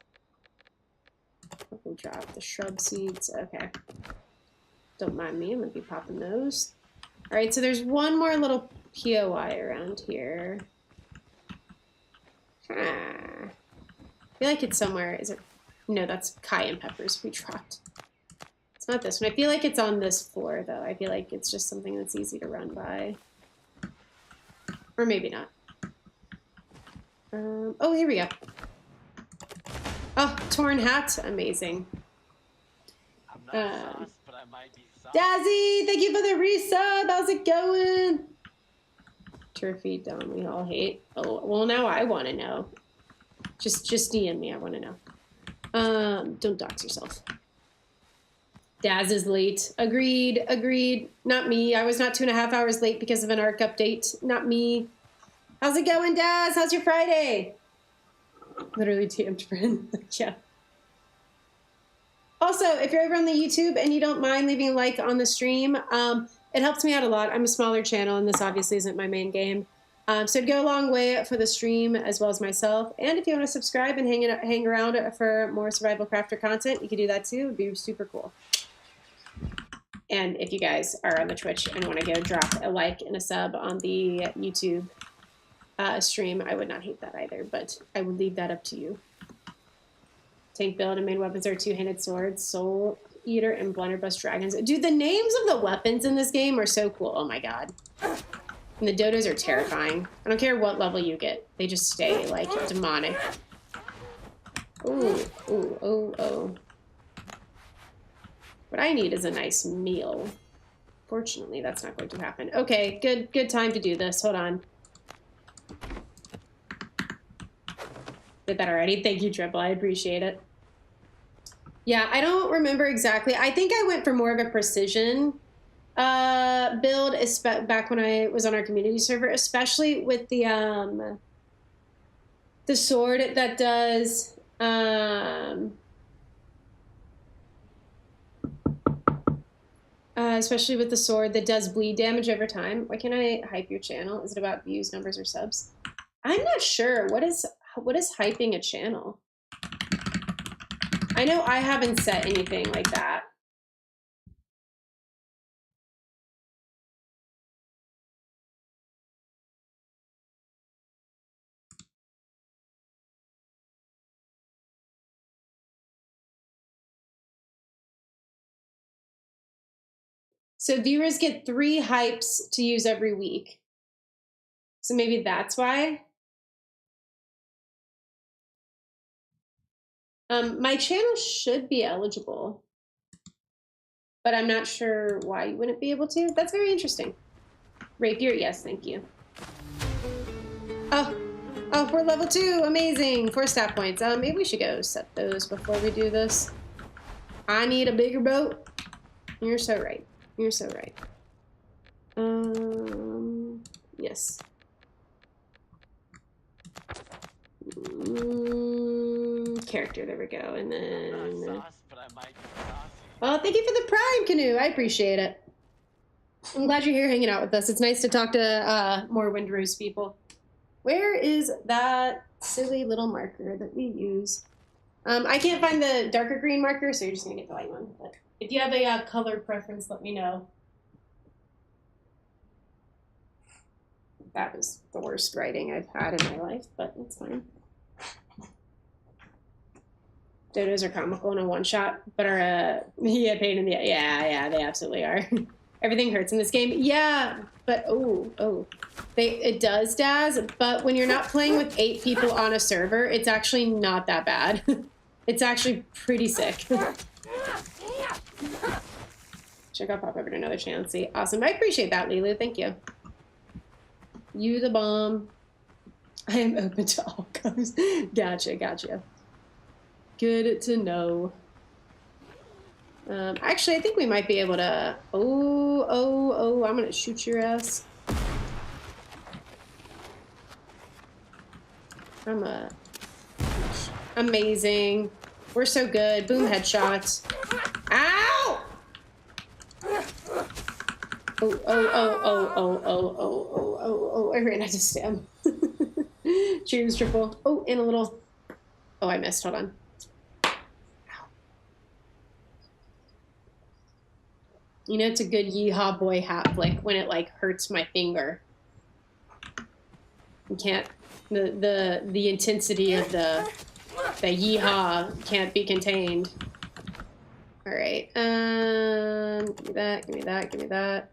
A: We'll drop the shrub seeds. Okay. Don't mind me. I'm going to be popping those. All right, so there's one more little POI around here. I feel like it's somewhere. Is it? No, that's cayenne peppers we dropped. It's not this one. I feel like it's on this floor, though. I feel like it's just something that's easy to run by. Or maybe not. Oh, here we go. Oh, torn hat. Amazing.
B: I'm not sauce, but I might be sauce.
A: Dazzy, thank you for the resub. How's it going? Turfy, don't we all hate? Oh, well, now I want to know. Just DM me. I want to know. Don't dox yourself. Daz is late. Agreed. Not me. I was not 2.5 hours late because of an ARC update. Not me. How's it going, Daz? How's your Friday? Literally TM'd friend. Yeah. Also, if you're over on the YouTube and you don't mind leaving a like on the stream, it helps me out a lot. I'm a smaller channel, and this obviously isn't my main game. So it'd go a long way for the stream as well as myself. And if you want to subscribe and hang around for more Survival Crafter content, you can do that too. It'd be super cool. And if you guys are on the Twitch and want to go drop a like and a sub on the YouTube stream, I would not hate that either, but I would leave that up to you. Tank build and main weapons are 2-handed swords, soul eater, and blunderbuss dragons. Dude, the names of the weapons in this game are so cool. Oh my god. And the dodos are terrifying. I don't care what level you get. They just stay, like, demonic. Oh. What I need is a nice meal. Fortunately, that's not going to happen. Okay, good time to do this. Hold on. Did that already? Thank you, Triple. I appreciate it. Yeah, I don't remember exactly. I think I went for more of a precision build back when I was on our community server, especially with the sword that does Especially with the sword that does bleed damage over time. Why can't I hype your channel? Is it about views, numbers, or subs? I'm not sure. What is hyping a channel? I know I haven't set anything like that. So viewers get 3 hypes to use every week. So maybe that's why. My channel should be eligible, but I'm not sure why you wouldn't be able to. That's very interesting. Rapier, yes, thank you. Oh, we're level 2, amazing. 4 stat points. Maybe we should go set those before we do this. I need a bigger boat. You're so right. You're so right. Yes. Character, there we go. And then...
B: Sauce, but I might be saucy.
A: Oh, thank you for the Prime, Canoe. I appreciate it. I'm glad you're here hanging out with us. It's nice to talk to more Windrose people. Where is that silly little marker that we use? I can't find the darker green marker, so you're just going to get the light one. But if you have a color preference, let me know. That was the worst writing I've had in my life, but it's fine. Dodos are comical in a one-shot, but are a pain in the... Yeah, they absolutely are. Everything hurts in this game. Yeah, but it does, Daz, but when you're not playing with 8 people on a server, it's actually not that bad. It's actually pretty sick. Check out pop over to another channel and see. Awesome. I appreciate that, Lilu. Thank you. You the bomb. I am open to all comes. Gotcha. Good to know. Actually, I think we might be able to... Oh, I'm gonna shoot your ass. Amazing. We're so good. Boom, headshots. Ow! Oh, I ran out of stem. Cheers, triple. Oh, and a little... Oh, I missed. Hold on. You know, it's a good yeehaw boy hat flick when it, like, hurts my finger. You can't... The intensity of the yeehaw can't be contained. All right. Give me that. Give me that. Give me that.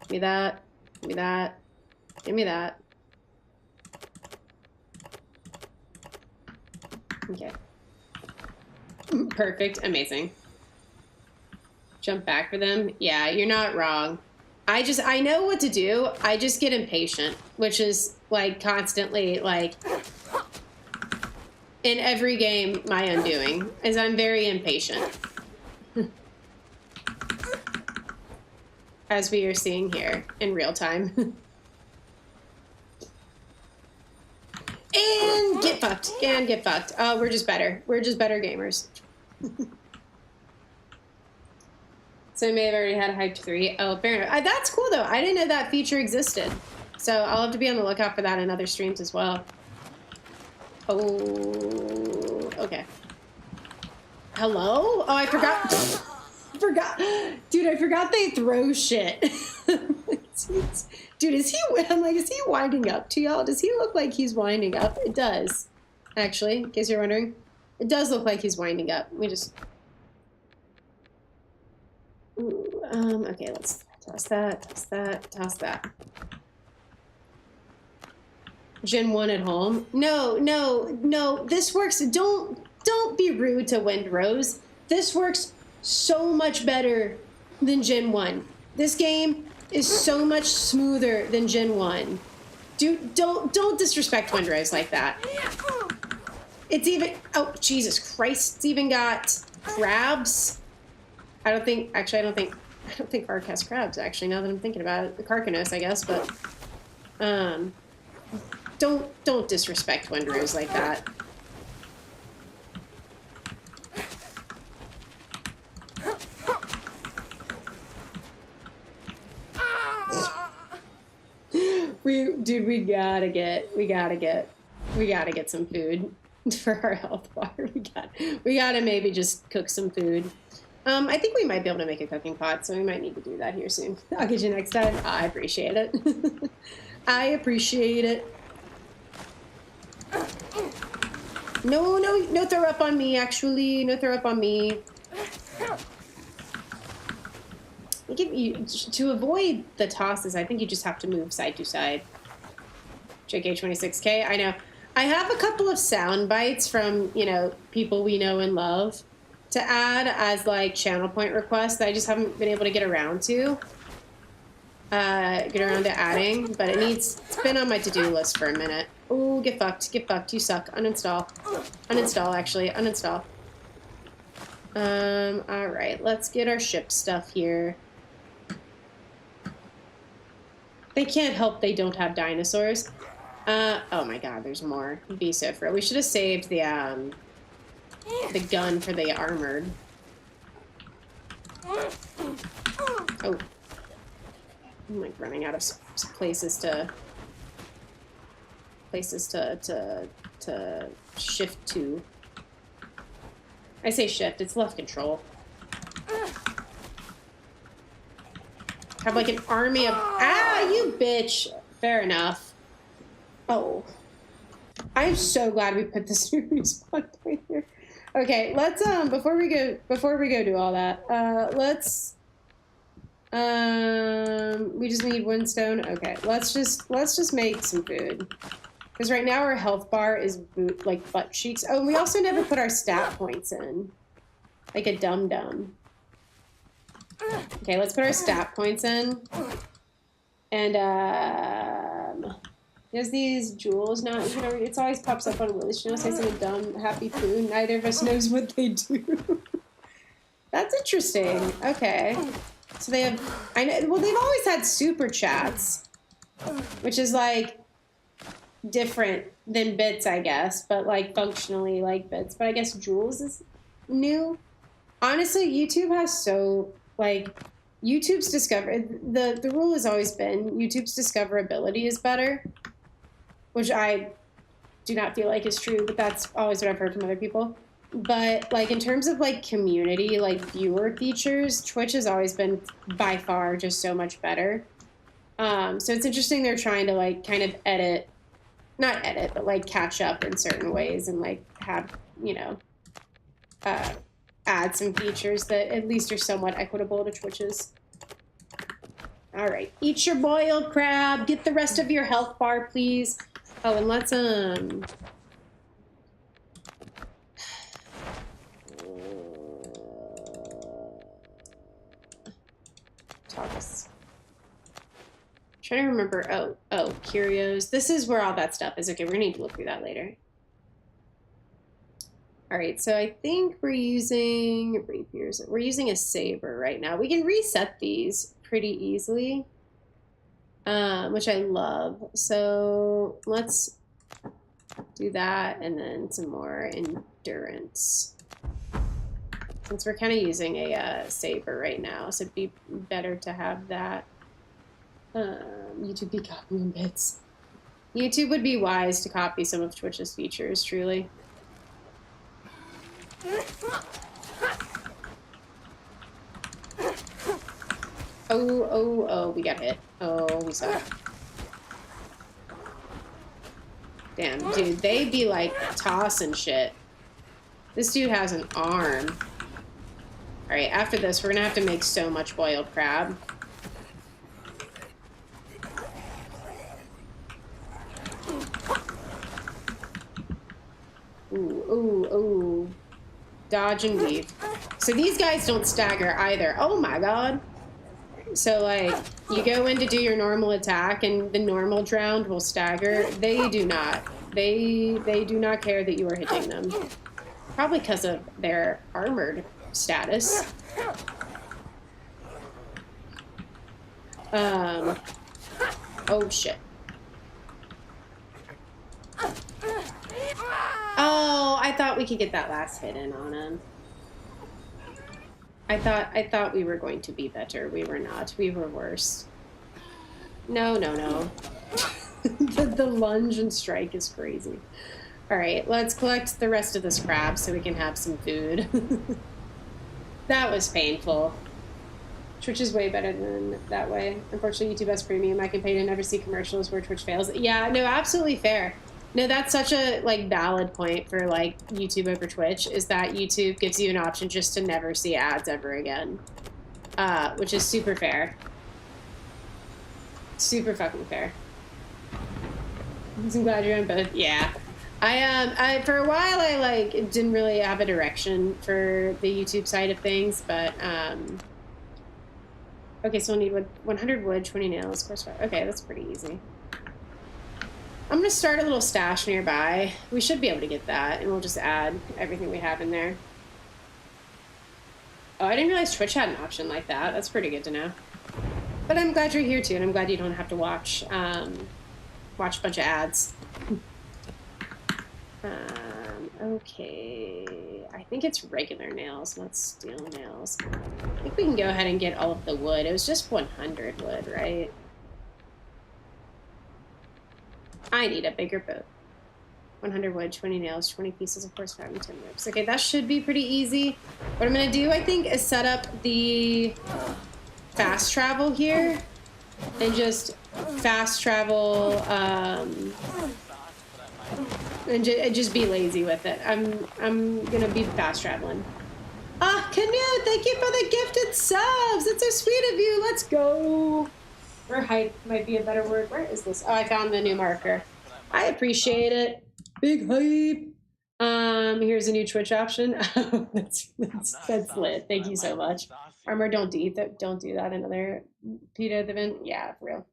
A: Give me that. Give me that. Give me that. Okay. Perfect. Amazing. Jump back for them. Yeah, you're not wrong. I know what to do. I just get impatient, which is like constantly like in every game my undoing is I'm very impatient. As we are seeing here in real time. And get fucked. And get fucked. Oh, we're just better. We're just better gamers. So I may have already had a hyped 3. Oh, fair enough. That's cool, though. I didn't know that feature existed. So I'll have to be on the lookout for that in other streams as well. Oh, okay. Hello? Oh, I forgot. Dude, I forgot they throw shit. Dude, is he winding up to y'all? Does he look like he's winding up? It does, actually, in case you're wondering. It does look like he's winding up. We just... Ooh, okay, let's toss that. Gen 1 at home. No. This works. Don't be rude to Windrose. This works so much better than Gen 1. This game is so much smoother than Gen 1. Dude, don't disrespect Windrose like that. It's even... Oh, Jesus Christ. It's even got crabs. I don't think Ark has crabs, actually, now that I'm thinking about it. The Carcanos, I guess, but... Don't disrespect Windrose like that. we gotta get some food for our health bar. We gotta maybe just cook some food. I think we might be able to make a cooking pot, so we might need to do that here soon. I'll get you next time. I appreciate it. I appreciate it. No throw up on me, actually. No throw up on me. To avoid the tosses, I think you just have to move side to side. JK26K, I know. I have a couple of sound bites from, you know, people we know and love to add as, like, channel point requests that I just haven't been able to get around to. Adding, but it's been on my to-do list for a minute. Oh, get fucked, you suck. Uninstall. Uninstall, actually, uninstall. Alright, let's get our ship stuff here. They can't help they don't have dinosaurs. Oh my god, there's more. Be so for it. We should have saved the gun for the armored. Oh. I'm like running out of places to shift to. I say shift, it's left control. Have like an army of you bitch. Fair enough. Oh. I'm so glad we put this new respawn point here. Okay, let's before we go do all that, we just need one stone. Okay, let's just make some food. Because right now our health bar is butt cheeks. Oh, and we also never put our stat points in. Like a dum-dum. Okay, let's put our stat points in. And there's these jewels now. You know, it always pops up on Willie's channel, say something dumb, happy food. Neither of us knows what they do. That's interesting. Okay. So they have, I know, well, they've always had super chats, which is like different than bits, I guess, but like functionally like bits. But I guess jewels is new. Honestly, YouTube has YouTube's the rule has always been YouTube's discoverability is better, which I do not feel like is true, but that's always what I've heard from other people. But like in terms of like community, like viewer features, Twitch has always been by far just so much better. So it's interesting they're trying to like kind of not edit, but like catch up in certain ways and like have, you know, add some features that at least are somewhat equitable to Twitch's. All right, eat your boiled crab. Get the rest of your health bar, please. Oh, and let's Talks. Trying to remember. Oh, curios. This is where all that stuff is. Okay, we're gonna need to look through that later. All right, so I think we're using rapiers. We're using a saber right now. We can reset these pretty easily, which I love. So let's do that, and then some more endurance. Since we're kind of using a saber right now, so it'd be better to have that. YouTube be copying bits. YouTube would be wise to copy some of Twitch's features, truly. Oh, we got hit. Oh, we suck. Damn, dude, they be like tossing shit. This dude has an arm. Alright, after this, we're gonna have to make so much boiled crab. Ooh. Dodge and weave. So these guys don't stagger either. Oh my god. So, like, you go in to do your normal attack, and the normal drowned will stagger. They do not. They do not care that you are hitting them. Probably because of their armored status. Oh, shit. Oh, I thought we could get that last hit in on him. I thought we were going to be better. We were not. We were worse. No. The lunge and strike is crazy. All right, let's collect the rest of this crab so we can have some food. That was painful. Twitch is way better than that way. Unfortunately, YouTube has premium. I can pay to never see commercials where Twitch fails. Yeah, no, absolutely fair. No, that's such a like valid point for like YouTube over Twitch, is that YouTube gives you an option just to never see ads ever again, which is super fair. Super fucking fair. I'm glad you're on both. Yeah. I for a while I like didn't really have a direction for the YouTube side of things, but okay, so we'll need 100 wood, 20 nails, course fire. Okay, that's pretty easy. I'm gonna start a little stash nearby. We should be able to get that, and we'll just add everything we have in there. Oh, I didn't realize Twitch had an option like that. That's pretty good to know. But I'm glad you're here too, and I'm glad you don't have to watch watch a bunch of ads. Okay, I think it's regular nails, not steel nails. I think we can go ahead and get all of the wood. It was just 100 wood, right? I need a bigger boat. 100 wood, 20 nails, 20 pieces of horsepower, and 10 ropes. Okay, that should be pretty easy. What I'm gonna do, I think, is set up the fast travel here and just fast travel, and just be lazy with it. I'm gonna be fast traveling. Ah, Canoe, thank you for the gifted subs. That's so sweet of you. Let's go. Or hype might be a better word. Where is this? Oh, I found the new marker. I appreciate it. Big hype. Here's a new Twitch option. that's lit. Thank you so much. Armor, don't do that. Don't do that. Another PETA event. Yeah, for real.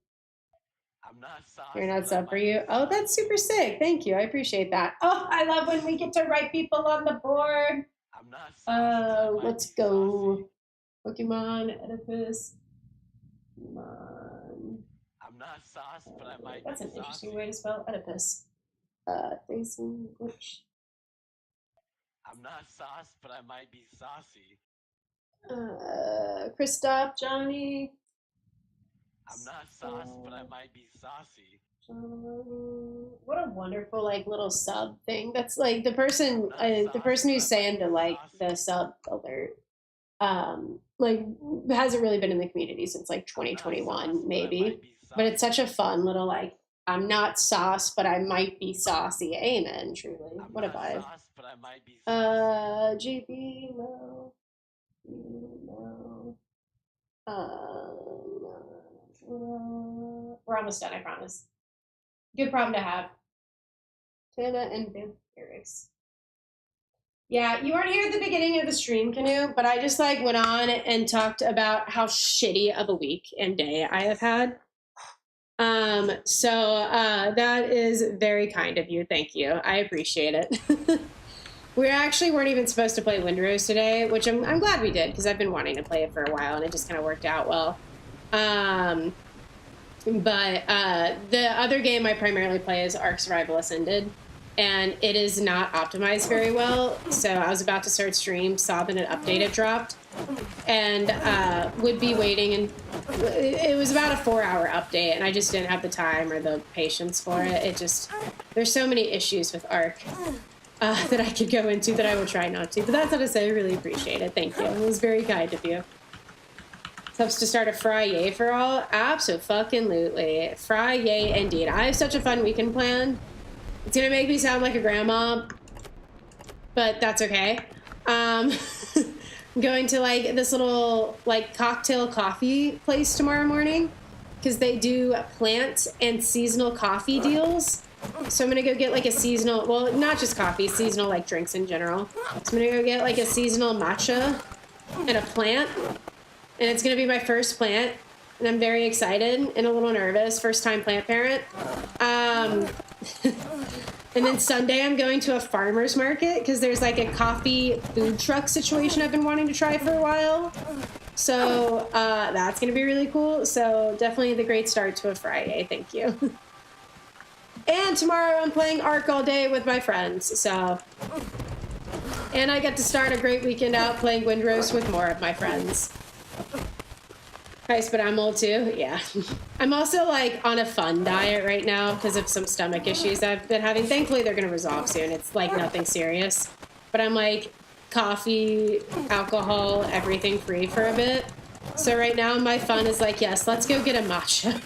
A: You're not sub for you. Oh, that's super sick. Thank you. I appreciate that. Oh, I love when we get to write people on the board. Let's go. Pokemon, Oedipus. Pokemon.
B: I'm not sauce, but I might.
A: That's an interesting way to spell Oedipus. Thason, which.
B: I'm not sauce, but I might be saucy.
A: Kristoff, Johnny.
B: I'm not sauce, but I might be saucy.
A: What a wonderful like little sub thing. That's like the person who's saying the sub alert. Like hasn't really been in the community since like 2021 maybe, but it's such a fun little like I'm not sauce, but I might be saucy. Amen. Truly, what a vibe. JB, no. We're almost done, I promise. Good problem to have. Tana and vampirics. Yeah, you weren't here at the beginning of the stream, Canoe, but I just like went on and talked about how shitty of a week and day I have had. That is very kind of you. Thank you. I appreciate it. We actually weren't even supposed to play Windrose today, which I'm glad we did because I've been wanting to play it for a while and it just kind of worked out well. But the other game I primarily play is Ark Survival Ascended, and it is not optimized very well. So I was about to start stream, saw that an update had dropped, and would be waiting. And it was about a 4-hour update, and I just didn't have the time or the patience for it. There's so many issues with Ark that I could go into that I will try not to. But that's not to say I really appreciate it. Thank you. It was very kind of you. Helps to start a fry yay for all. Absolutely. Fry yay indeed. I have such a fun weekend planned. It's gonna make me sound like a grandma, but that's okay. I'm going to like this little like cocktail coffee place tomorrow morning because they do plant and seasonal coffee deals. So I'm gonna go get like a seasonal, well, not just coffee, seasonal like drinks in general. So I'm gonna go get like a seasonal matcha and a plant. And it's going to be my first plant, and I'm very excited and a little nervous. First time plant parent. And then Sunday I'm going to a farmer's market because there's like a coffee food truck situation I've been wanting to try for a while. So that's going to be really cool. So definitely the great start to a Friday. Thank you. And tomorrow I'm playing Ark all day with my friends. So, and I get to start a great weekend out playing Windrose with more of my friends. Nice, but I'm old too. Yeah. I'm also like on a fun diet right now because of some stomach issues I've been having. Thankfully, they're going to resolve soon. It's like nothing serious. But I'm like coffee, alcohol, everything free for a bit. So right now my fun is like, yes, let's go get a matcha.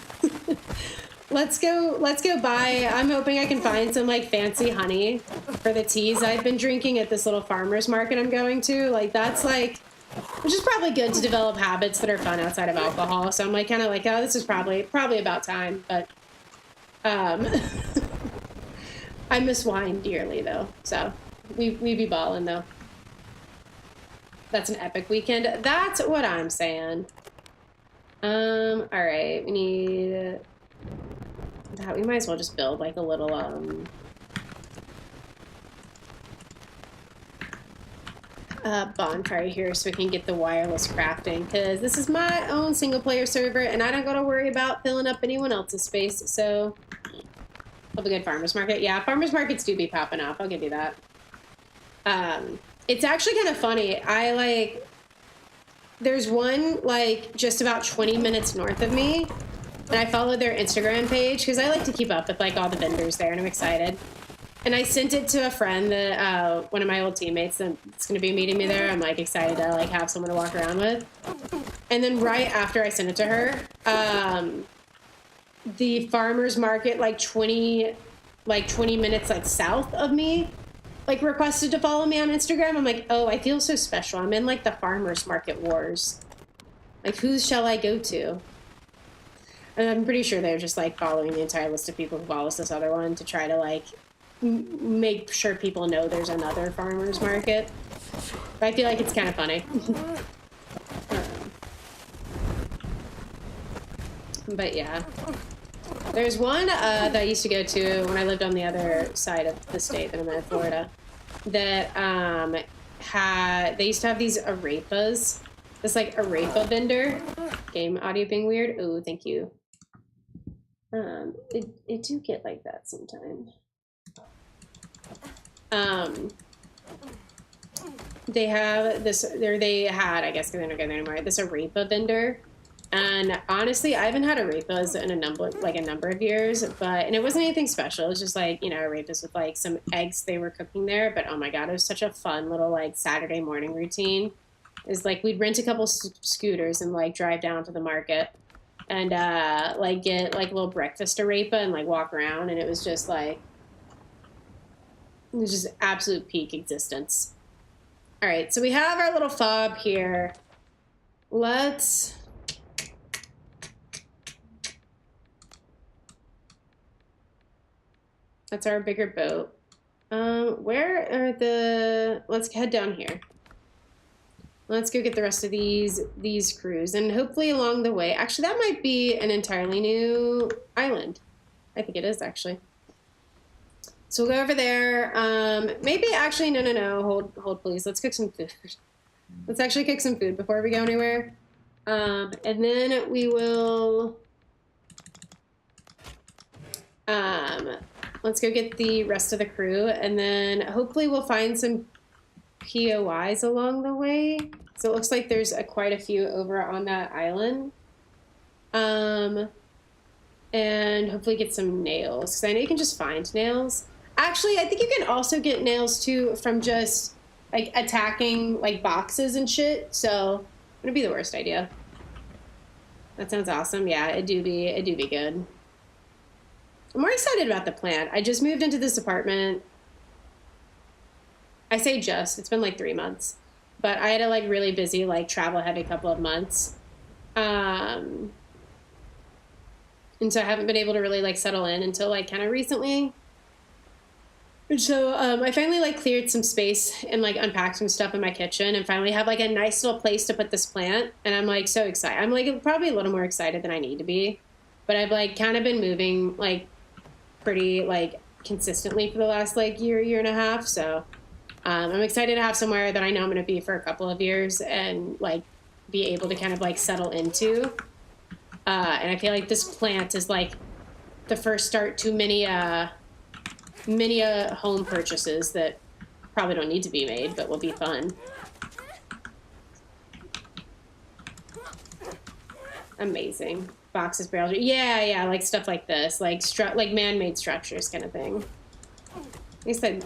A: let's go buy. I'm hoping I can find some like fancy honey for the teas I've been drinking at this little farmer's market I'm going to. Like that's like, which is probably good to develop habits that are fun outside of alcohol. So I'm like kind of like, oh, this is probably about time. But I miss wine dearly though. So we be balling though. That's an epic weekend. That's what I'm saying. All right, we need that. We might as well just build like a little bonfire here so we can get the wireless crafting, because this is my own single player server and I don't gotta worry about filling up anyone else's space. So have a good farmers market. Yeah, farmers markets do be popping up, I'll give you that. It's actually kind of funny. There's one like just about 20 minutes north of me, and I follow their Instagram page because I like to keep up with like all the vendors there, and I'm excited. And I sent it to a friend that one of my old teammates that's going to be meeting me there. I'm like excited to like have someone to walk around with. And then right after I sent it to her, the farmers market like 20 minutes like south of me like requested to follow me on Instagram. I'm like, oh, I feel so special. I'm in like the farmers market wars. Like, who shall I go to? And I'm pretty sure they're just like following the entire list of people who follows this other one to try to like make sure people know there's another farmers market. But I feel like it's kind of funny. But yeah. There's one that I used to go to when I lived on the other side of the state that I'm in, Florida, that they used to have these arepas. This like arepa vendor. Game audio being weird. Oh, thank you. It do get like that sometimes. They have this, they had, I guess because they're not getting anymore, this arepa vendor. And honestly, I haven't had arepas in a number of years, and it wasn't anything special. It was just like, you know, arepas with like some eggs they were cooking there. But oh my God, it was such a fun little like Saturday morning routine. Is like we'd rent a couple scooters and like drive down to the market and like get like a little breakfast arepa and like walk around. And it was just absolute peak existence. All right, so we have our little fob here. That's our bigger boat. Where are let's head down here. Let's go get the rest of these crews, and hopefully along the way, actually that might be an entirely new island. I think it is actually. So we'll go over there. Maybe actually, no, hold please. Let's cook some food. Let's actually cook some food before we go anywhere. And then we will, let's go get the rest of the crew, and then hopefully we'll find some POIs along the way. So it looks like there's quite a few over on that island. And hopefully get some nails, because I know you can just find nails. Actually, I think you can also get nails too from just like attacking like boxes and shit. So it would be the worst idea. That sounds awesome. Yeah, it do be good. I'm more excited about the plant. I just moved into this apartment. I say just, it's been like 3 months, but I had a like really busy, like travel heavy couple of months. And so I haven't been able to really like settle in until like kind of recently. And so I finally like cleared some space and like unpacked some stuff in my kitchen and finally have like a nice little place to put this plant. And I'm like so excited. I'm like probably a little more excited than I need to be, but I've like kind of been moving like pretty like consistently for the last like year and a half. So I'm excited to have somewhere that I know I'm going to be for a couple of years and like be able to kind of like settle into. And I feel like this plant is like the first start to many home purchases that probably don't need to be made, but will be fun. Amazing. Boxes, barrels. Yeah, like stuff like this. Like like man-made structures kind of thing. At least I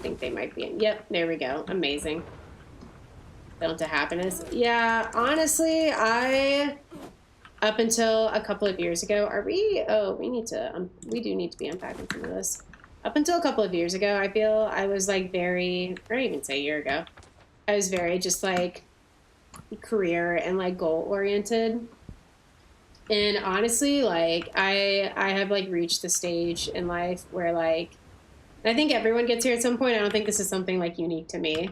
A: think they might be in. Yep, there we go. Amazing. Built to happiness. Yeah, honestly, up until a couple of years ago, we do need to be unpacking some of this. Up until a couple of years ago, I feel I was like I don't even say a year ago, I was very just like career and like goal oriented. And honestly, like I have like reached the stage in life where like, I think everyone gets here at some point. I don't think this is something like unique to me,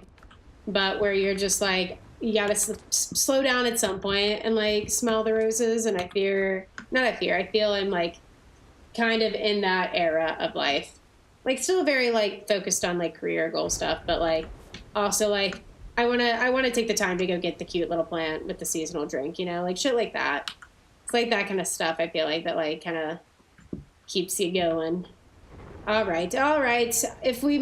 A: but where you're just like, you gotta slow down at some point and like smell the roses. And I feel I'm like kind of in that era of life, like still very like focused on like career goal stuff, but like also like I want to take the time to go get the cute little plant with the seasonal drink, you know, like shit like that. It's like that kind of stuff. I feel like that like kind of keeps you going. All right. If we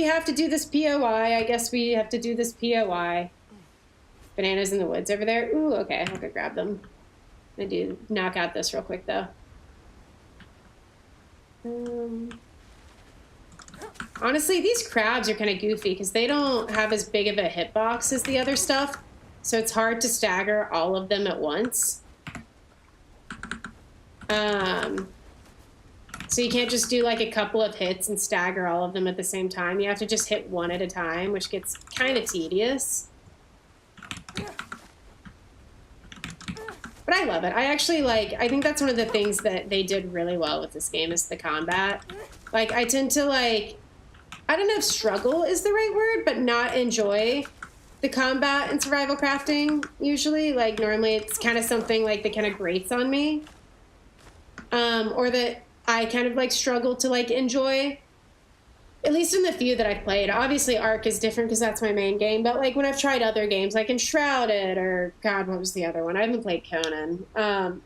A: have to do this POI, I guess we have to do this POI. Bananas in the woods over there. Ooh, okay. I'll go grab them. I do knock out this real quick though. Honestly, these crabs are kind of goofy because they don't have as big of a hitbox as the other stuff, so it's hard to stagger all of them at once. So you can't just do like a couple of hits and stagger all of them at the same time. You have to just hit one at a time, which gets kind of tedious. But I love it. I think that's one of the things that they did really well with this game is the combat. Like, I tend to like, I don't know if struggle is the right word, but not enjoy the combat in survival crafting usually. Like, normally it's kind of something like that kind of grates on me. Or that I kind of like struggle to like enjoy, at least in the few that I've played. Obviously Ark is different because that's my main game, but like when I've tried other games like Enshrouded or God, what was the other one? I haven't played Conan.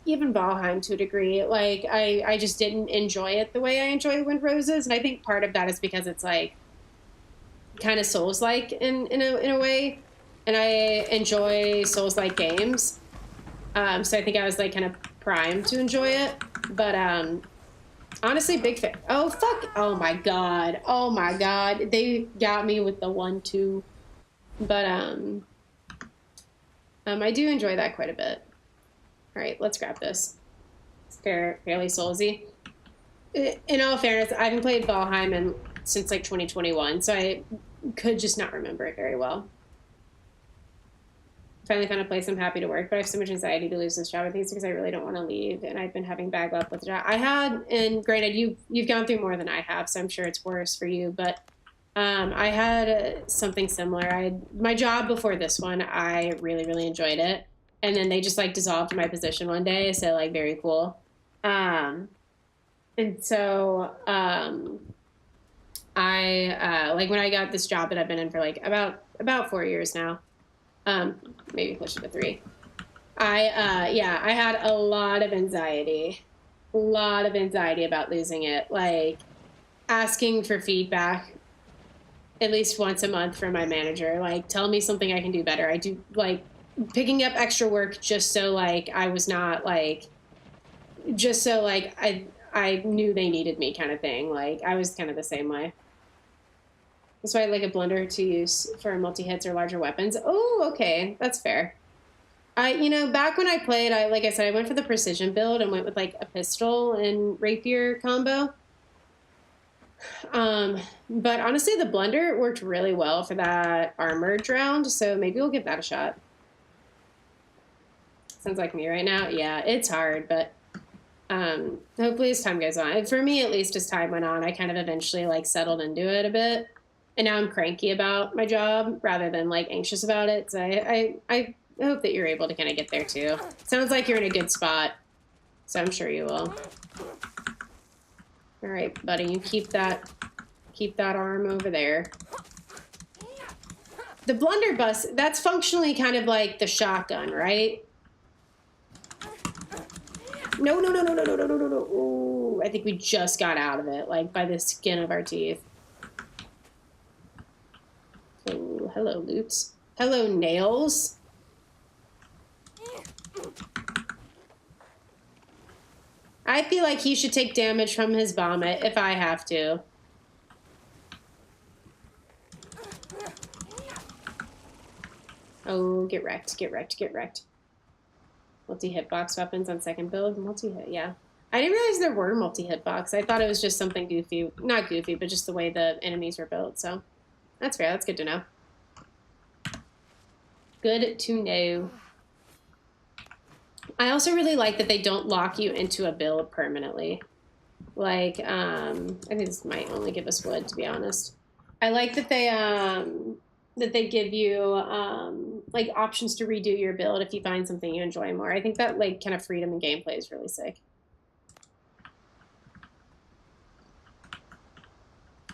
A: Even Valheim to a degree. Like I just didn't enjoy it the way I enjoy Windroses, and I think part of that is because it's like kind of Souls-like in a way, and I enjoy Souls-like games. So I think I was like kind of primed to enjoy it, but honestly, big fan. Oh, fuck. Oh, my God. They got me with the 1-2. But, I do enjoy that quite a bit. All right, let's grab this. It's fairly soulsy. In all fairness, I haven't played Valheim since, like, 2021, so I could just not remember it very well. Finally found a place I'm happy to work, but I have so much anxiety to lose this job. I think it's because I really don't want to leave, and I've been having bad luck with the job. And granted, you've gone through more than I have, so I'm sure it's worse for you, but I had something similar. My job before this one, I really, really enjoyed it, and then they just, like, dissolved my position one day, so, like, very cool. And so I like, when I got this job that I've been in for, like, about 4 years now, maybe closer to 3. I had a lot of anxiety about losing it. Like, asking for feedback at least once a month from my manager. Like, tell me something I can do better. I do, like, picking up extra work just so, like, I was not, like, just so, like, I knew they needed me kind of thing. Like, I was kind of the same way. That's why I like a plunder to use for multi-hits or larger weapons. Oh, okay. That's fair. Back when I played, like I said, I went for the precision build and went with, like, a pistol and rapier combo. But honestly, the blunder worked really well for that armored round, so maybe we'll give that a shot. Sounds like me right now. Yeah, it's hard, but hopefully as time goes on. For me, at least, as time went on, I kind of eventually, like, settled into it a bit. And now I'm cranky about my job rather than, like, anxious about it. So I hope that you're able to kind of get there too. Sounds like you're in a good spot, so I'm sure you will. All right, buddy, you keep that arm over there. The blunderbuss, that's functionally kind of like the shotgun, right? No. Ooh, I think we just got out of it, like, by the skin of our teeth. Oh, hello, Loops. Hello, Nails. I feel like he should take damage from his vomit if I have to. Oh, get wrecked, get wrecked, get wrecked. Multi-hitbox weapons on second build. Multi-hit, yeah. I didn't realize there were multi-hitbox. I thought it was just something goofy. Not goofy, but just the way the enemies were built, so. That's fair, that's good to know. Good to know. I also really like that they don't lock you into a build permanently. Like, I think this might only give us wood, to be honest. I like that they give you like options to redo your build if you find something you enjoy more. I think that like kind of freedom in gameplay is really sick.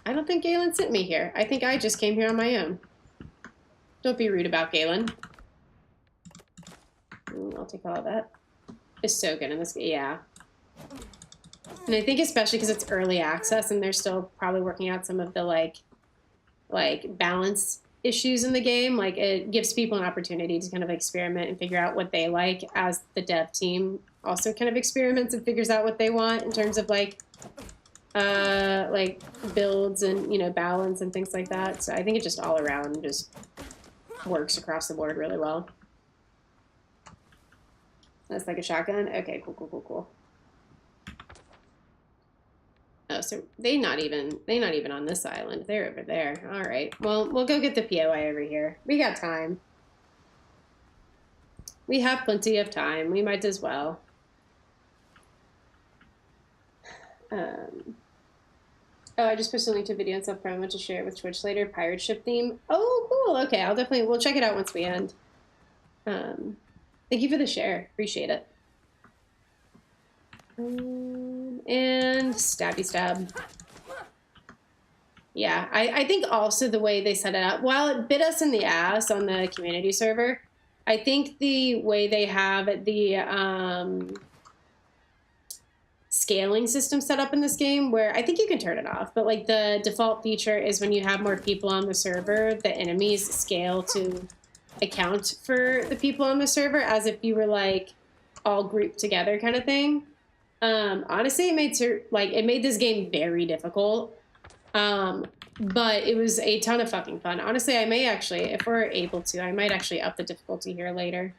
A: I don't think Galen sent me here. I think I just came here on my own. Don't be rude about Galen. I'll take all of that. It's so good in this game. Yeah. And I think especially because it's early access and they're still probably working out some of the like balance issues in the game, like it gives people an opportunity to kind of experiment and figure out what they like as the dev team also kind of experiments and figures out what they want in terms of like builds and, you know, balance and things like that. So I think it just all around just works across the board really well. That's like a shotgun. Okay, cool. Oh, so they not even on this island. They're over there. All right. Well, we'll go get the POI over here. We got time. We have plenty of time. We might as well. Oh, I just posted a link to a video on self-promo to share with Twitch later. Pirate ship theme. Oh, cool. Okay, we'll check it out once we end. Thank you for the share. Appreciate it. And stabby stab. Yeah, I think also the way they set it up, while it bit us in the ass on the community server, I think the way they have the scaling system set up in this game, where I think you can turn it off, but like the default feature is when you have more people on the server, the enemies scale to account for the people on the server as if you were like all grouped together kind of thing. Honestly, it made this game very difficult. But it was a ton of fucking fun. Honestly, I may actually, if we're able to, I might actually up the difficulty here later.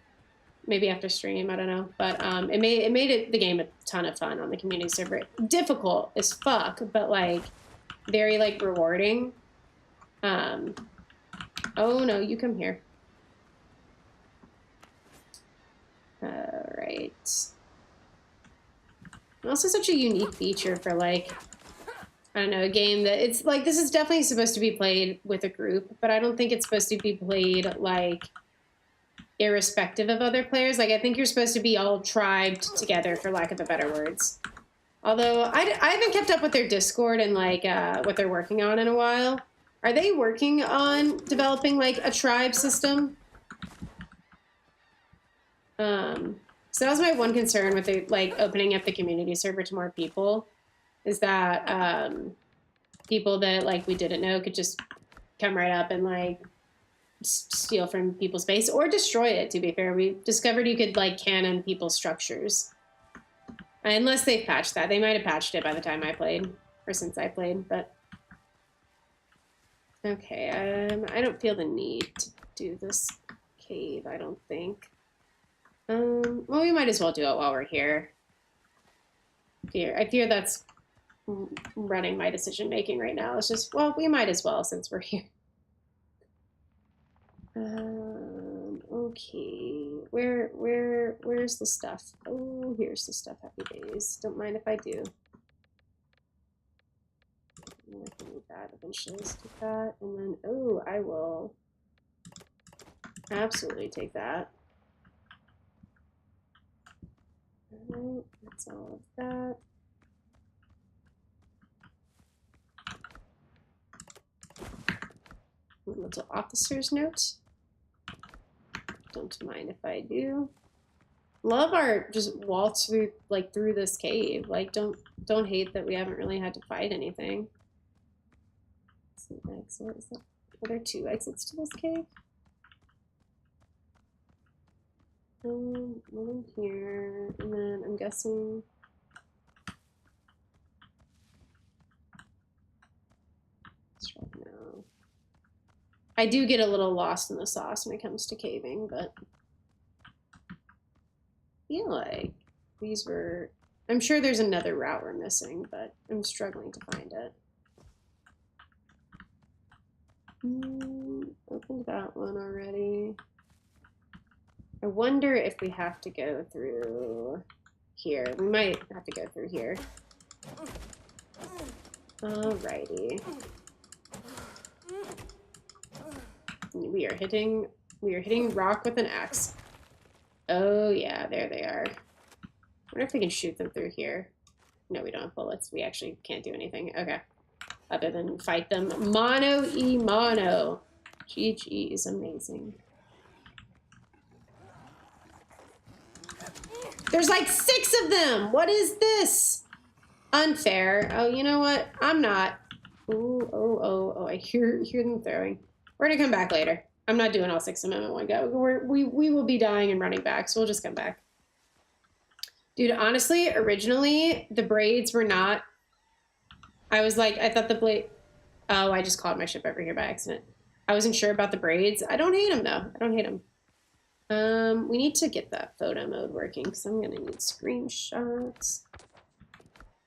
A: Maybe after stream, I don't know. But it made the game a ton of fun on the community server. Difficult as fuck, but like very like rewarding. Oh no, you come here. All right. Also such a unique feature for like, I don't know, a game that it's like, this is definitely supposed to be played with a group, but I don't think it's supposed to be played like irrespective of other players. Like I think you're supposed to be all tribed together, for lack of a better words. Although I haven't kept up with their Discord and like what they're working on in a while. Are they working on developing like a tribe system? So that was my one concern with the, like opening up the community server to more people, is that people that like we didn't know could just come right up and like steal from people's base or destroy it. To be fair, we discovered you could like cannon people's structures, unless they've patched that. They might have patched it by the time I played, or since I played. But okay, I don't feel the need to do this cave, I don't think. Well, we might as well do it while we're here. I fear that's running my decision making right now. It's just, well, we might as well since we're here. Okay, where's the stuff? Oh, here's the stuff. Happy days. Don't mind if I do. I can need that eventually. Let's take that, and then oh, I will absolutely take that. Alright, that's all of that. A little officer's note. Don't mind if I do. Love our just waltz through this cave. Like don't hate that we haven't really had to fight anything. Exit. Are there two exits to this cave? One in here, and then I'm guessing I do get a little lost in the sauce when it comes to caving, but I feel like these were... I'm sure there's another route we're missing, but I'm struggling to find it. Opened that one already. I wonder if we have to go through here. We might have to go through here. Alrighty. We are hitting rock with an axe. Oh yeah, there they are. I wonder if we can shoot them through here. No, we don't have bullets. We actually can't do anything. Okay. Other than fight them. Mono. GG is amazing. There's like 6 of them! What is this? Unfair. Oh, you know what? I'm not. Ooh, oh, I hear them throwing. We're gonna come back later. I'm not doing all 6 of them in one go. We will be dying and running back, so we'll just come back. Dude, honestly, originally, the braids were not... I was like, I thought the blade... Oh, I just called my ship over here by accident. I wasn't sure about the braids. I don't hate them, though. I don't hate them. We need to get that photo mode working, because I'm going to need screenshots.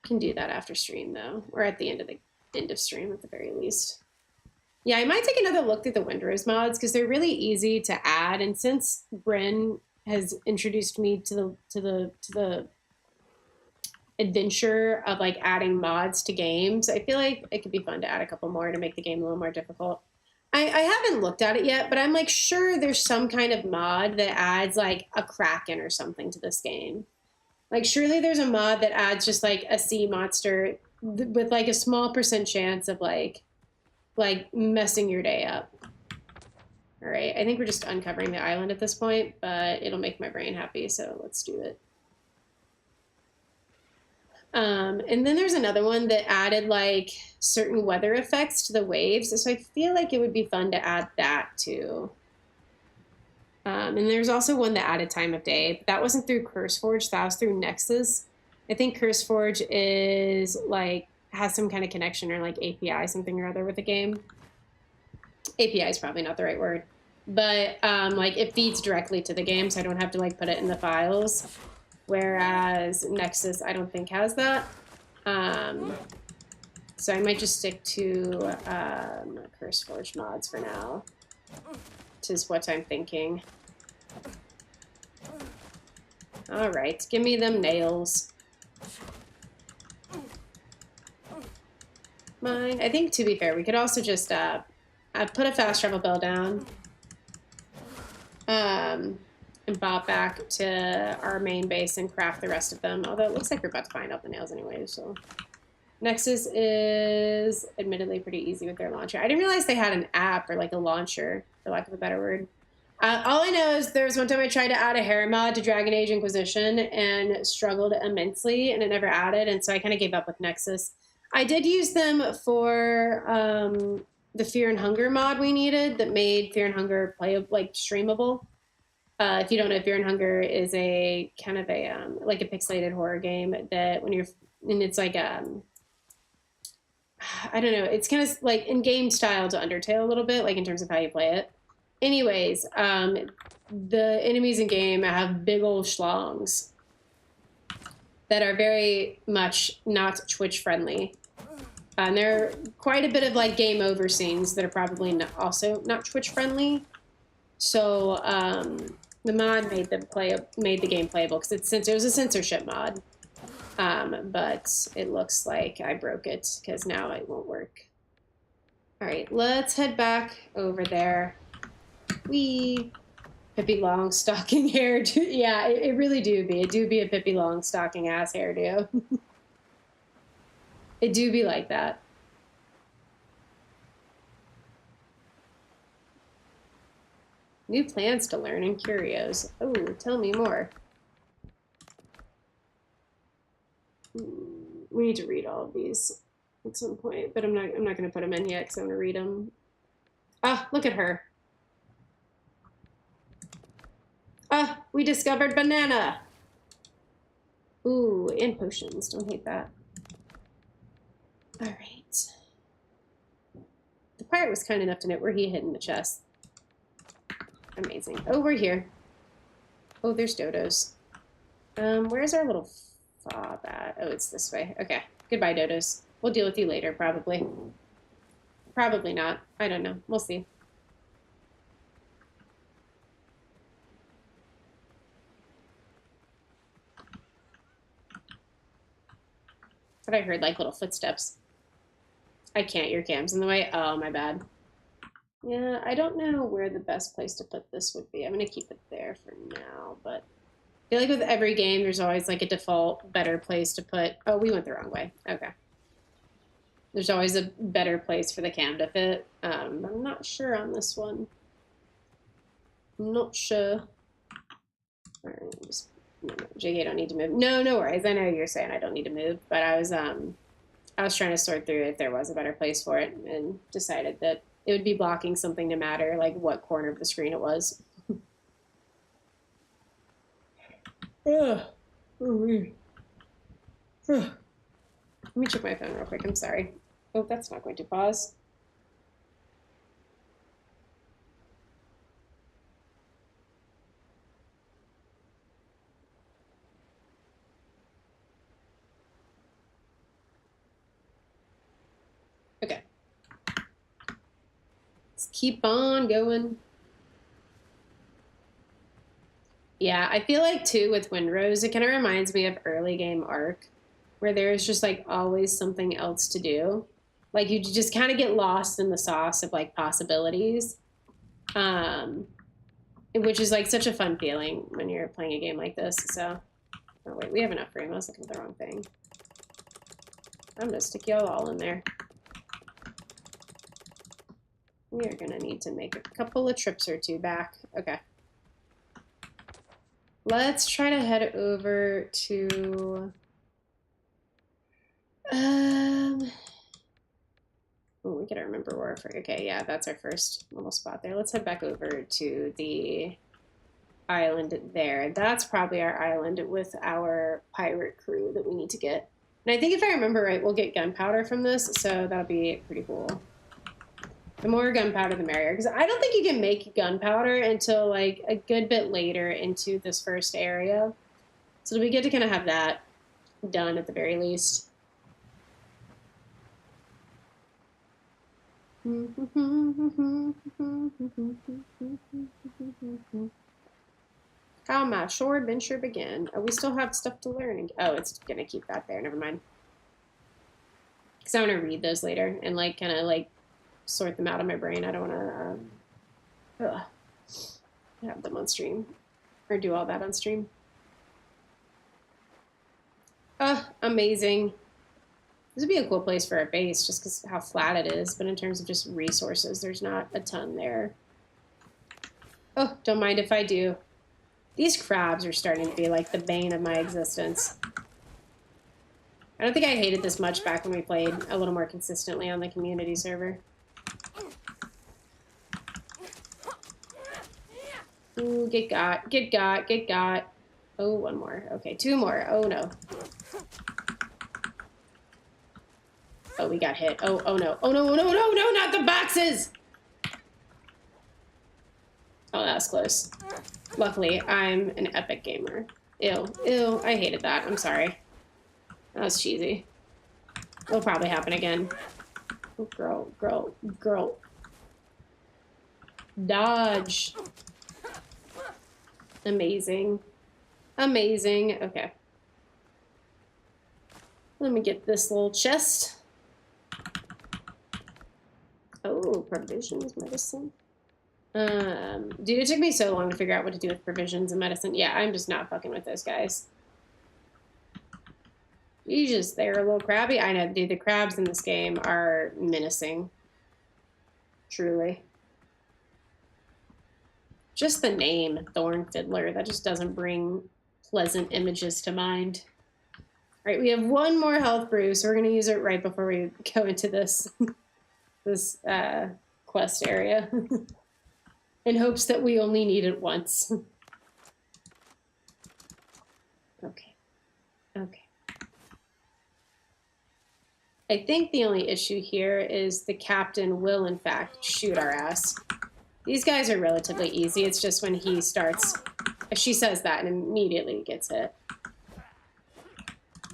A: Can do that after stream, though. Or at the end of stream, at the very least. Yeah, I might take another look through the Windrose mods, because they're really easy to add. And since Bryn has introduced me to the adventure of like adding mods to games, I feel like it could be fun to add a couple more to make the game a little more difficult. I haven't looked at it yet, but I'm like sure there's some kind of mod that adds like a Kraken or something to this game. Like surely there's a mod that adds just like a sea monster with like a small % chance of like messing your day up. All right, I think we're just uncovering the island at this point, but it'll make my brain happy, so let's do it. And then there's another one that added like certain weather effects to the waves. So I feel like it would be fun to add that too. And there's also one that added time of day, but that wasn't through CurseForge, that was through Nexus. I think CurseForge is like, has some kind of connection or like API, something or other with the game. API is probably not the right word, but like it feeds directly to the game, so I don't have to like put it in the files. Whereas Nexus, I don't think has that. So I might just stick to CurseForge mods for now. Is what I'm thinking. All right, give me them nails. Mine. I think to be fair, we could also just put a fast travel bell down. And bop back to our main base and craft the rest of them. Although it looks like we're about to find out the nails anyway, so. Nexus is admittedly pretty easy with their launcher. I didn't realize they had an app or like a launcher, for lack of a better word. All I know is there was one time I tried to add a hair mod to Dragon Age Inquisition and struggled immensely, and it never added, and so I kind of gave up with Nexus. I did use them for the Fear and Hunger mod we needed that made Fear and Hunger like streamable. If you don't know, Fear and Hunger is a kind of a like a pixelated horror game that when you're, and it's like I don't know, it's kind of like in game style to Undertale a little bit, like in terms of how you play it. Anyways, the enemies in game have big old schlongs that are very much not Twitch friendly. And there are quite a bit of like game over scenes that are probably also not Twitch friendly. So the mod made the game playable because it was a censorship mod. But it looks like I broke it because now it won't work. All right, let's head back over there. Pippi Longstocking hairdo. Yeah, it really do be. It do be a Pippi Longstocking ass hairdo. It do be like that. New plans to learn and curios. Oh, tell me more. We need to read all of these at some point, but I'm not going to put them in yet because I'm going to read them. Ah, look at her. Ah, we discovered banana. Ooh, and potions. Don't hate that. All right. The pirate was kind enough to know where he hid in the chest. Amazing. Oh, we're here. Oh, there's dodos. Where's our little fob at? Oh, it's this way. Okay. Goodbye, dodos. We'll deal with you later, probably. Probably not. I don't know. We'll see. But I heard like little footsteps. I can't. Your cam's in the way. Oh, my bad. Yeah, I don't know where the best place to put this would be. I'm going to keep it there for now, but I feel like with every game, there's always like a default better place to put. Oh, we went the wrong way. Okay. There's always a better place for the cam to fit. I'm not sure on this one. I'm not sure. All right, just, no, JK, don't need to move. No, no worries. I know you're saying I don't need to move, but I was trying to sort through if there was a better place for it and decided that it would be blocking something to matter, like what corner of the screen it was. Ugh. Oh, Ugh. Let me check my phone real quick. I'm sorry. Oh, that's not going to pause. Okay. Let's keep on going. Yeah, I feel like too with Windrose, it kind of reminds me of early game Arc, where there's just like always something else to do. Like you just kind of get lost in the sauce of like possibilities, which is like such a fun feeling when you're playing a game like this. So, oh wait, we have enough room. I was looking at the wrong thing. I'm gonna stick y'all all in there. We are gonna need to make a couple of trips or two back. Okay. Let's try to head over to oh, we gotta remember where okay, yeah, that's our first little spot there. Let's head back over to the island there. That's probably our island with our pirate crew that we need to get. And I think if I remember right, we'll get gunpowder from this, so that'll be pretty cool. The more gunpowder, the merrier. Because I don't think you can make gunpowder until like a good bit later into this first area. So it'll be good to kind of have that done at the very least. How my shore adventure begin. Oh, we still have stuff to learn. Oh, it's gonna keep that there. Never mind. Because I want to read those later and like kind of like sort them out in my brain. I don't want to have them on stream or do all that on stream. Amazing. This would be a cool place for a base just because how flat it is, but in terms of just resources, there's not a ton there. Oh, don't mind if I do. These crabs are starting to be like the bane of my existence. I don't think I hated this much back when we played a little more consistently on the community server. Ooh, get got, get got, get got. Oh, one more. Okay, two more. Oh, no. Oh, we got hit. Oh, oh, no. Oh, no, no, no, no, not the boxes! Oh, that was close. Luckily, I'm an epic gamer. Ew, ew, I hated that. I'm sorry. That was cheesy. It'll probably happen again. Oh, girl, girl, girl. Dodge. Amazing. Amazing. Okay. Let me get this little chest. Oh, provisions, medicine. Dude, it took me so long to figure out what to do with provisions and medicine. Yeah, I'm just not fucking with those guys. Jesus, they're a little crabby. I know, dude, the crabs in this game are menacing. Truly. Just the name, Thorn Fiddler, that just doesn't bring pleasant images to mind. All right, we have one more health brew, so we're going to use it right before we go into this, this quest area. In hopes that we only need it once. Okay. Okay. I think the only issue here is the captain will, in fact, shoot our ass. These guys are relatively easy. It's just when he starts... She says that and immediately gets hit.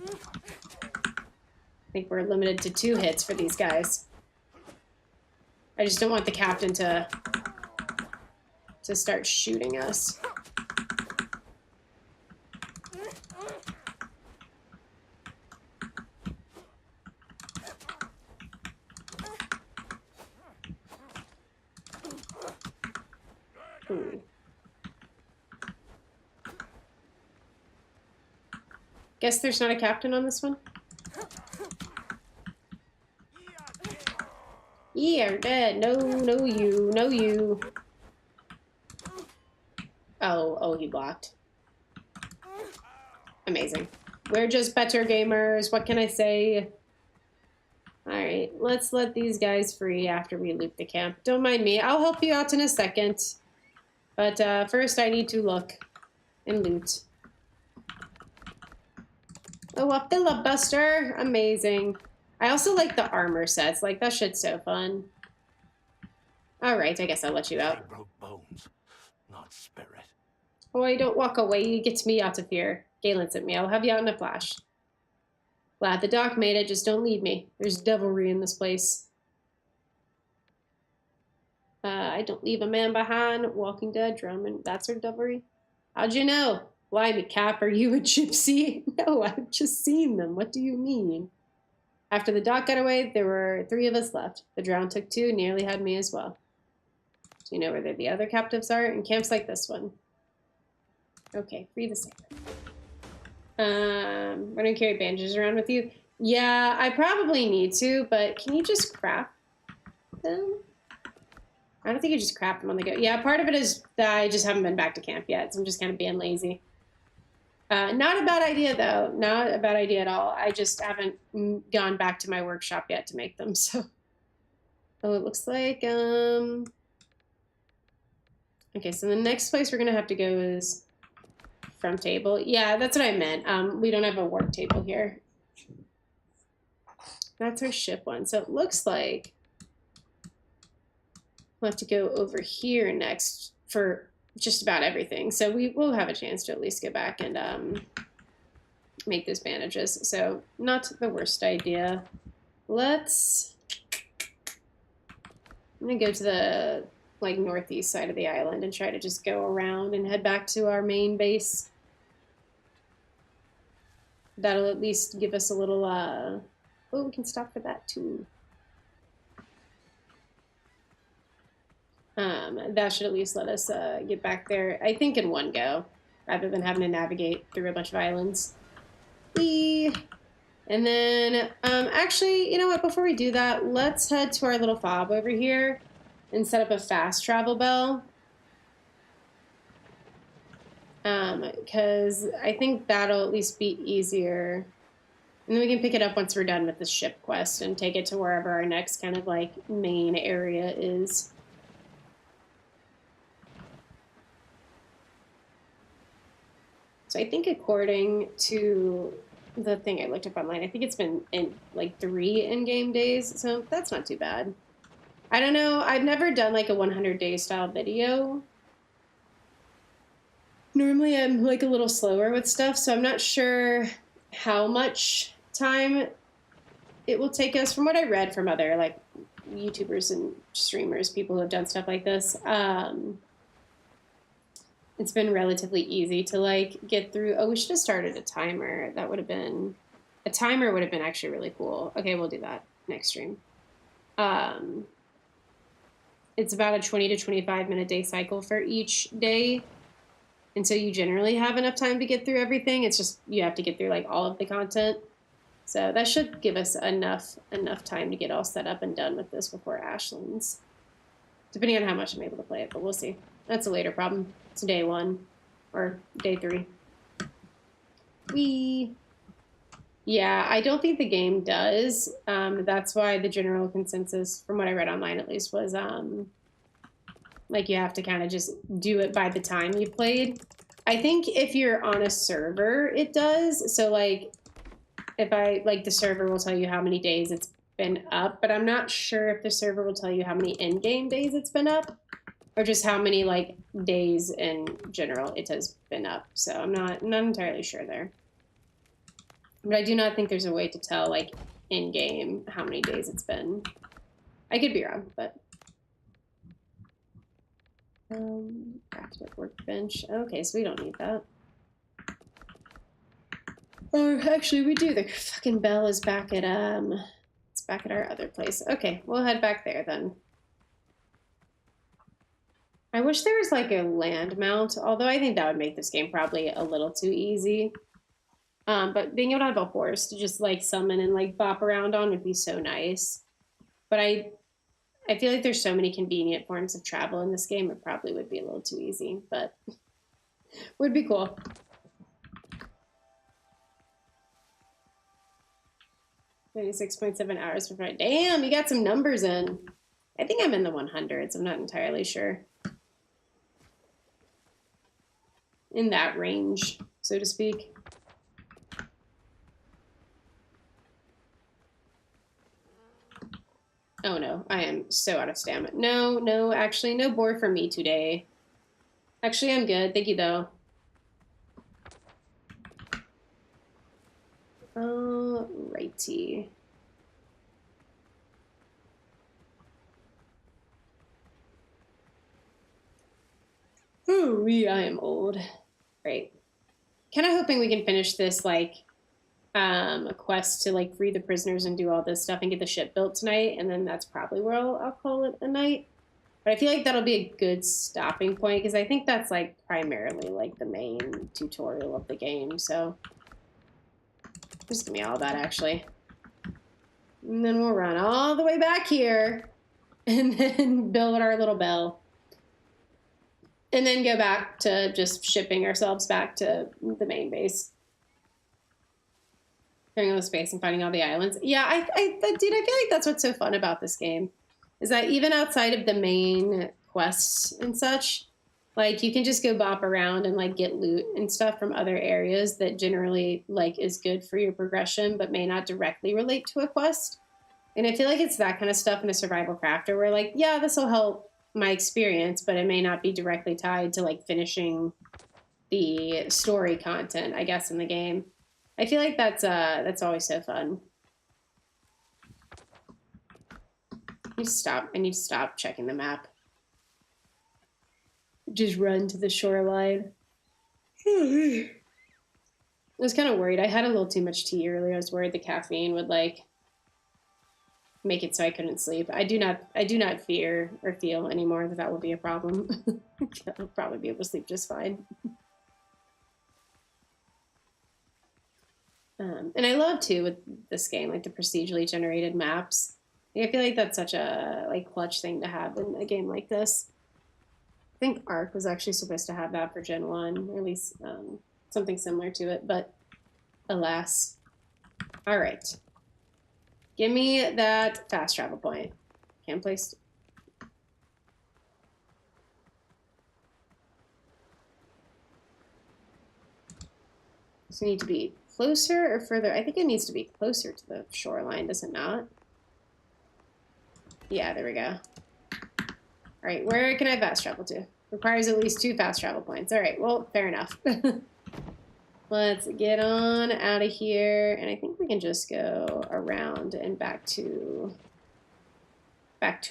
A: I think we're limited to 2 hits for these guys. I just don't want the captain to start shooting us. Ooh. Guess there's not a captain on this one? You're dead. No, no you. No you. Oh, he blocked. Amazing. We're just better gamers. What can I say? Alright, let's let these guys free after we loot the camp. Don't mind me. I'll help you out in a second. But first I need to look and loot. Oh, a filibuster. Amazing. I also like the armor sets. Like, that shit's so fun. Alright, I guess I'll let you out.
C: I broke bones, not spirit.
A: Boy, don't walk away. You get me out of here. Galen sent me. I'll have you out in a flash. Glad the doc made it. Just don't leave me. There's devilry in this place. I don't leave a man behind. Walking Dead, drumming. That's our devilry. How'd you know? Blimey, Cap, are you a gypsy? No, I've just seen them. What do you mean? After the doc got away, there were 3 of us left. The drown took 2, nearly had me as well. Do you know where the other captives are? In camps like this one. Okay, free the sailor. We're gonna carry bandages around with you. Yeah, I probably need to, but can you just craft them? I don't think you just craft them on the go. Yeah, part of it is that I just haven't been back to camp yet, so I'm just kind of being lazy. Not a bad idea, though. Not a bad idea at all. I just haven't gone back to my workshop yet to make them, so... Oh, it looks like, Okay, so the next place we're gonna have to go is... From table. Yeah, that's what I meant. We don't have a work table here. That's our ship one. So it looks like we'll have to go over here next for just about everything. So we will have a chance to at least go back and make those bandages. So not the worst idea. Let's... I'm gonna go to the like northeast side of the island and try to just go around and head back to our main base. That'll at least give us a little, oh, we can stop for that too. That should at least let us get back there, I think, in one go, rather than having to navigate through a bunch of islands. Whee! And then, actually, you know what, before we do that, let's head to our little fob over here and set up a fast travel bell. Because I think that'll at least be easier. And then we can pick it up once we're done with the ship quest and take it to wherever our next kind of like main area is. So I think according to the thing I looked up online, I think it's been in like 3 in-game days, so that's not too bad. I don't know, I've never done like a 100-day style video. Normally I'm like a little slower with stuff, so I'm not sure how much time it will take us. From what I read from other like YouTubers and streamers, people who have done stuff like this, it's been relatively easy to like get through. Oh, we should have started a timer. That would have been, a timer would have been actually really cool. Okay, we'll do that next stream. It's about a 20 to 25 minute day cycle for each day. And so you generally have enough time to get through everything. It's just you have to get through like all of the content. So that should give us enough time to get all set up and done with this before Ashlands. Depending on how much I'm able to play it, but we'll see. That's a later problem. It's day 1 or day 3. Yeah, I don't think the game does. That's why the general consensus, from what I read online at least, was like you have to kind of just do it by the time you've played. I think if you're on a server, it does. So like like the server will tell you how many days it's been up, but I'm not sure if the server will tell you how many in-game days it's been up, or just how many like days in general it has been up. So I'm not entirely sure there. But I do not think there's a way to tell like in-game how many days it's been. I could be wrong, but crafted workbench. Okay, so we don't need that. Or actually we do. The fucking bell is back at it's back at our other place. Okay, we'll head back there then. I wish there was like a land mount, although I think that would make this game probably a little too easy. But being able to have a horse to just like summon and like bop around on would be so nice. But I feel like there's so many convenient forms of travel in this game, it probably would be a little too easy, but would be cool. $96.7 hours for Friday. Damn, you got some numbers in. I think I'm in the 100s. I'm not entirely sure. In that range, so to speak. Oh no, I am so out of stamina. No, actually, no board for me today. Actually, I'm good. Thank you, though. Alrighty. Ooh, I am old. Great. Kind of hoping we can finish this, like, a quest to, like, free the prisoners and do all this stuff and get the ship built tonight, and then that's probably where I'll call it a night. But I feel like that'll be a good stopping point, because I think that's, like, primarily, like, the main tutorial of the game, so... Just give me all that, actually. And then we'll run all the way back here, and then build our little bell. And then go back to just shipping ourselves back to the main base. Clearing all the space and finding all the islands. Yeah, dude, I feel like that's what's so fun about this game. Is that even outside of the main quests and such, like, you can just go bop around and, like, get loot and stuff from other areas that generally, like, is good for your progression, but may not directly relate to a quest. And I feel like it's that kind of stuff in a survival crafter where, like, yeah, this will help my experience, but it may not be directly tied to, like, finishing the story content, I guess, in the game. I feel like that's always so fun. I need to stop checking the map. Just run to the shoreline. I was kind of worried. I had a little too much tea earlier. I was worried the caffeine would, like, make it so I couldn't sleep. I do not fear or feel anymore that will be a problem. I'll probably be able to sleep just fine. And I love too with this game, like the procedurally generated maps. I feel like that's such a, like, clutch thing to have in a game like this. I think Ark was actually supposed to have that for Gen 1, or at least something similar to it, but alas. All right. Give me that fast travel point. Can't place. Does it need to be closer or further? I think it needs to be closer to the shoreline, does it not? Yeah, there we go. All right, where can I fast travel to? Requires at least 2 fast travel points. All right, well, fair enough. Let's get on out of here, and I think we can just go around and back to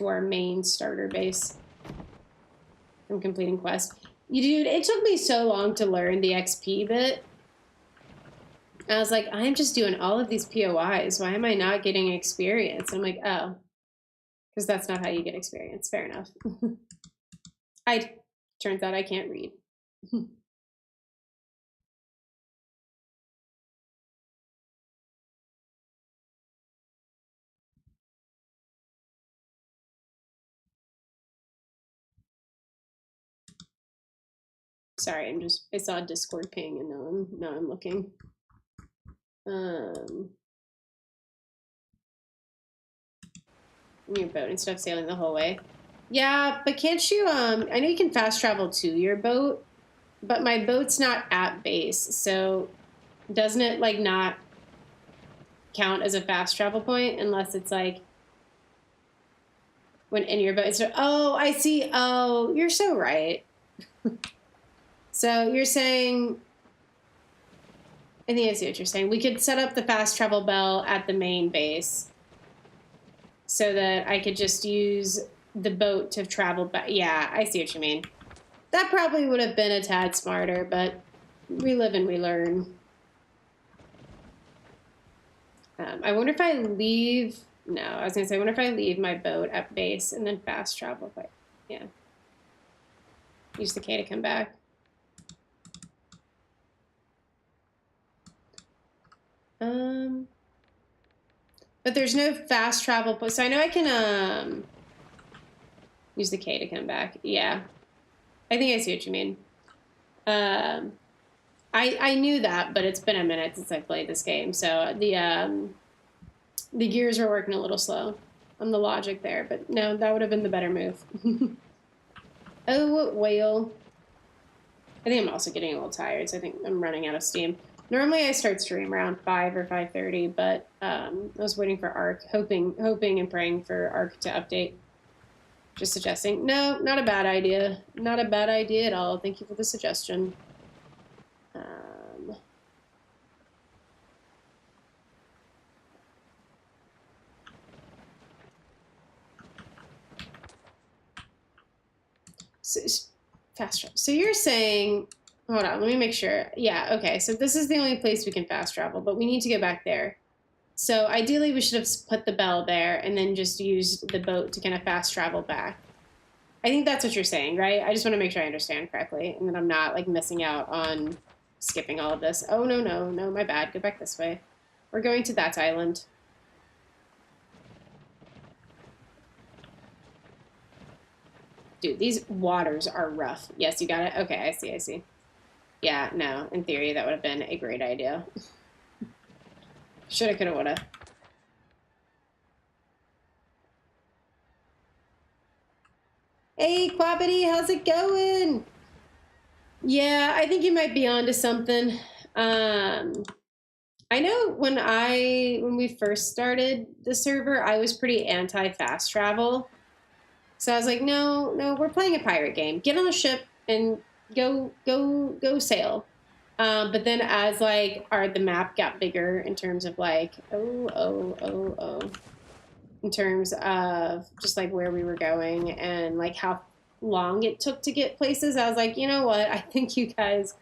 A: our main starter base from completing quest. Dude, it took me so long to learn the XP bit. I was like, I'm just doing all of these POIs. Why am I not getting experience? I'm like, oh, because that's not how you get experience. Fair enough. Turns out I can't read. Sorry, I saw a Discord ping and now I'm looking. Your boat instead of sailing the whole way. Yeah, but can't you, I know you can fast travel to your boat, but my boat's not at base, so doesn't it, like, not count as a fast travel point unless it's like when in your boat. So, oh, I see. Oh, you're so right. So you're saying, I think I see what you're saying. We could set up the fast travel bell at the main base so that I could just use the boat to travel back. Yeah, I see what you mean. That probably would have been a tad smarter, but we live and we learn. I wonder if I leave... No, I was going to say, I wonder if I leave my boat at base and then fast travel. But yeah. Use the K to come back. But there's no fast travel. So I know I can use the K to come back. Yeah. I think I see what you mean. I knew that, but it's been a minute since I played this game. So the gears are working a little slow on the logic there. But no, that would have been the better move. Oh, whale. I think I'm also getting a little tired, so I think I'm running out of steam. Normally I start stream around 5 or 5:30, but I was waiting for Arc, hoping and praying for Arc to update. Just suggesting. No, not a bad idea. Not a bad idea at all. Thank you for the suggestion. So, fast travel. So you're saying, hold on, let me make sure. Yeah, okay. So this is the only place we can fast travel, but we need to go back there. So ideally we should have put the bell there and then just used the boat to kind of fast travel back. I think that's what you're saying, right? I just want to make sure I understand correctly and that I'm not like missing out on skipping all of this. Oh, no, my bad. Go back this way. We're going to that island. Dude, these waters are rough. Yes, you got it? Okay, I see. Yeah, no, in theory, that would have been a great idea. Shoulda, coulda, woulda. Hey, Quabbity, how's it going? Yeah, I think you might be onto something. I know when we first started the server, I was pretty anti-fast travel. So I was like, no, we're playing a pirate game. Get on a ship and go sail. But then as like the map got bigger in terms of like in terms of just like where we were going and like how long it took to get places, I was like, you know what? I think you guys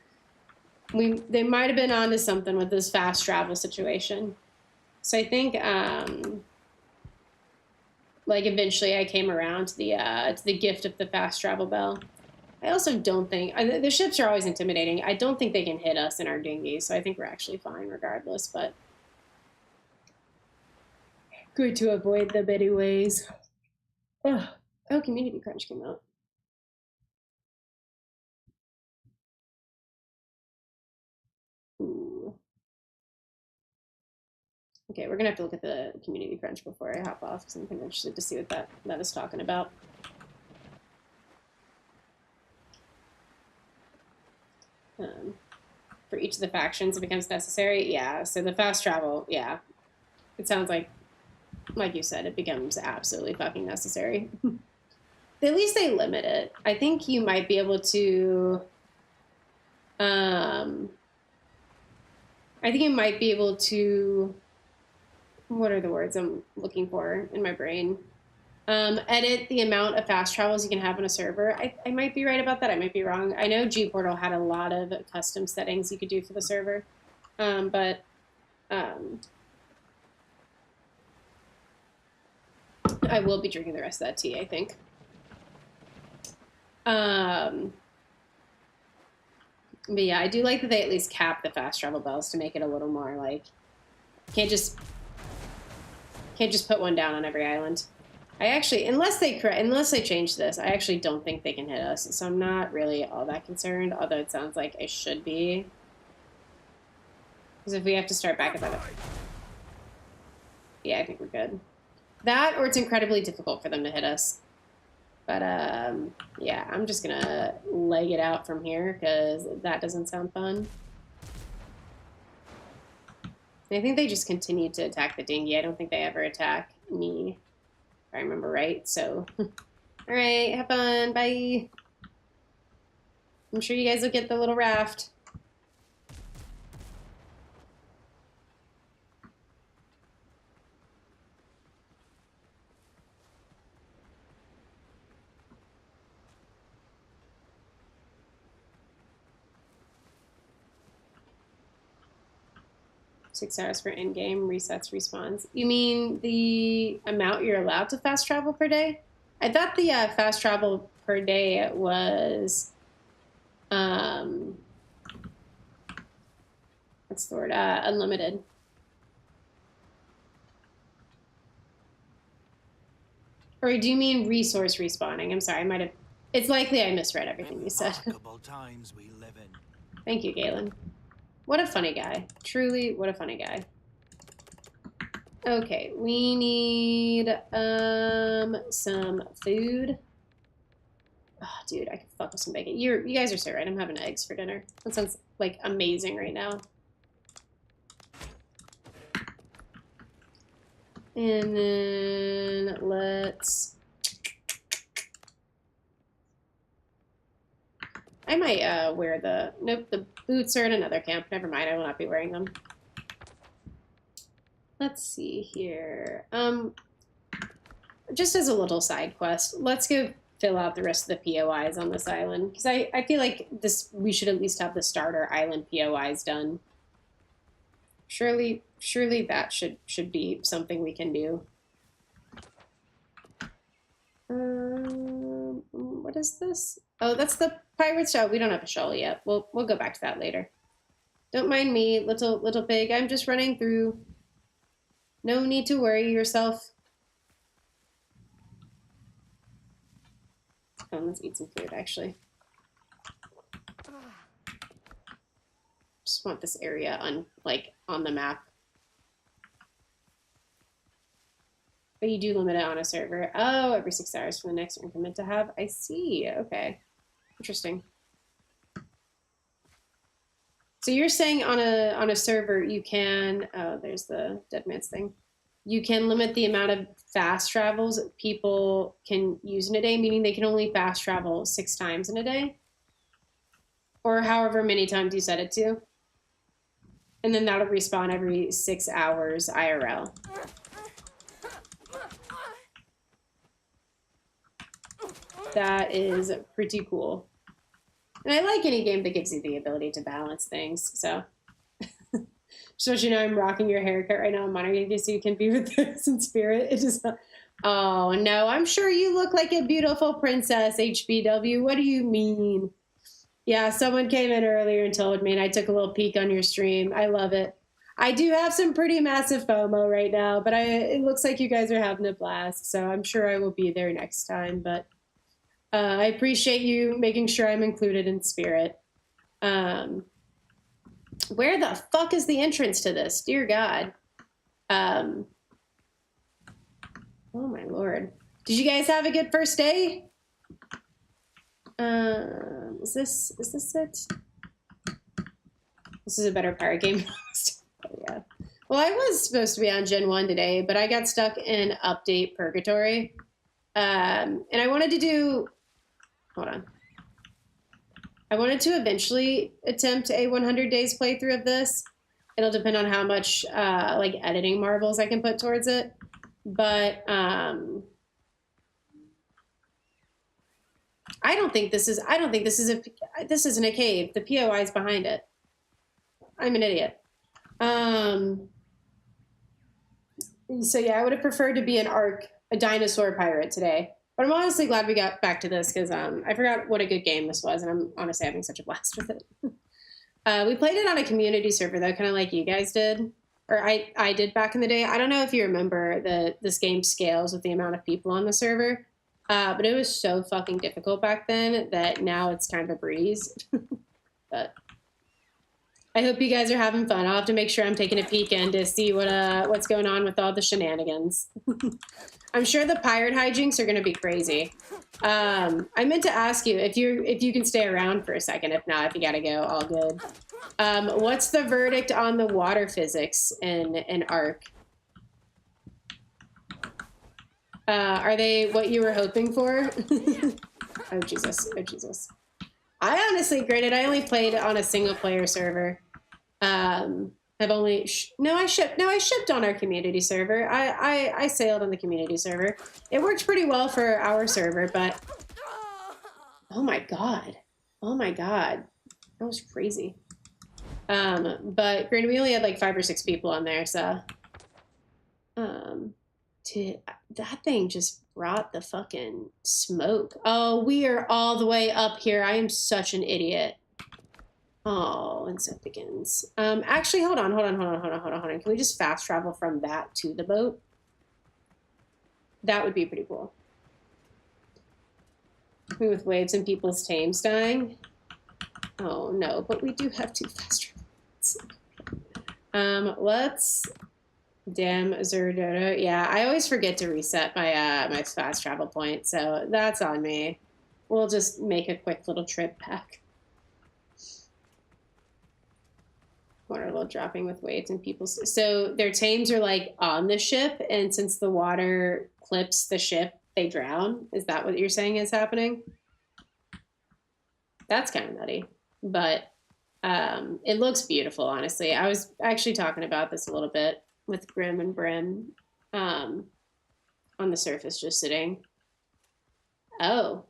A: they might have been onto something with this fast travel situation. So I think like eventually I came around to the gift of the fast travel bell. I also don't think the ships are always intimidating. I don't think they can hit us in our dinghies, so I think we're actually fine regardless. But good to avoid them anyways. Oh, Community Crunch came out. Ooh. Okay, we're gonna have to look at the Community Crunch before I hop off because I'm kind of interested to see what that is talking about. For each of the factions, it becomes necessary. Yeah, so the fast travel, yeah. It sounds like you said, it becomes absolutely fucking necessary. At least they limit it. I think you might be able to... I think you might be able to... What are the words I'm looking for in my brain? Edit the amount of fast travels you can have on a server. I might be right about that. I might be wrong. I know G-Portal had a lot of custom settings you could do for the server. But I will be drinking the rest of that tea, I think. But yeah, I do like that they at least cap the fast travel bells to make it a little more like... Can't just put one down on every island. I actually, unless they change this, I actually don't think they can hit us. So I'm not really all that concerned, although it sounds like I should be. Because if we have to start back at that... Yeah, I think we're good. That, or it's incredibly difficult for them to hit us. But, yeah, I'm just gonna leg it out from here, because that doesn't sound fun. I think they just continued to attack the dinghy. I don't think they ever attack me, if I remember right. So, all right, have fun. Bye. I'm sure you guys will get the little raft. 6 hours for in-game, resets, respawns. You mean the amount you're allowed to fast travel per day? I thought the fast travel per day was, what's the word? Unlimited. Or do you mean resource respawning? I'm sorry, I might have. It's likely I misread everything you said.
C: Times we live in.
A: Thank you, Galen. What a funny guy. Truly, what a funny guy. Okay, we need some food. Oh, dude, I could fuck with some bacon. You guys are so right. I'm having eggs for dinner. That sounds like amazing right now. And then let's. I might wear the. Nope, the boots are in another camp. Never mind, I will not be wearing them. Let's see here. Just as a little side quest, let's go fill out the rest of the POIs on this island, because I feel like we should at least have the starter island POIs done. Surely that should be something we can do. What is this? Oh, that's the pirate shell. We don't have a shell yet. We'll go back to that later. Don't mind me, little pig. I'm just running through. No need to worry yourself. Oh, let's eat some food, actually. Just want this area on the map. But you do limit it on a server. Oh, every 6 hours for the next increment to have. I see. Okay. Interesting. So you're saying on a server you can, oh, there's the dead man's thing. You can limit the amount of fast travels people can use in a day, meaning they can only fast travel 6 times in a day? Or however many times you set it to. And then that'll respawn every 6 hours IRL. That is pretty cool. And I like any game that gives you the ability to balance things, so. Just want you to know I'm rocking your haircut right now. I'm monitoring you so you can be with us in spirit. It just, oh no, I'm sure you look like a beautiful princess, HBW. What do you mean? Yeah, someone came in earlier and told me, and I took a little peek on your stream. I love it. I do have some pretty massive FOMO right now, but it looks like you guys are having a blast, so I'm sure I will be there next time, but I appreciate you making sure I'm included in spirit. Where the fuck is the entrance to this? Dear God. Oh my Lord. Did you guys have a good first day? Is this it? This is a better pirate game. Oh, yeah. Well, I was supposed to be on Gen 1 today, but I got stuck in update purgatory. And I wanted to do, hold on. I wanted to eventually attempt a 100 days playthrough of this. It'll depend on how much editing marbles I can put towards it. But I don't think this is this isn't a cave. The POI is behind it. I'm an idiot. So yeah, I would have preferred to be a dinosaur pirate today. But I'm honestly glad we got back to this because I forgot what a good game this was, and I'm honestly having such a blast with it. We played it on a community server, though, kind of like you guys did. Or I did back in the day. I don't know if you remember this game scales with the amount of people on the server. But it was so fucking difficult back then that now it's kind of a breeze. But I hope you guys are having fun. I'll have to make sure I'm taking a peek in to see what's going on with all the shenanigans. I'm sure the pirate hijinks are going to be crazy. I meant to ask you if you can stay around for a second. If not, if you got to go, all good. What's the verdict on the water physics in Ark? Are they what you were hoping for? Oh, Jesus. Oh, Jesus. I honestly, granted, I only played on a single player server. I've only, I shipped on our community server. I sailed on the community server. It worked pretty well for our server, but oh my God. Oh my God. That was crazy. But granted, we only had like 5 or 6 people on there, so, that thing just brought the fucking smoke. Oh, we are all the way up here. I am such an idiot. Oh, and so it begins. Actually, hold on. Can we just fast travel from that to the boat? That would be pretty cool. With waves and people's tames dying. Oh no, but we do have 2 fast travels. Let's damn Zerdota. Yeah, I always forget to reset my my fast travel point, so that's on me. We'll just make a quick little trip back. Water level dropping with waves and people's. So their tames are like on the ship, and since the water clips the ship, they drown. Is that what you're saying is happening? That's kind of nutty, but it looks beautiful, honestly. I was actually talking about this a little bit with Grim and Brim on the surface, just sitting. Oh,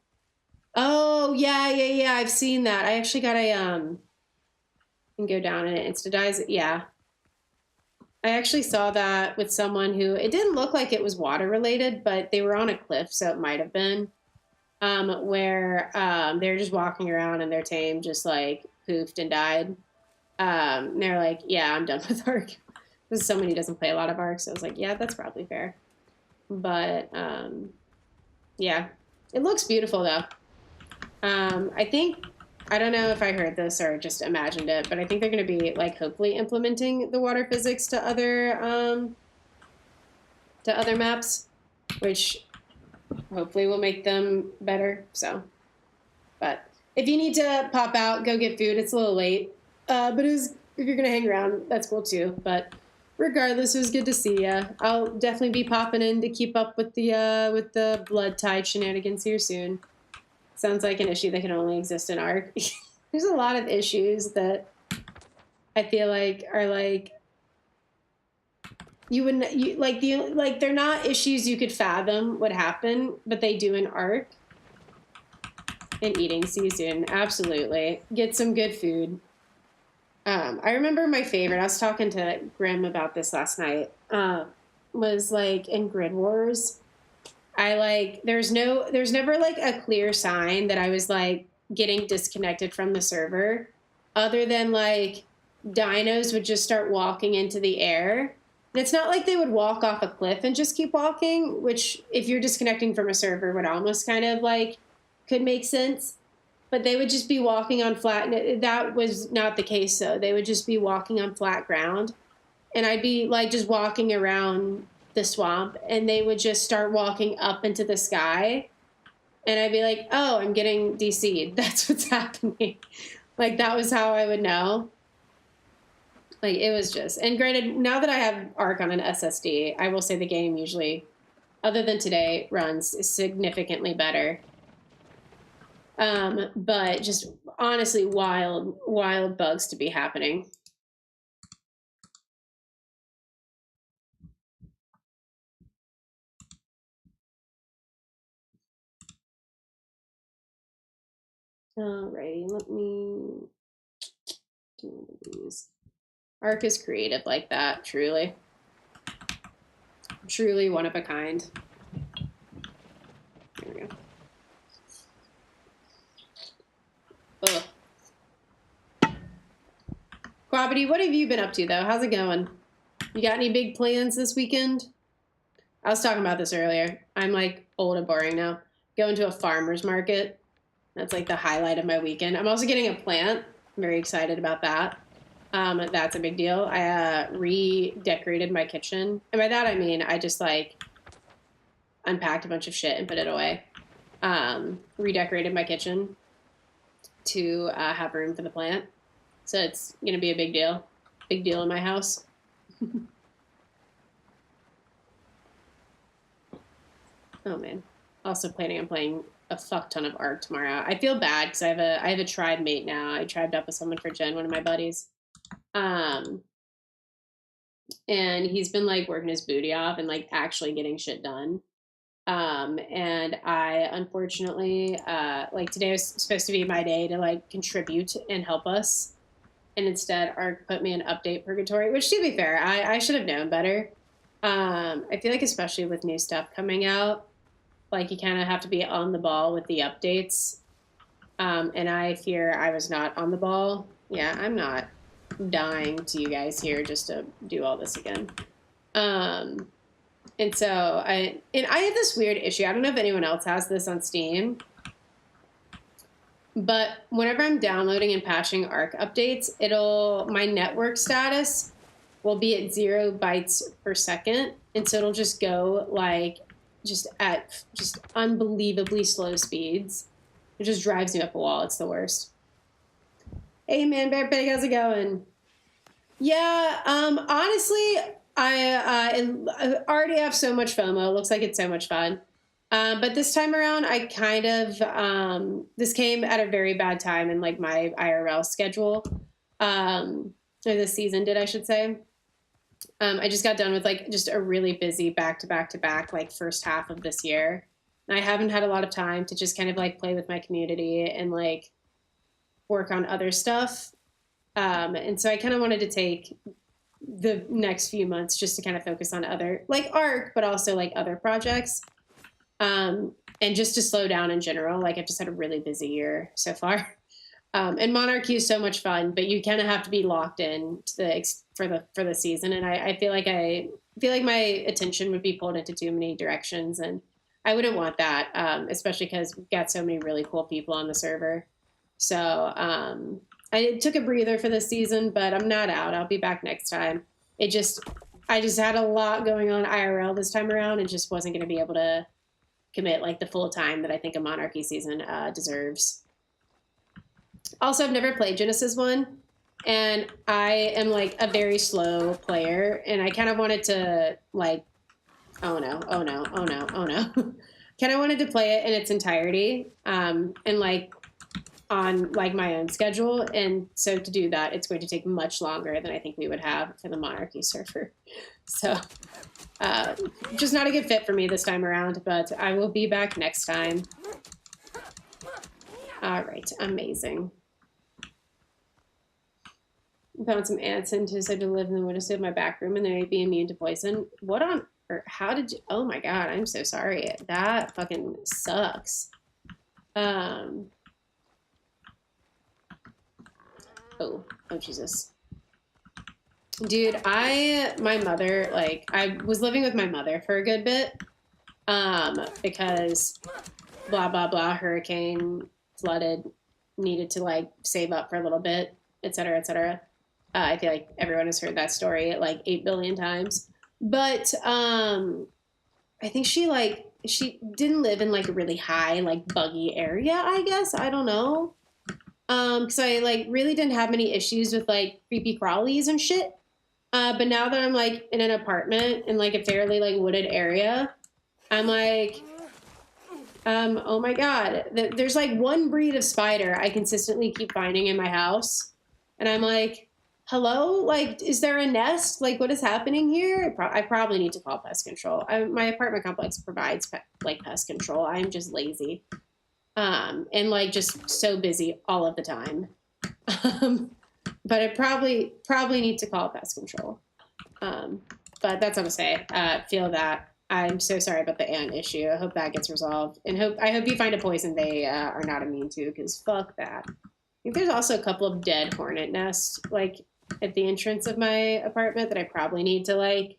A: yeah. I've seen that. I actually got a and go down and it insta dies. Yeah, I actually saw that with someone who it didn't look like it was water related, but they were on a cliff, so it might have been. Where they're just walking around and their tame just like poofed and died. And they're like, yeah, I'm done with Ark. This is someone who doesn't play a lot of Ark, so I was like, yeah, that's probably fair. But yeah, it looks beautiful though. I don't know if I heard this or just imagined it, but I think they're going to be like hopefully implementing the water physics to other maps, which hopefully will make them better. So, but if you need to pop out, go get food. It's a little late, but if you're gonna hang around, that's cool too. But regardless, it was good to see you. I'll definitely be popping in to keep up with the blood tide shenanigans here soon. Sounds like an issue that can only exist in Ark. There's a lot of issues that I feel like are like they're not issues you could fathom would happen, but they do in Ark. And eating season, absolutely. Get some good food. I remember my favorite. I was talking to Grim about this last night. Was like in Grid Wars. There's never like a clear sign that I was like getting disconnected from the server, other than like dinos would just start walking into the air. And it's not like they would walk off a cliff and just keep walking, which if you're disconnecting from a server would almost kind of like could make sense. But they would just be walking on flat, and that was not the case though. They would just be walking on flat ground, and I'd be like just walking around the swamp, and they would just start walking up into the sky, and I'd be like, oh, I'm getting DC'd. That's what's happening. Like that was how I would know. Like it was just, and granted, now that I have Ark on an SSD, I will say the game usually, other than today, runs significantly better. But just honestly, wild bugs to be happening. Alrighty, let me do one of these. Ark is creative like that, truly. Truly one of a kind. There we go. Ugh. Quabity, what have you been up to though? How's it going? You got any big plans this weekend? I was talking about this earlier. I'm like old and boring now. Going to a farmer's market. That's like the highlight of my weekend. I'm also getting a plant. I'm very excited about that. That's a big deal. I redecorated my kitchen. And by that I mean I just like unpacked a bunch of shit and put it away. Redecorated my kitchen to have room for the plant. So it's going to be a big deal. Big deal in my house. Oh, man. Also planning on playing a fuck ton of Ark tomorrow. I feel bad because I have a tribe mate now. I tribed up with someone for Gen, one of my buddies. And he's been like working his booty off and like actually getting shit done. And I unfortunately like today was supposed to be my day to like contribute and help us. And instead Ark put me in update purgatory, which to be fair, I should have known better. I feel like especially with new stuff coming out, like you kind of have to be on the ball with the updates. And I fear I was not on the ball. Yeah, I'm not dying to you guys here just to do all this again. And so I have this weird issue. I don't know if anyone else has this on Steam, but whenever I'm downloading and patching Arc updates, my network status will be at 0 bytes per second. And so it'll just go like at unbelievably slow speeds. It just drives me up a wall. It's the worst. Hey man, Bear Pig, how's it going? Yeah, honestly, I already have so much FOMO. It looks like it's so much fun. But this time around, I kind of, this came at a very bad time in like my IRL schedule. Or this season did, I should say. I just got done with like just a really busy back to back like first half of this year. And I haven't had a lot of time to just kind of like play with my community and like work on other stuff. And so I kind of wanted to take the next few months just to kind of focus on other like Arc, but also like other projects. And just to slow down in general. Like I've just had a really busy year so far. And Monarchy is so much fun, but you kind of have to be locked in to for the season. And I feel like my attention would be pulled into too many directions, and I wouldn't want that, especially because we've got so many really cool people on the server. So I took a breather for this season, but I'm not out. I'll be back next time. I just had a lot going on IRL this time around, and just wasn't going to be able to commit like the full time that I think a Monarchy season deserves. Also, I've never played Genesis 1, and I am like a very slow player, and I kind of wanted to like, oh no. Kind of wanted to play it in its entirety, and like on like my own schedule. And so to do that, it's going to take much longer than I think we would have for the Monarchy server. So just not a good fit for me this time around, but I will be back next time. All right, amazing. Found some ants and decided to live in the windowsill of my back room, and they may be immune to poison. What on earth? How did you? Oh my god, I'm so sorry. That fucking sucks. Oh Jesus. Dude, my mother, like, I was living with my mother for a good bit, because blah, blah, blah, hurricane, flooded, needed to, like, save up for a little bit, et cetera, et cetera. I feel like everyone has heard that story, like, 8 billion times. But, I think she didn't live in, like, a really high, like, buggy area, I guess. I don't know. Because I, like, really didn't have many issues with, like, creepy crawlies and shit. But now that I'm, like, in an apartment in, like, a fairly, like, wooded area, I'm like, oh my god. There's, like, one breed of spider I consistently keep finding in my house. And I'm like, hello? Like, is there a nest? Like, what is happening here? I probably need to call pest control. My apartment complex provides, pest control. I'm just lazy. And, like, just so busy all of the time. But I probably need to call pest control. But that's what I'm saying. Feel that. I'm so sorry about the ant issue. I hope that gets resolved. And I hope you find a poison they are not immune to, because fuck that. I think there's also a couple of dead hornet nests, like, at the entrance of my apartment that I probably need to, like,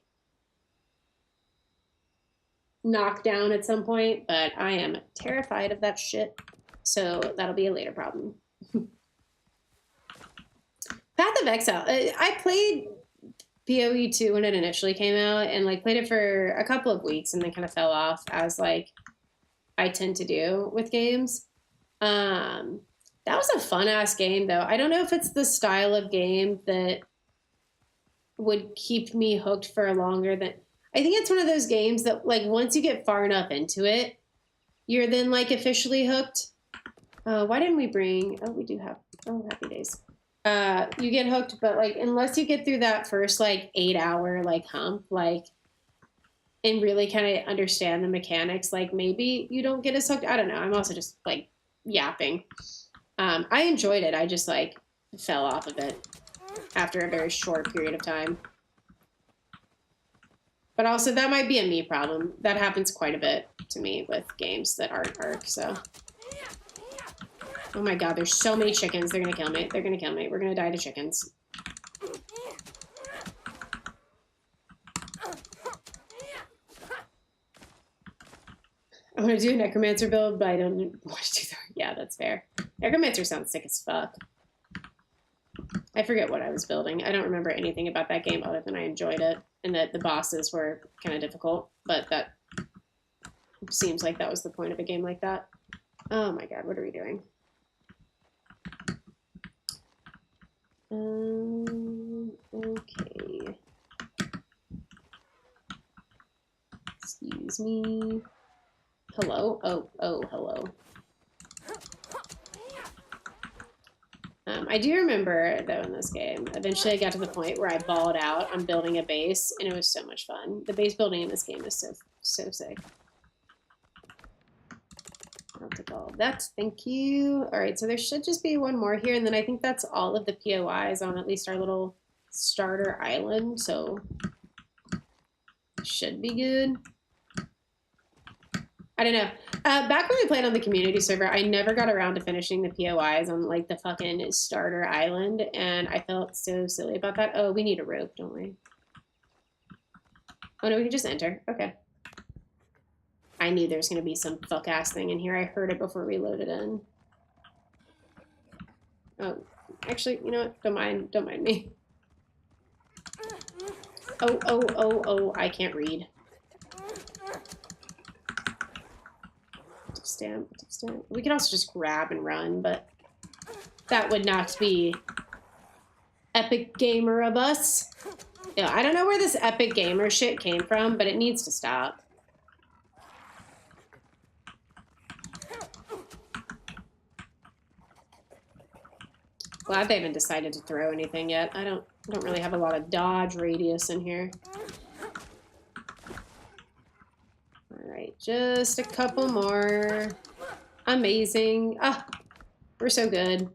A: knock down at some point. But I am terrified of that shit. So that'll be a later problem. Path of Exile. I played PoE 2 when it initially came out, and like played it for a couple of weeks and then kind of fell off, as like I tend to do with games. That was a fun-ass game, though. I don't know if it's the style of game that would keep me hooked for longer than... I think it's one of those games that, like, once you get far enough into it, you're then, like, officially hooked. Why didn't we bring... Oh, we do have... Oh, happy days. You get hooked, but, like, unless you get through that first, like, 8-hour, like, hump, like, and really kind of understand the mechanics, like, maybe you don't get as hooked. I don't know. I'm also just, like, yapping. I enjoyed it. I just, like, fell off of it after a very short period of time. But also, that might be a me problem. That happens quite a bit to me with games that aren't ARC, so... Oh my god, there's so many chickens. They're gonna kill me. They're gonna kill me. We're gonna die to chickens. I want to do a Necromancer build, but I don't want to do that. Yeah, that's fair. Necromancer sounds sick as fuck. I forget what I was building. I don't remember anything about that game other than I enjoyed it and that the bosses were kind of difficult, but that seems like that was the point of a game like that. Oh my god, what are we doing? Okay. Excuse me. Hello? Oh, hello. I do remember, though, in this game, eventually I got to the point where I balled out on building a base, and it was so much fun. The base building in this game is so sick. I'll take all of that. Thank you. All right, so there should just be one more here, and then I think that's all of the POIs on at least our little starter island, so should be good. I don't know. Back when we played on the community server, I never got around to finishing the POIs on, like, the fucking starter island, and I felt so silly about that. Oh, we need a rope, don't we? Oh, no, we can just enter. Okay. I knew there was going to be some fuck-ass thing in here. I heard it before we loaded in. Oh, actually, you know what? Don't mind me. Oh, I can't read. Stamp. We could also just grab and run, but that would not be epic gamer of us. Yeah, I don't know where this epic gamer shit came from, but it needs to stop. Glad they haven't decided to throw anything yet. I don't really have a lot of dodge radius in here. Alright, just a couple more. Amazing. Ah, we're so good.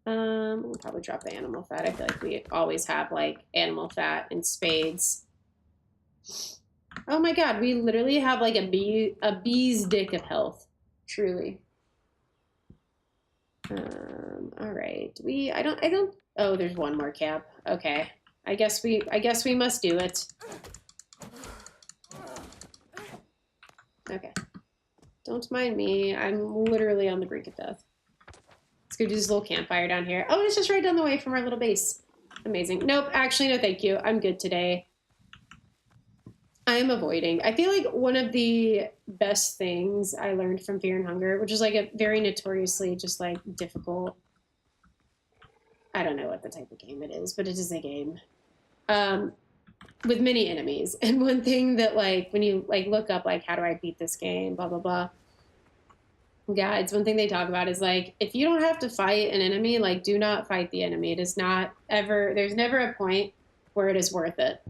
A: We'll probably drop the animal fat. I feel like we always have, like, animal fat and spades. Oh my god, we literally have, like, a bee's dick of health. Truly. Alright. I don't... Oh, there's one more cap. Okay. I guess we must do it. Okay. Don't mind me. I'm literally on the brink of death. Let's go do this little campfire down here. Oh, it's just right down the way from our little base. Amazing. Nope, actually, no thank you. I'm good today. I am avoiding. I feel like one of the best things I learned from Fear and Hunger, which is like a very notoriously just like difficult... I don't know what the type of game it is, but it is a game. With many enemies. And one thing that, like, when you, like, look up, like, how do I beat this game, blah, blah, blah, guides, one thing they talk about is, like, if you don't have to fight an enemy, like, do not fight the enemy. It is not ever, there's never a point where it is worth it.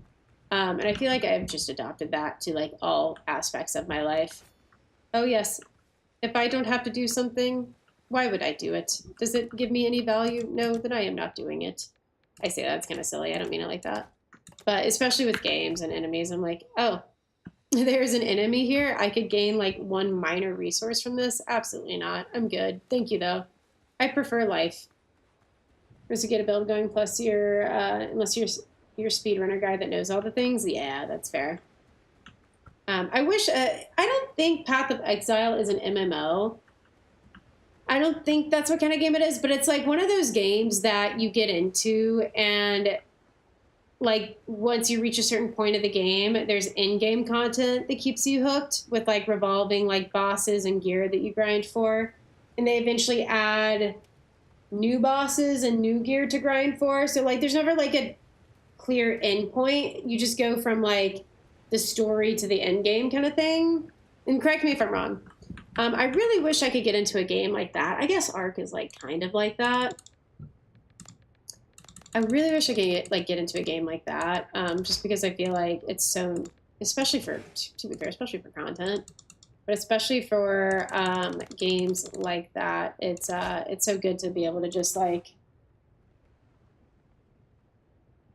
A: And I feel like I've just adopted that to, like, all aspects of my life. Oh, yes. If I don't have to do something, why would I do it? Does it give me any value? No, then I am not doing it. I say that's kind of silly. I don't mean it like that. But especially with games and enemies, I'm like, oh, there's an enemy here. I could gain, like, one minor resource from this. Absolutely not. I'm good. Thank you, though. I prefer life. First, you get a build going, plus you're, unless you're speedrunner guy that knows all the things. Yeah, that's fair. I wish, I don't think Path of Exile is an MMO. I don't think that's what kind of game it is, but it's like one of those games that you get into and, like, once you reach a certain point of the game, there's in-game content that keeps you hooked with, like, revolving, like, bosses and gear that you grind for. and they eventually add new bosses and new gear to grind for. So like there's never like a clear end point. You just go from like the story to the end game kind of thing. And correct me if I'm wrong. I really wish I could get into a game like that. I guess Ark is like kind of like that. I really wish I could get into a game like that, just because I feel like it's so, especially for, to be fair, especially for content, but especially for games like that, it's so good to be able to just like,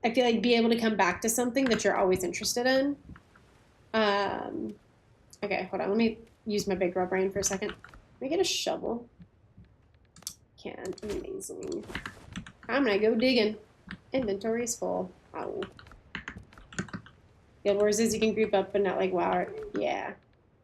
A: I feel like be able to come back to something that you're always interested in. Okay, hold on, let me use my big girl brain for a second. Let me get a shovel. Can, amazing. I'm gonna go digging. Inventory's full. Oh. Guild Wars is you can group up, but not like WoW. Yeah.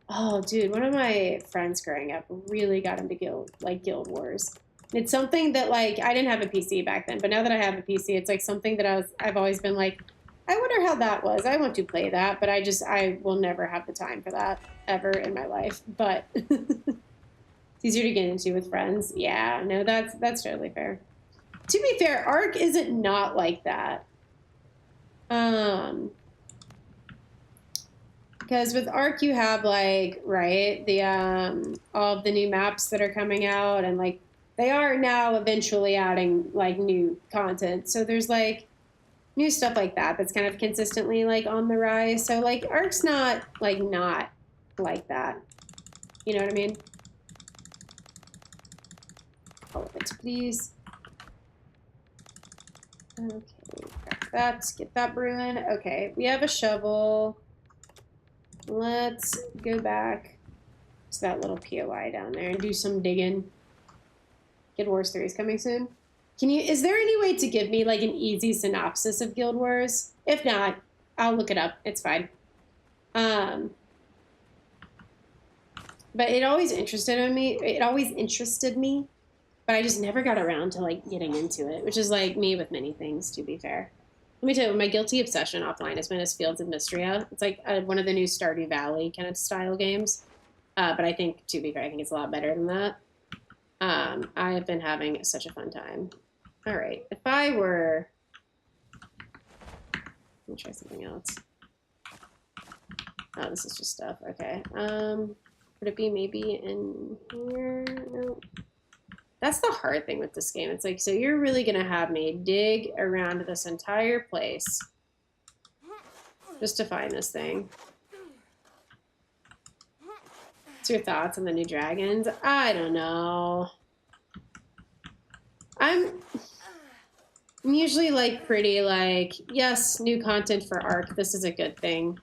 A: Oh, dude, one of my friends growing up really got into Guild Wars. It's something that like I didn't have a PC back then, but now that I have a PC, it's like something that I've always been like, I wonder how that was. I want to play that, but I will never have the time for that ever in my life. But it's easier to get into with friends. Yeah, no, that's totally fair. To be fair, Ark isn't not like that. Because with Ark you have like, right, the all of the new maps that are coming out, and like they are now eventually adding like new content. So there's like new stuff like that that's kind of consistently like on the rise. So like Ark's not like that. You know what I mean? All of it, please. Okay, let's get that brewing. Okay, we have a shovel. Let's go back to that little POI down there and do some digging. Guild Wars 3 is coming soon. Is there any way to give me like an easy synopsis of Guild Wars? If not, I'll look it up. It's fine. But it always interested me, but I just never got around to like getting into it, which is like me with many things, to be fair. Let me tell you, my guilty obsession offline has been as Fields of Mystria. It's like one of the new Stardew Valley kind of style games. But I think, to be fair, I think it's a lot better than that. I have been having such a fun time. All right, if I were... Let me try something else. Oh, this is just stuff. Okay. Would it be maybe in here? No. That's the hard thing with this game. It's like, so you're really going to have me dig around this entire place just to find this thing. What's your thoughts on the new dragons? I don't know. I'm usually like pretty like, yes, new content for Ark. This is a good thing.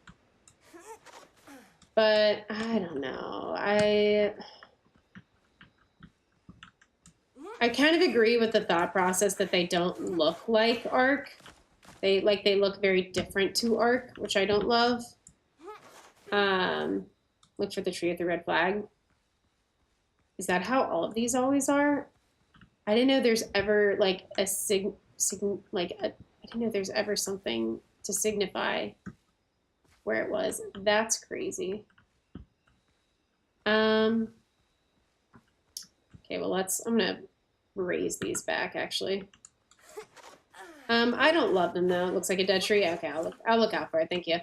A: But I don't know. I kind of agree with the thought process that they don't look like Ark. They look very different to Ark, which I don't love. Look for the tree with the red flag. Is that how all of these always are? I didn't know there's ever like a I didn't know there's ever something to signify where it was. That's crazy. Okay, well I'm gonna raise these back actually. I don't love them though. It looks like a dead tree. Okay, I'll look out for it. Thank you.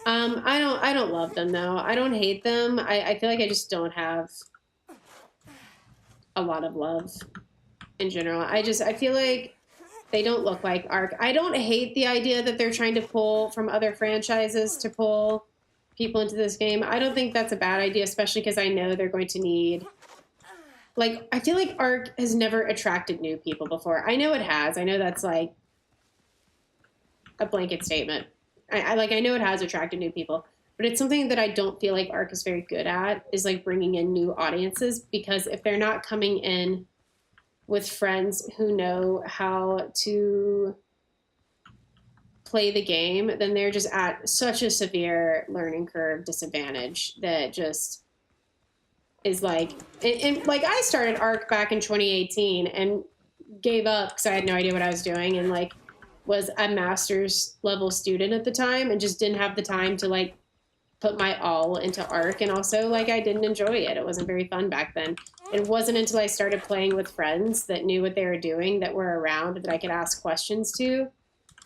A: I don't love them though. I don't hate them. I feel like I just don't have a lot of love in general. I feel like they don't look like Ark. I don't hate the idea that they're trying to pull from other franchises to pull people into this game. I don't think that's a bad idea, especially because I know they're going to need... Like, I feel like Ark has never attracted new people before. I know it has. I know that's, like, a blanket statement. I know it has attracted new people. But it's something that I don't feel like Ark is very good at, is, like, bringing in new audiences. Because if they're not coming in with friends who know how to play the game, then they're just at such a severe learning curve disadvantage that just is like, and like I started Ark back in 2018 and gave up because I had no idea what I was doing, and like was a master's level student at the time and just didn't have the time to like put my all into Ark, and also like I didn't enjoy it. It wasn't very fun back then. It wasn't until I started playing with friends that knew what they were doing, that were around, that I could ask questions to. It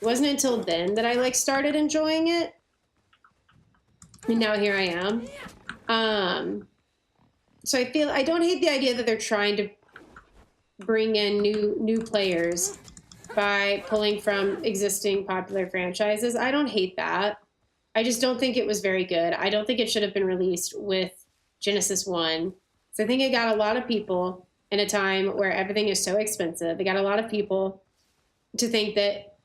A: wasn't until then that I like started enjoying it. And now here I am. So I don't hate the idea that they're trying to bring in new players by pulling from existing popular franchises. I don't hate that. I just don't think it was very good. I don't think it should have been released with Genesis 1. So I think it got a lot of people in a time where everything is so expensive. They got a lot of people to think that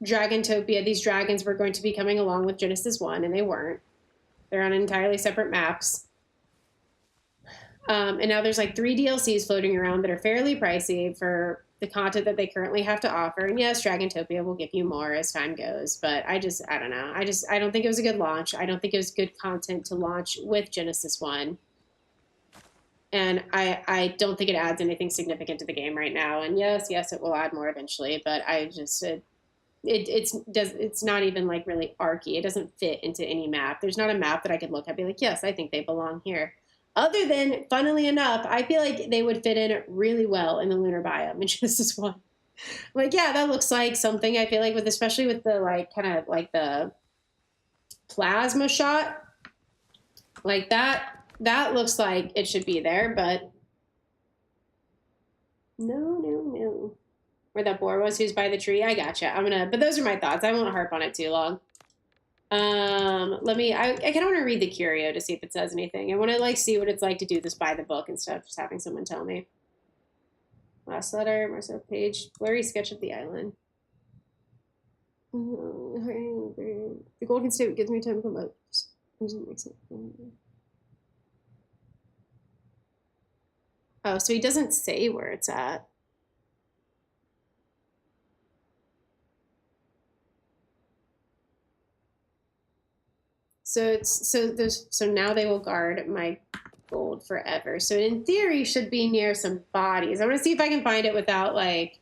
A: Dragontopia, these dragons, were going to be coming along with Genesis 1, and they weren't. They're on entirely separate maps. And now there's like 3 DLCs floating around that are fairly pricey for the content that they currently have to offer. And yes, Dragontopia will give you more as time goes, but I don't know. I don't think it was a good launch. I don't think it was good content to launch with Genesis 1. And I don't think it adds anything significant to the game right now. And yes, it will add more eventually, but I just, it's not even like really archy. It doesn't fit into any map. There's not a map that I could look at and be like, yes, I think they belong here. Other than, funnily enough, I feel like they would fit in really well in the lunar biome in Genesis 1. Like, yeah, that looks like something, I feel like, with, especially with the like kind of like the plasma shot, like that looks like it should be there, but no. Where that boar was who's by the tree, I gotcha. But those are my thoughts. I won't harp on it too long. I kind of want to read the curio to see if it says anything. I want to like see what it's like to do this by the book instead of just having someone tell me. Last letter, Marcel Page, blurry sketch of the island. The golden state gives me time to come up. Oh, so he doesn't say where it's at. So now they will guard my gold forever. So in theory, should be near some bodies. I want to see if I can find it without like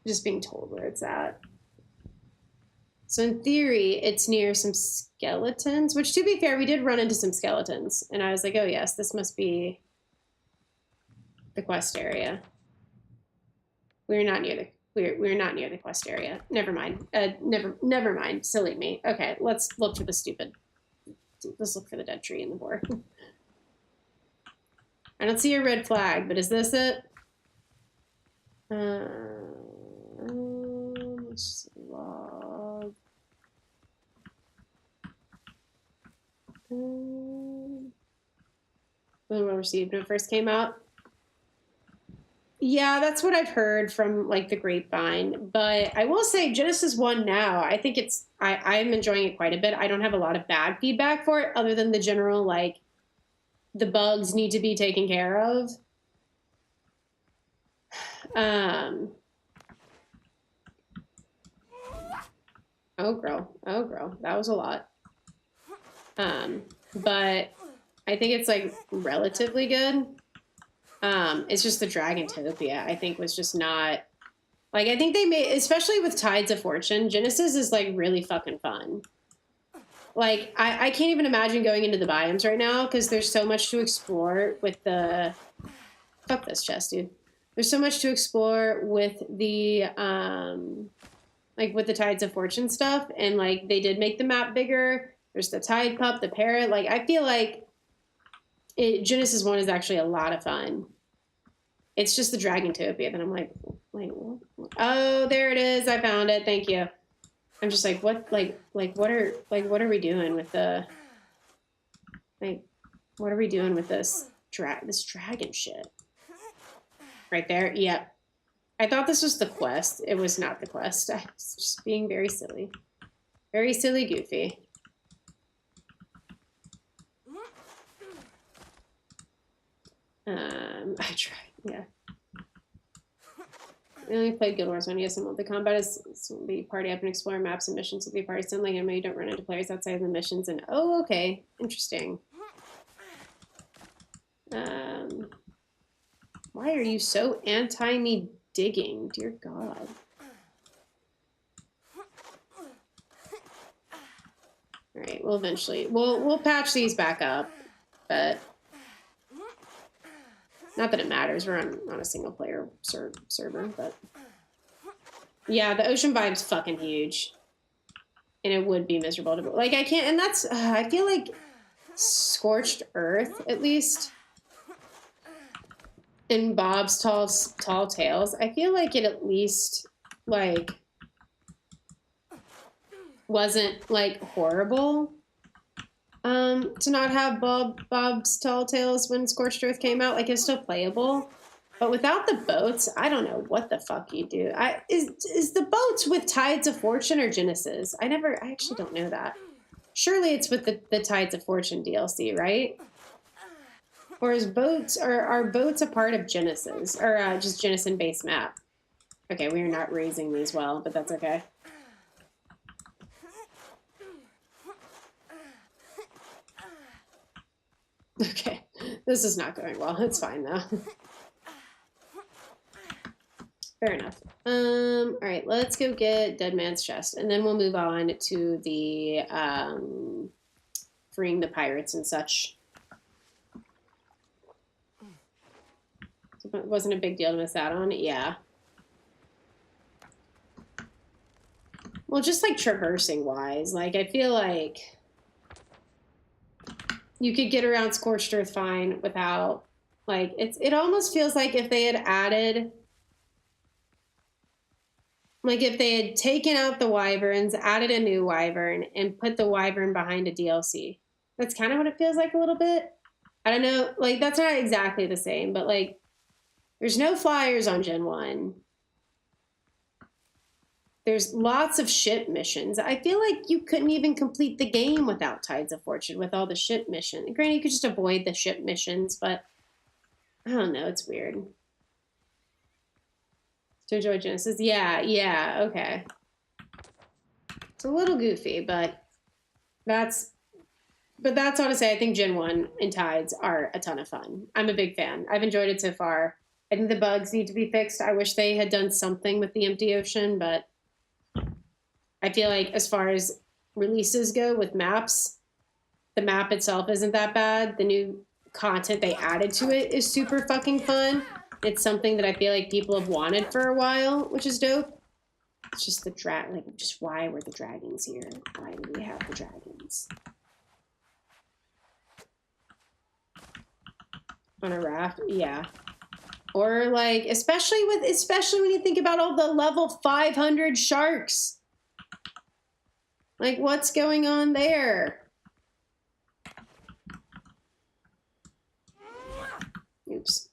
A: just being told where it's at. So in theory, it's near some skeletons. Which, to be fair, we did run into some skeletons, and I was like, oh yes, this must be the quest area. We're not near the quest area. Never mind. Never mind. Silly me. Okay, let's look for the dead tree in the boar. I don't see a red flag, but is this it? Let's log. Really well received when it first came out. Yeah, that's what I've heard from like the grapevine. But I will say Genesis 1 now, I think I'm enjoying it quite a bit. I don't have a lot of bad feedback for it other than the general like the bugs need to be taken care of. Oh girl, that was a lot. But I think it's like relatively good. It's just the Dragontopia, I think, was just not like, I think they made, especially with Tides of Fortune, Genesis is like really fucking fun. Like, I can't even imagine going into the biomes right now because there's so much to explore with the, fuck this chest, dude. There's so much to explore with the, like with the Tides of Fortune stuff. And like, they did make the map bigger. There's the Tide Pup, the parrot. Like, I feel like Genesis 1 is actually a lot of fun. It's just the Dragontopia that I'm like, wait, what? Oh, there it is. I found it. Thank you. I'm just like, what, what are we doing with the, like, what are we doing with this dragon shit? Right there. Yep. I thought this was the quest. It was not the quest. I was just being very silly. Very silly, goofy. I tried, yeah. We only played Guild Wars 1. Yes, and the combat is be party up and explore maps and missions with the party. It's like you don't run into players outside of the missions. And oh, okay, interesting. Why are you so anti me digging? Dear God. All right, well, eventually we'll patch these back up, but Not that it matters. We're on a single player server, but yeah, the ocean vibe's fucking huge, and it would be miserable to like. I can't, and that's I feel like Scorched Earth, at least in Bob's Tall Tales, I feel like it at least like wasn't like horrible. To not have Bob's Tall Tales when Scorched Earth came out, like it's still playable, but without the boats, I don't know what the fuck you do. Is the boats with Tides of Fortune or Genesis? I actually don't know that. Surely it's with the Tides of Fortune DLC, right? Or are boats a part of Genesis or just Genesis base map? Okay, we are not raising these well, but that's okay. Okay, this is not going well. It's fine though. Fair enough. All right, let's go get Dead Man's Chest, and then we'll move on to the freeing the pirates and such. It wasn't a big deal to miss out on. Yeah. Well, just like traversing wise, like I feel like you could get around Scorched Earth fine without, like, it almost feels like if they had added, like if they had taken out the wyverns, added a new wyvern, and put the wyvern behind a DLC. That's kind of what it feels like a little bit. I don't know, like, that's not exactly the same, but, like, there's no flyers on Gen 1. There's lots of ship missions. I feel like you couldn't even complete the game without Tides of Fortune with all the ship missions. Granted, you could just avoid the ship missions, but I don't know. It's weird. To enjoy Genesis. Yeah, okay. It's a little goofy, but that's honestly, I think Gen 1 and Tides are a ton of fun. I'm a big fan. I've enjoyed it so far. I think the bugs need to be fixed. I wish they had done something with the empty ocean, but I feel like as far as releases go with maps, the map itself isn't that bad. The new content they added to it is super fucking fun. It's something that I feel like people have wanted for a while, which is dope. It's just the just why were the dragons here? Why do we have the dragons? On a raft? Yeah. Or like, especially when you think about all the level 500 sharks. Like, what's going on there? Oops.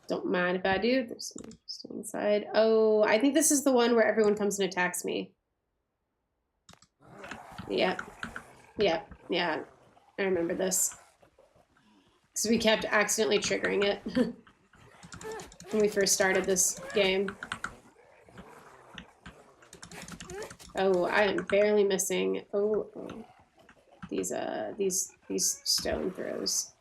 A: Don't mind if I do. There's still inside. Oh, I think this is the one where everyone comes and attacks me. Yeah. Yeah. I remember this. Because we kept accidentally triggering it when we first started this game. Oh, I am barely missing. Oh. These stone throws.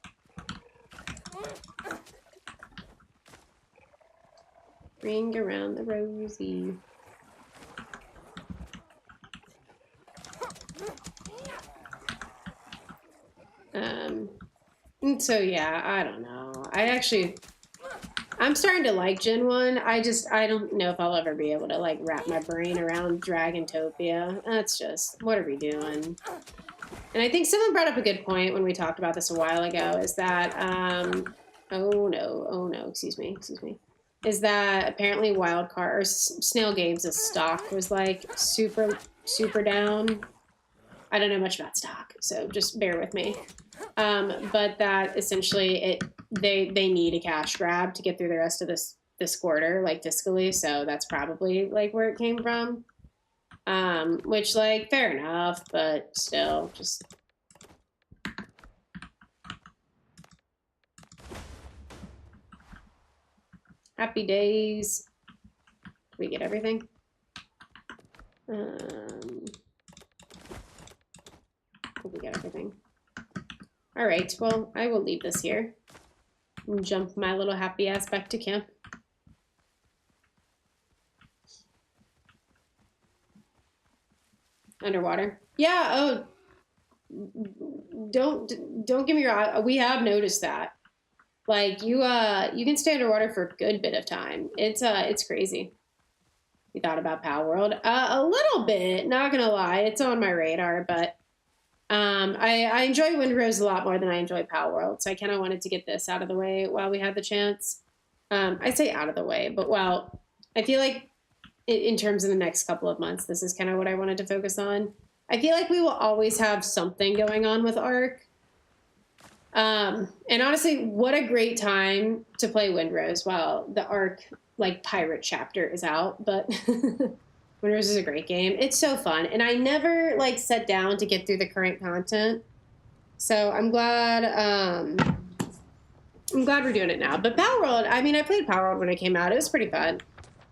A: Ring around the rosy. And so yeah, I don't know. I'm starting to like Gen 1. I don't know if I'll ever be able to like wrap my brain around Dragontopia. That's just, what are we doing? And I think someone brought up a good point when we talked about this a while ago, is that, oh no, excuse me. Is that apparently Wildcard, or Snail Games' stock was like super down. I don't know much about stock, so just bear with me. But that essentially they need a cash grab to get through the rest of this quarter, like fiscally, so that's probably like where it came from. Which, like, fair enough, but still, just... Happy days. Did we get everything? I think we got everything. All right, well, I will leave this here and jump my little happy ass back to camp. underwater. Yeah. Oh, don't get me wrong. We have noticed that. Like you can stay underwater for a good bit of time. It's crazy. You thought about Power World? A little bit. Not gonna lie, it's on my radar, but I enjoy Windrose a lot more than I enjoy Power World. So I kind of wanted to get this out of the way while we had the chance. I say out of the way, but well, I feel like in terms of the next couple of months, this is kind of what I wanted to focus on. I feel like we will always have something going on with Ark. And honestly, what a great time to play Windrose while the Ark like pirate chapter is out. But Windrose is a great game. It's so fun, and I never like sat down to get through the current content. So I'm glad. I'm glad we're doing it now. But Power World, I mean, I played Power World when it came out. It was pretty fun.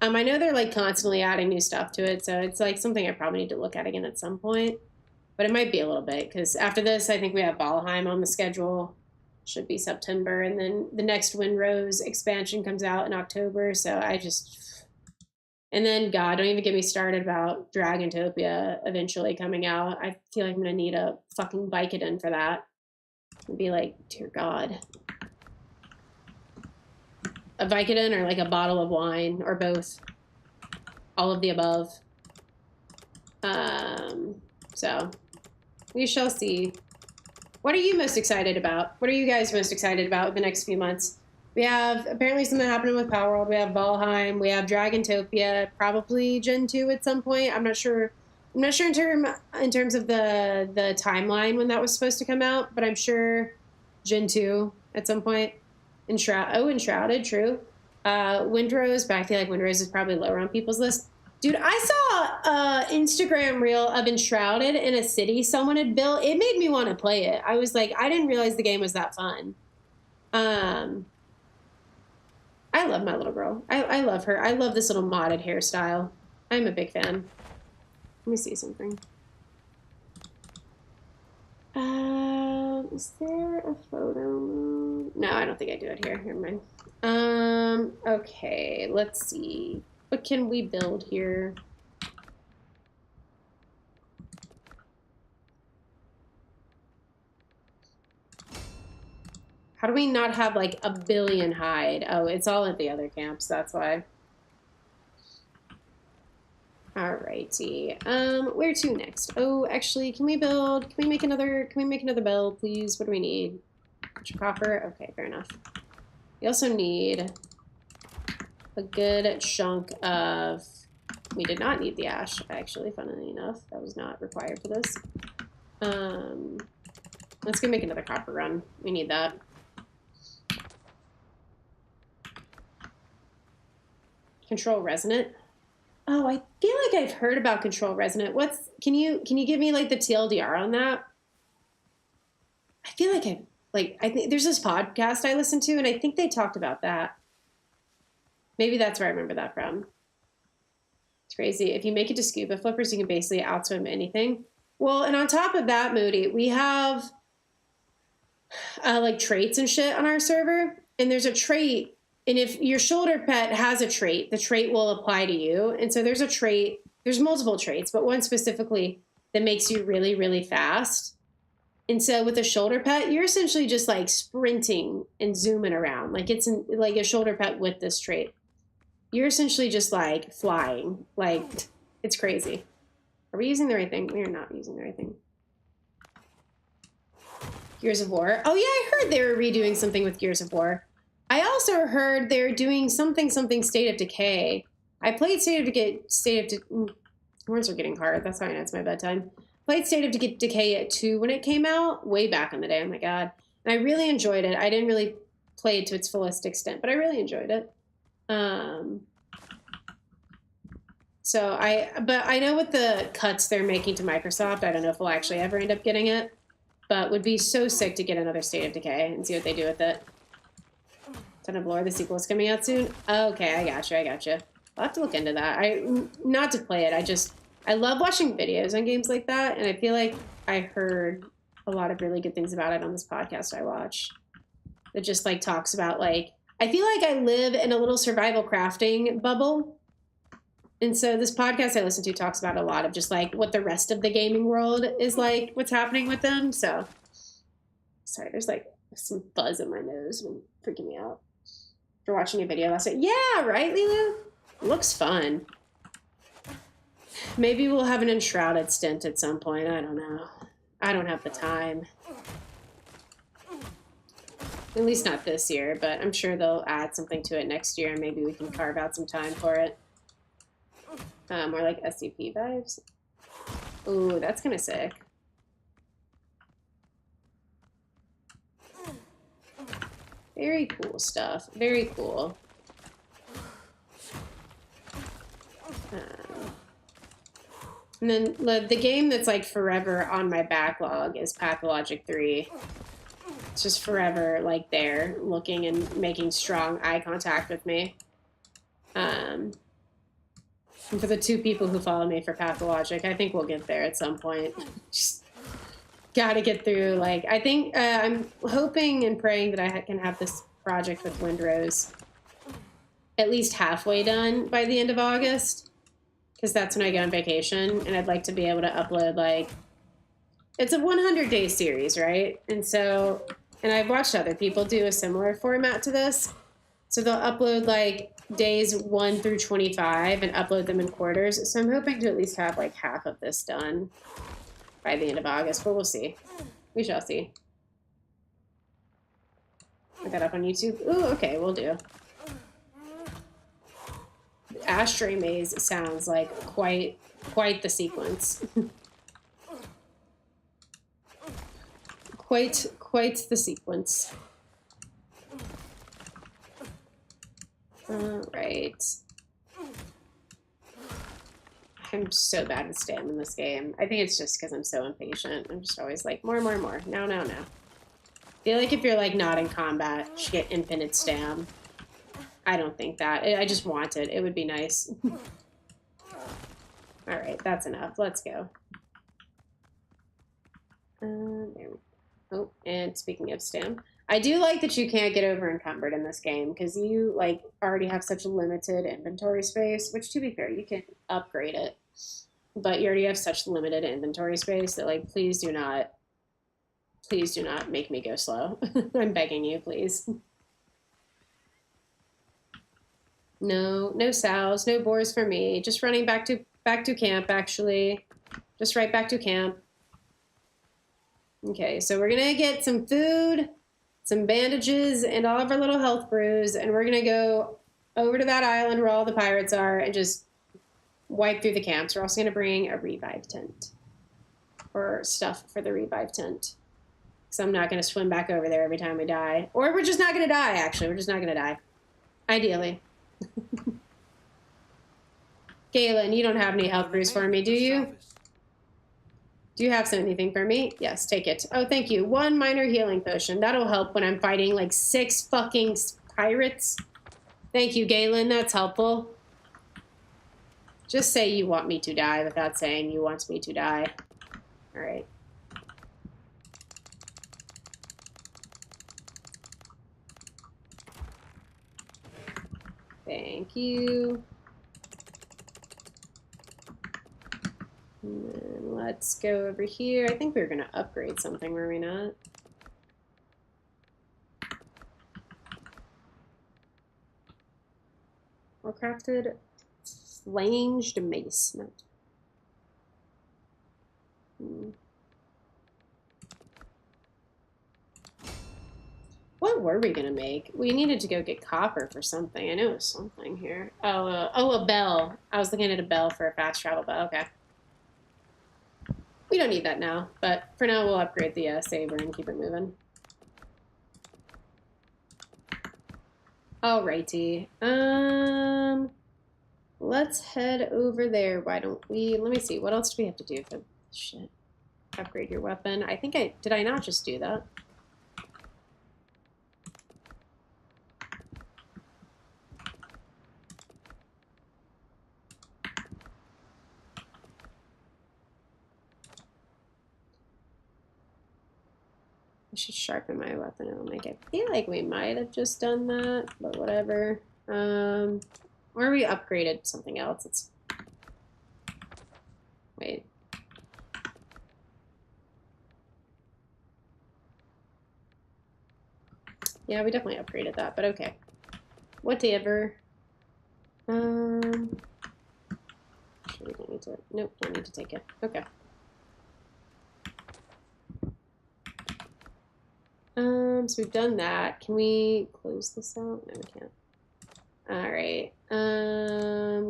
A: I know they're like constantly adding new stuff to it, so it's like something I probably need to look at again at some point. But it might be a little bit, because after this, I think we have Valheim on the schedule. Should be September, and then the next Windrose expansion comes out in October. So and then God, don't even get me started about Dragontopia eventually coming out. I feel like I'm gonna need a fucking Vicodin for that. I'd be like, dear God. A Vicodin or like a bottle of wine or both. All of the above. So we shall see. What are you most excited about? What are you guys most excited about the next few months? We have apparently something happening with Power World. We have Valheim. We have Dragontopia. Probably Gen 2 at some point. I'm not sure. I'm not sure in terms of the timeline when that was supposed to come out, but I'm sure Gen 2 at some point. Enshrouded, true. Windrose, but I feel like Windrose is probably lower on people's list. Dude, I saw an Instagram reel of Enshrouded in a city someone had built. It made me want to play it. I was like, I didn't realize the game was that fun. I love my little girl. I love her. I love this little modded hairstyle. I'm a big fan. Let me see something. Is there a photo? No, I don't think I do it here. Never mind. Okay, let's see. What can we build here? How do we not have like a billion hide? Oh, it's all at the other camps, that's why. Alrighty. Where to next? Oh, actually, can we make another bell, please? What do we need? Copper? Okay, fair enough. We also need a good chunk of... We did not need the ash, actually, funnily enough. That was not required for this. Let's go make another copper run. We need that. Control resonant. Oh, I feel like I've heard about control resonant. Can you give me like the TLDR on that? I feel like I think there's this podcast I listened to, and I think they talked about that. Maybe that's where I remember that from. It's crazy. If you make it to scuba flippers, you can basically outswim anything. Well, and on top of that, Moody, we have like traits and shit on our server, and there's a trait. And if your shoulder pet has a trait, the trait will apply to you. And so there's a trait, there's multiple traits, but one specifically that makes you really, really fast. And so with a shoulder pet, you're essentially just like sprinting and zooming around. Like it's like a shoulder pet with this trait. You're essentially just like flying. Like it's crazy. Are we using the right thing? We are not using the right thing. Gears of War. Oh yeah, I heard they were redoing something with Gears of War. I also heard they're doing something State of Decay. I played words are getting hard. That's how I know it's my bedtime. Played State of Decay at 2 when it came out, way back in the day. Oh my God. And I really enjoyed it. I didn't really play it to its fullest extent, but I really enjoyed it. But I know with the cuts they're making to Microsoft, I don't know if we'll actually ever end up getting it, but would be so sick to get another State of Decay and see what they do with it. Ton of Lore, the sequel is coming out soon. Okay, I gotcha. I'll have to look into that. Not to play it, I love watching videos on games like that, and I feel like I heard a lot of really good things about it on this podcast I watch. That just like talks about like, I feel like I live in a little survival crafting bubble, And so this podcast I listen to talks about a lot of just like what the rest of the gaming world is like, what's happening with them. So, sorry, there's like some buzz in my nose and freaking me out. For watching a video last night. Yeah, right, Lilu? Looks fun. Maybe we'll have an Enshrouded stint at some point. I don't know. I don't have the time. At least not this year, but I'm sure they'll add something to it next year and maybe we can carve out some time for it. More like SCP vibes. Ooh, that's kind of sick. Very cool stuff. Very cool. And then the game that's like forever on my backlog is Pathologic 3. It's just forever like there, looking and making strong eye contact with me. And for the 2 people who follow me for Pathologic, I think we'll get there at some point. Just gotta get through, like, I think, I'm hoping and praying that I can have this project with Windrose at least halfway done by the end of August, because that's when I go on vacation, and I'd like to be able to upload, like, it's a 100-day series, right? And so, and I've watched other people do a similar format to this, so they'll upload, like, days 1 through 25 and upload them in quarters, so I'm hoping to at least have, like, half of this done by the end of August, but we'll see. We shall see. Put that up on YouTube. Ooh, okay, we'll do. The Ashtray Maze sounds like quite the sequence. quite the sequence. All right. I'm so bad at stam in this game. I think it's just because I'm so impatient. I'm just always like, more. No. I feel like if you're like not in combat, you should get infinite stam. I don't think that. I just want it. It would be nice. All right, that's enough. Let's go. There we go. Oh, and speaking of stam, I do like that you can't get over encumbered in this game because you like already have such limited inventory space, which to be fair, you can upgrade it. But you already have such limited inventory space that like please do not make me go slow. I'm begging you, please. No sows, no boars for me. Just running back to camp actually. Just right back to camp. Okay, so we're gonna get some food, some bandages, and all of our little health brews, and we're gonna go over to that island where all the pirates are and just wipe through the camps. We're also gonna bring a revive tent. Or stuff for the revive tent. So I'm not gonna swim back over there every time we die. Or we're just not gonna die, actually. We're just not gonna die. Ideally. Galen, you don't have any health brews for me, do you? Do you have anything for me? Yes, take it. Oh, thank you. 1 minor healing potion. That'll help when I'm fighting like 6 fucking pirates. Thank you, Galen. That's helpful. Just say you want me to die without saying you want me to die. All right. Thank you. And then let's go over here. I think we were going to upgrade something, were we not? Well crafted flanged mace. What were we going to make? We needed to go get copper for something. I know it was something here. Oh, a bell. I was looking at a bell for a fast travel bell. Okay. We don't need that now, but for now we'll upgrade the saber and keep it moving. Alrighty. Let's head over there. Why don't we? Let me see. What else do we have to do for shit? Upgrade your weapon. I think did I not just do that? I should sharpen my weapon. It'll make it. I feel like we might have just done that, but whatever. Or we upgraded something else. It's Wait. Yeah, we definitely upgraded that, but okay. Whatever. Sure, we don't need to. Nope, don't need to take it. Okay. So we've done that. Can we close this out? No, we can't. All right.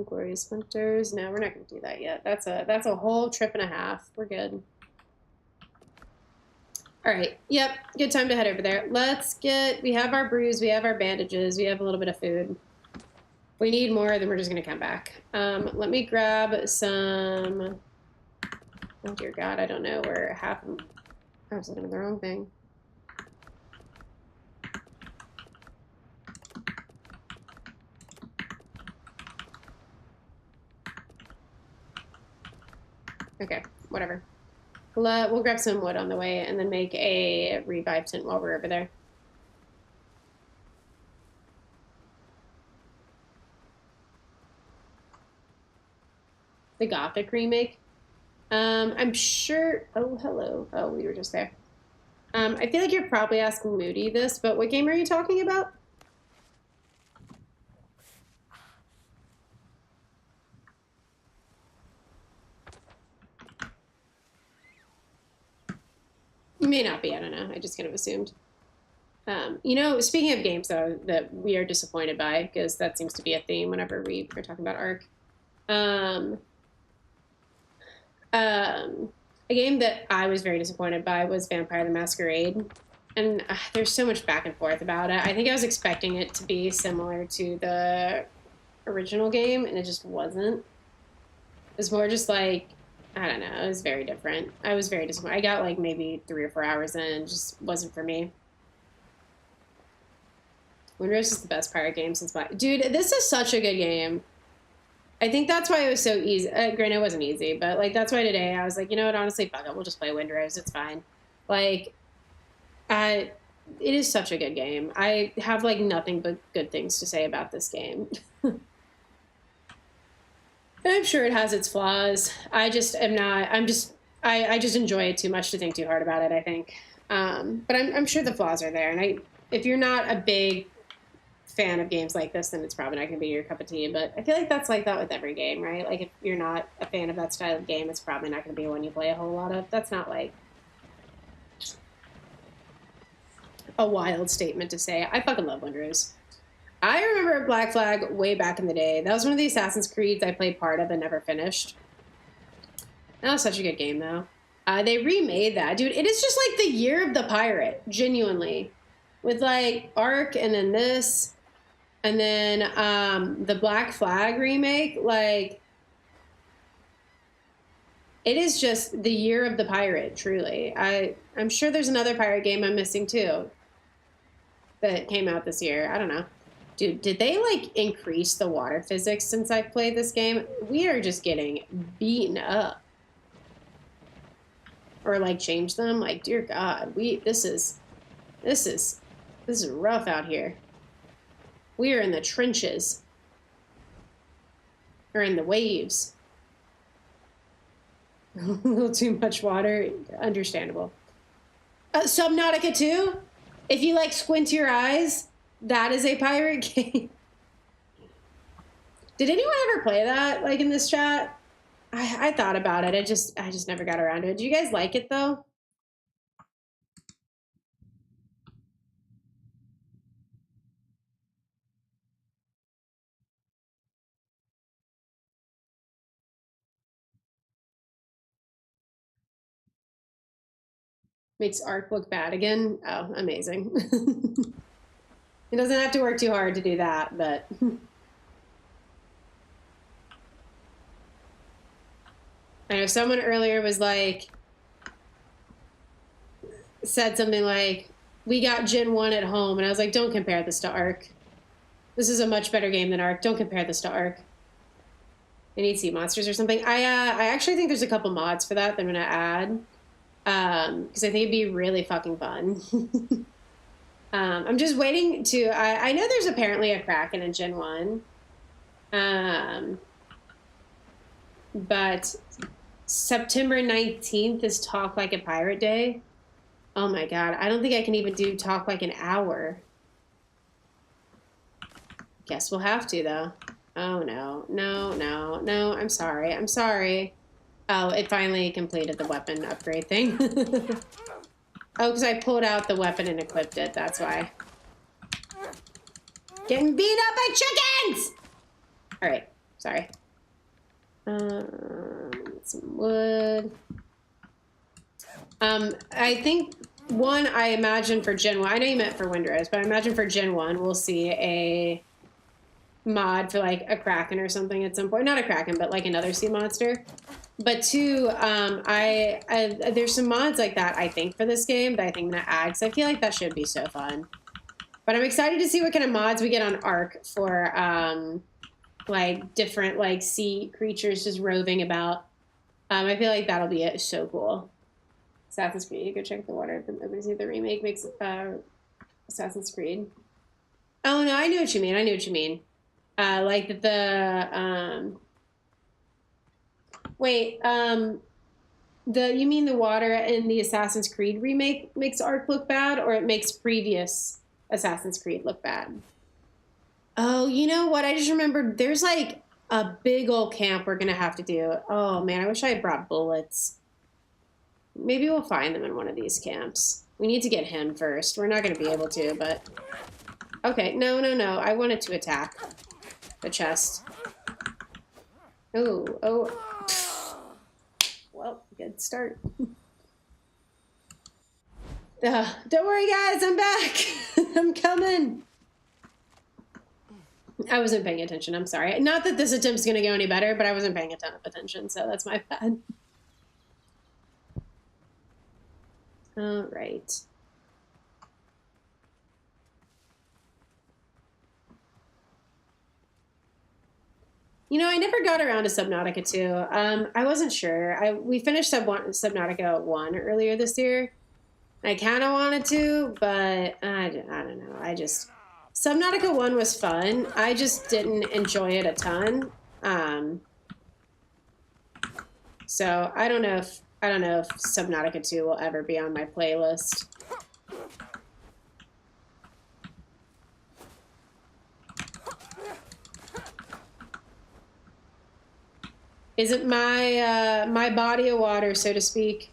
A: Glorious Hunters. No, we're not gonna do that yet. That's a whole trip and a half. We're good. All right. Yep. Good time to head over there. We have our brews, we have our bandages, we have a little bit of food. If we need more, then we're just gonna come back. Let me grab some. Oh dear God, I don't know where half of them. I was looking at the wrong thing. Okay, whatever. We'll grab some wood on the way and then make a revive tent while we're over there. The Gothic remake. I'm sure. Oh, hello. Oh, we were just there. I feel like you're probably asking Moody this, but what game are you talking about? May not be. I don't know. I just kind of assumed. You know, speaking of games though that we are disappointed by, because that seems to be a theme whenever we are talking about Ark. A game that I was very disappointed by was Vampire the Masquerade. And there's so much back and forth about it. I think I was expecting it to be similar to the original game, and it just wasn't. It was more just like, I don't know, it was very different. I was very disappointed. I got like maybe 3 or 4 hours in, and it just wasn't for me. Windrose is the best pirate game since Black. Dude, this is such a good game. I think that's why it was so easy. Granted, it wasn't easy, but like that's why today I was like, you know what? Honestly, fuck it. We'll just play Windrose. It's fine. Like, it is such a good game. I have like nothing but good things to say about this game. I'm sure it has its flaws. I just am not. I just enjoy it too much to think too hard about it, I think. But I'm sure the flaws are there. And if you're not a big fan of games like this, then it's probably not going to be your cup of tea. But I feel like that's like that with every game, right? Like if you're not a fan of that style of game, it's probably not going to be one you play a whole lot of. That's not like a wild statement to say. I fucking love Windrose. I remember Black Flag way back in the day. That was one of the Assassin's Creeds I played part of and never finished. That was such a good game, though. They remade that. Dude, it is just like the year of the pirate, genuinely. With like Ark and then this. And then the Black Flag remake, like, it is just the year of the pirate, truly. I'm sure there's another pirate game I'm missing, too, that came out this year. I don't know. Dude, did they, like, increase the water physics since I've played this game? We are just getting beaten up. Or, like, change them. Like, dear God, this is rough out here. We are in the trenches. Or in the waves. A little too much water. Understandable. Subnautica 2? If you like squint your eyes, that is a pirate game. Did anyone ever play that, like in this chat? I thought about it. I just never got around to it. Do you guys like it though? Makes Ark look bad again. Oh, amazing. It doesn't have to work too hard to do that, but I know someone earlier was like, said something like, we got Gen 1 at home, and I was like, don't compare this to Ark. This is a much better game than Ark. Don't compare this to Ark. I need sea monsters or something. I actually think there's a couple mods for that I'm gonna add. Because I think it'd be really fucking fun. I'm just waiting to. I know there's apparently a Kraken in Gen 1. But September 19th is Talk Like a Pirate Day. Oh my god, I don't think I can even do Talk Like an hour. Guess we'll have to, though. Oh no, no, no, no, I'm sorry, I'm sorry. Oh, it finally completed the weapon upgrade thing. Oh, because I pulled out the weapon and equipped it, that's why. Getting beat up by chickens! Alright, sorry. Some wood. I think one I imagine for Gen 1, I know you meant for Windrose, but I imagine for Gen 1 we'll see a mod for like a Kraken or something at some point. Not a Kraken, but like another sea monster. But two, there's some mods like that I think for this game that I think I'm gonna add because I feel like that should be so fun. But I'm excited to see what kind of mods we get on Ark for like different like sea creatures just roving about. I feel like that'll be so cool. Assassin's Creed, go check the water. The remake makes Assassin's Creed. Oh no, I know what you mean. I know what you mean. Like the you mean the water in the Assassin's Creed remake makes Ark look bad, or it makes previous Assassin's Creed look bad? Oh, you know what? I just remembered there's like a big old camp we're gonna have to do. Oh man, I wish I had brought bullets. Maybe we'll find them in one of these camps. We need to get him first. We're not gonna be able to, but okay. No, no, no. I wanted to attack the chest. Oh, oh. Well, good start. Don't worry, guys. I'm back. I'm coming. I wasn't paying attention. I'm sorry. Not that this attempt's going to go any better, but I wasn't paying a ton of attention, so that's my bad. All right. You know, I never got around to Subnautica 2. I wasn't sure. We finished Subnautica 1 earlier this year. I kind of wanted to, but I don't know. Subnautica 1 was fun. I just didn't enjoy it a ton. So I don't know if Subnautica 2 will ever be on my playlist. Is it my body of water, so to speak?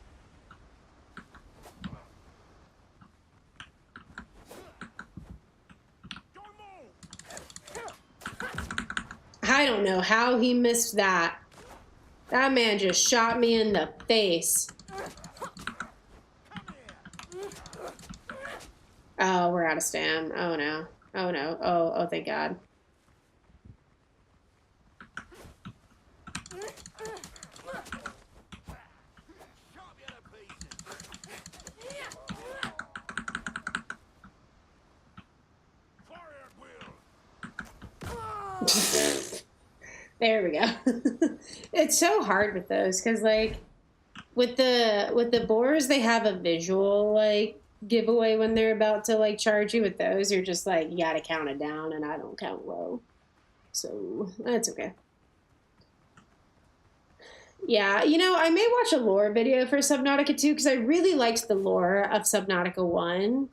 A: I don't know how he missed that. That man just shot me in the face. Oh, we're out of stam. Oh no. Oh no. Oh, thank God. There we go. It's so hard with those because, like, with the boars, they have a visual like giveaway when they're about to like charge you. With those, you're just like, you gotta count it down, and I don't count low, so that's okay. Yeah, you know, I may watch a lore video for Subnautica 2 because I really liked the lore of Subnautica 1.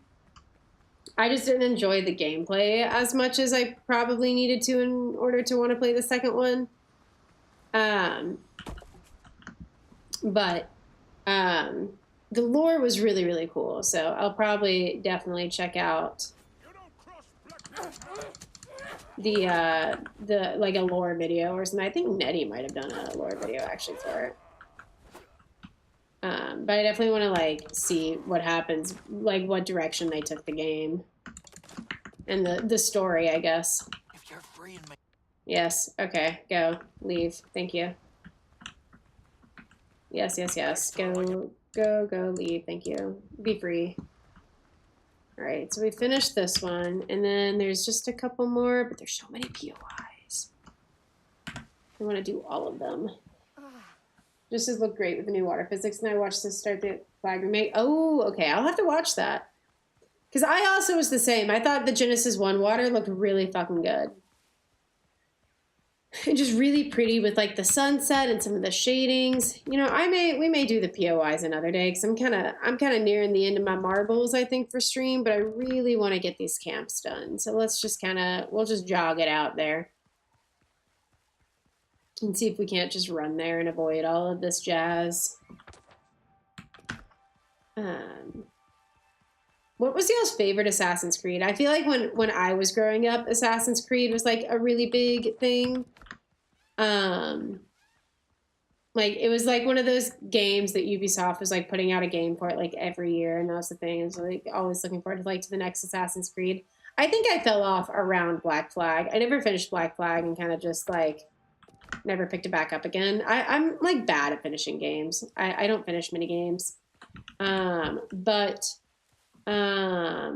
A: I just didn't enjoy the gameplay as much as I probably needed to in order to want to play the second one. But the lore was really, really cool. So I'll probably definitely check out the like a lore video or something. I think Nettie might have done a lore video actually for it. But I definitely want to like see what happens, like what direction they took the game and the story, I guess.
C: If you're free and
A: Yes. Okay. Go. Leave. Thank you. Yes. Yes. Yes. Go. Go. Go. Leave. Thank you. Be free. All right. So we finished this one, and then there's just a couple more, but there's so many POIs. I want to do all of them. Just as look great with the new water physics, and I watched this start the flag remake. Oh, okay. I'll have to watch that. Because I also was the same. I thought the Genesis 1 water looked really fucking good. and just really pretty with like the sunset and some of the shadings. You know, we may do the POIs another day because I'm kind of nearing the end of my marbles, I think, for stream, but I really want to get these camps done. So let's just we'll just jog it out there and see if we can't just run there and avoid all of this jazz. What was y'all's favorite Assassin's Creed? I feel like when I was growing up, Assassin's Creed was like a really big thing. Like it was like one of those games that Ubisoft was like putting out a game for it like every year, and that was the thing. Is like always looking forward to the next Assassin's Creed. I think I fell off around Black Flag. I never finished Black Flag and kind of just like never picked it back up again. I'm like bad at finishing games. I don't finish mini games. I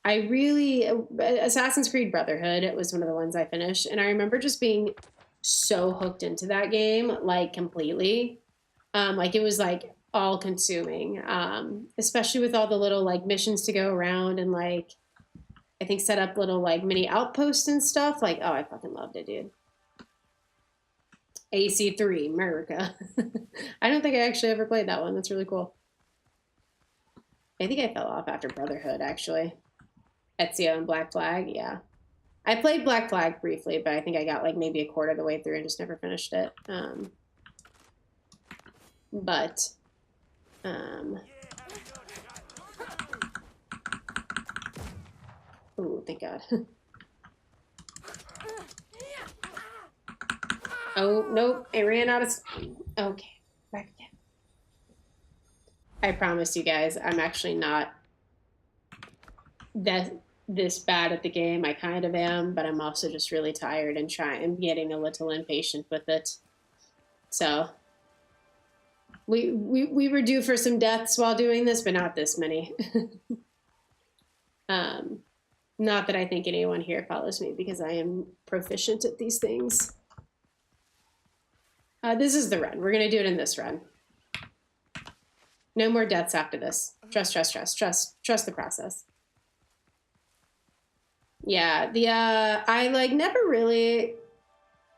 A: really Assassin's Creed Brotherhood, it was one of the ones I finished, and I remember just being so hooked into that game, like completely. Like it was like all consuming. Especially with all the little like missions to go around and like I think set up little like mini outposts and stuff. Like, oh, I fucking loved it, dude. AC3, America. I don't think I actually ever played that one. That's really cool. I think I fell off after Brotherhood, actually. Ezio and Black Flag, yeah. I played Black Flag briefly, but I think I got like maybe a quarter of the way through and just never finished it. Oh, thank God. Oh, nope, I ran out of... Okay, back again. I promise you guys, I'm actually not this bad at the game. I kind of am, but I'm also just really tired and getting a little impatient with it. So we were due for some deaths while doing this, but not this many. Not that I think anyone here follows me because I am proficient at these things. This is the run. We're going to do it in this run. No more deaths after this. Trust the process. Yeah, I like never really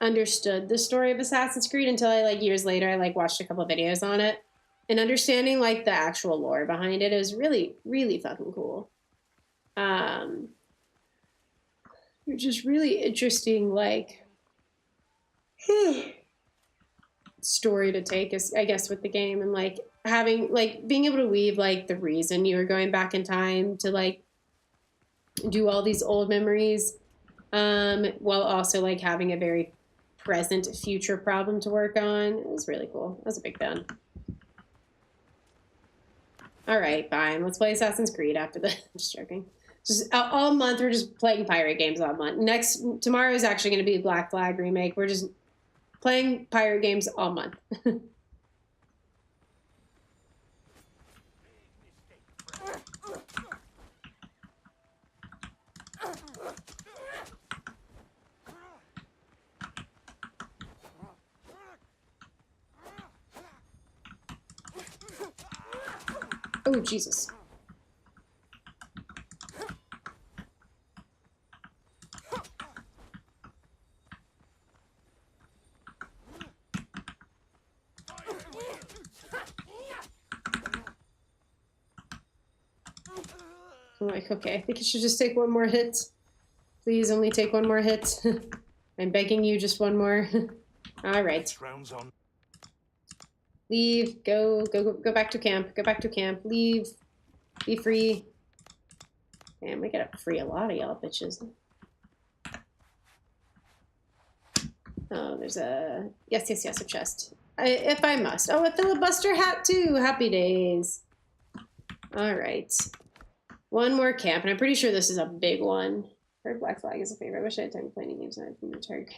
A: understood the story of Assassin's Creed until I like years later I like watched a couple videos on it, and understanding like the actual lore behind it is really, really fucking cool. Just really interesting like story to take is I guess with the game, and like having like being able to weave like the reason you were going back in time to like do all these old memories while also like having a very present future problem to work on. It was really cool. I was a big fan. All right, fine. Let's play Assassin's Creed after the just joking. Just all month we're just playing pirate games all month. Tomorrow is actually going to be a Black Flag remake. We're just playing pirate games all month. Oh, Jesus. I'm like, okay, I think you should just take one more hit. Please only take one more hit. I'm begging you, just one more. All right.
C: Rounds on.
A: Leave. Go back to camp. Go back to camp. Leave. Be free. Damn, we gotta free a lot of y'all bitches. Oh, there's a... Yes, a chest. If I must. Oh, a filibuster hat too. Happy days. All right. One more camp, and I'm pretty sure this is a big one. Heard Black Flag is a favorite. I wish I had time to play any games. I'd been retired.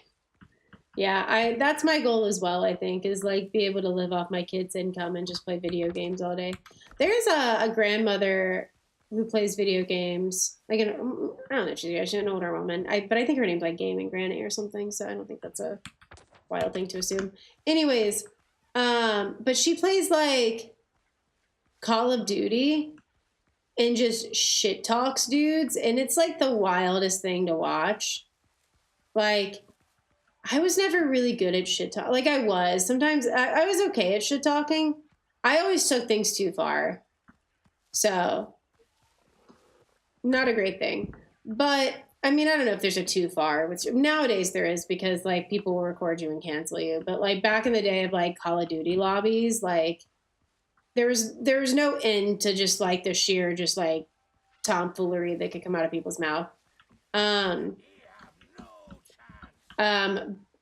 A: Yeah, that's my goal as well, I think, is like be able to live off my kids' income and just play video games all day. There's a grandmother who plays video games. Like, I don't know if she's an older woman, but I think her name's like Gaming Granny or something, so I don't think that's a wild thing to assume. Anyways, but she plays like Call of Duty and just shit talks dudes, and it's like the wildest thing to watch. Like, I was never really good at shit talk. Like, I was. Sometimes I was okay at shit talking. I always took things too far. So, not a great thing. But, I mean, I don't know if there's a too far. Which nowadays there is, because, like, people will record you and cancel you. But, like, back in the day of, like, Call of Duty lobbies, like, there was no end to just, like, the sheer just, like, tomfoolery that could come out of people's mouth.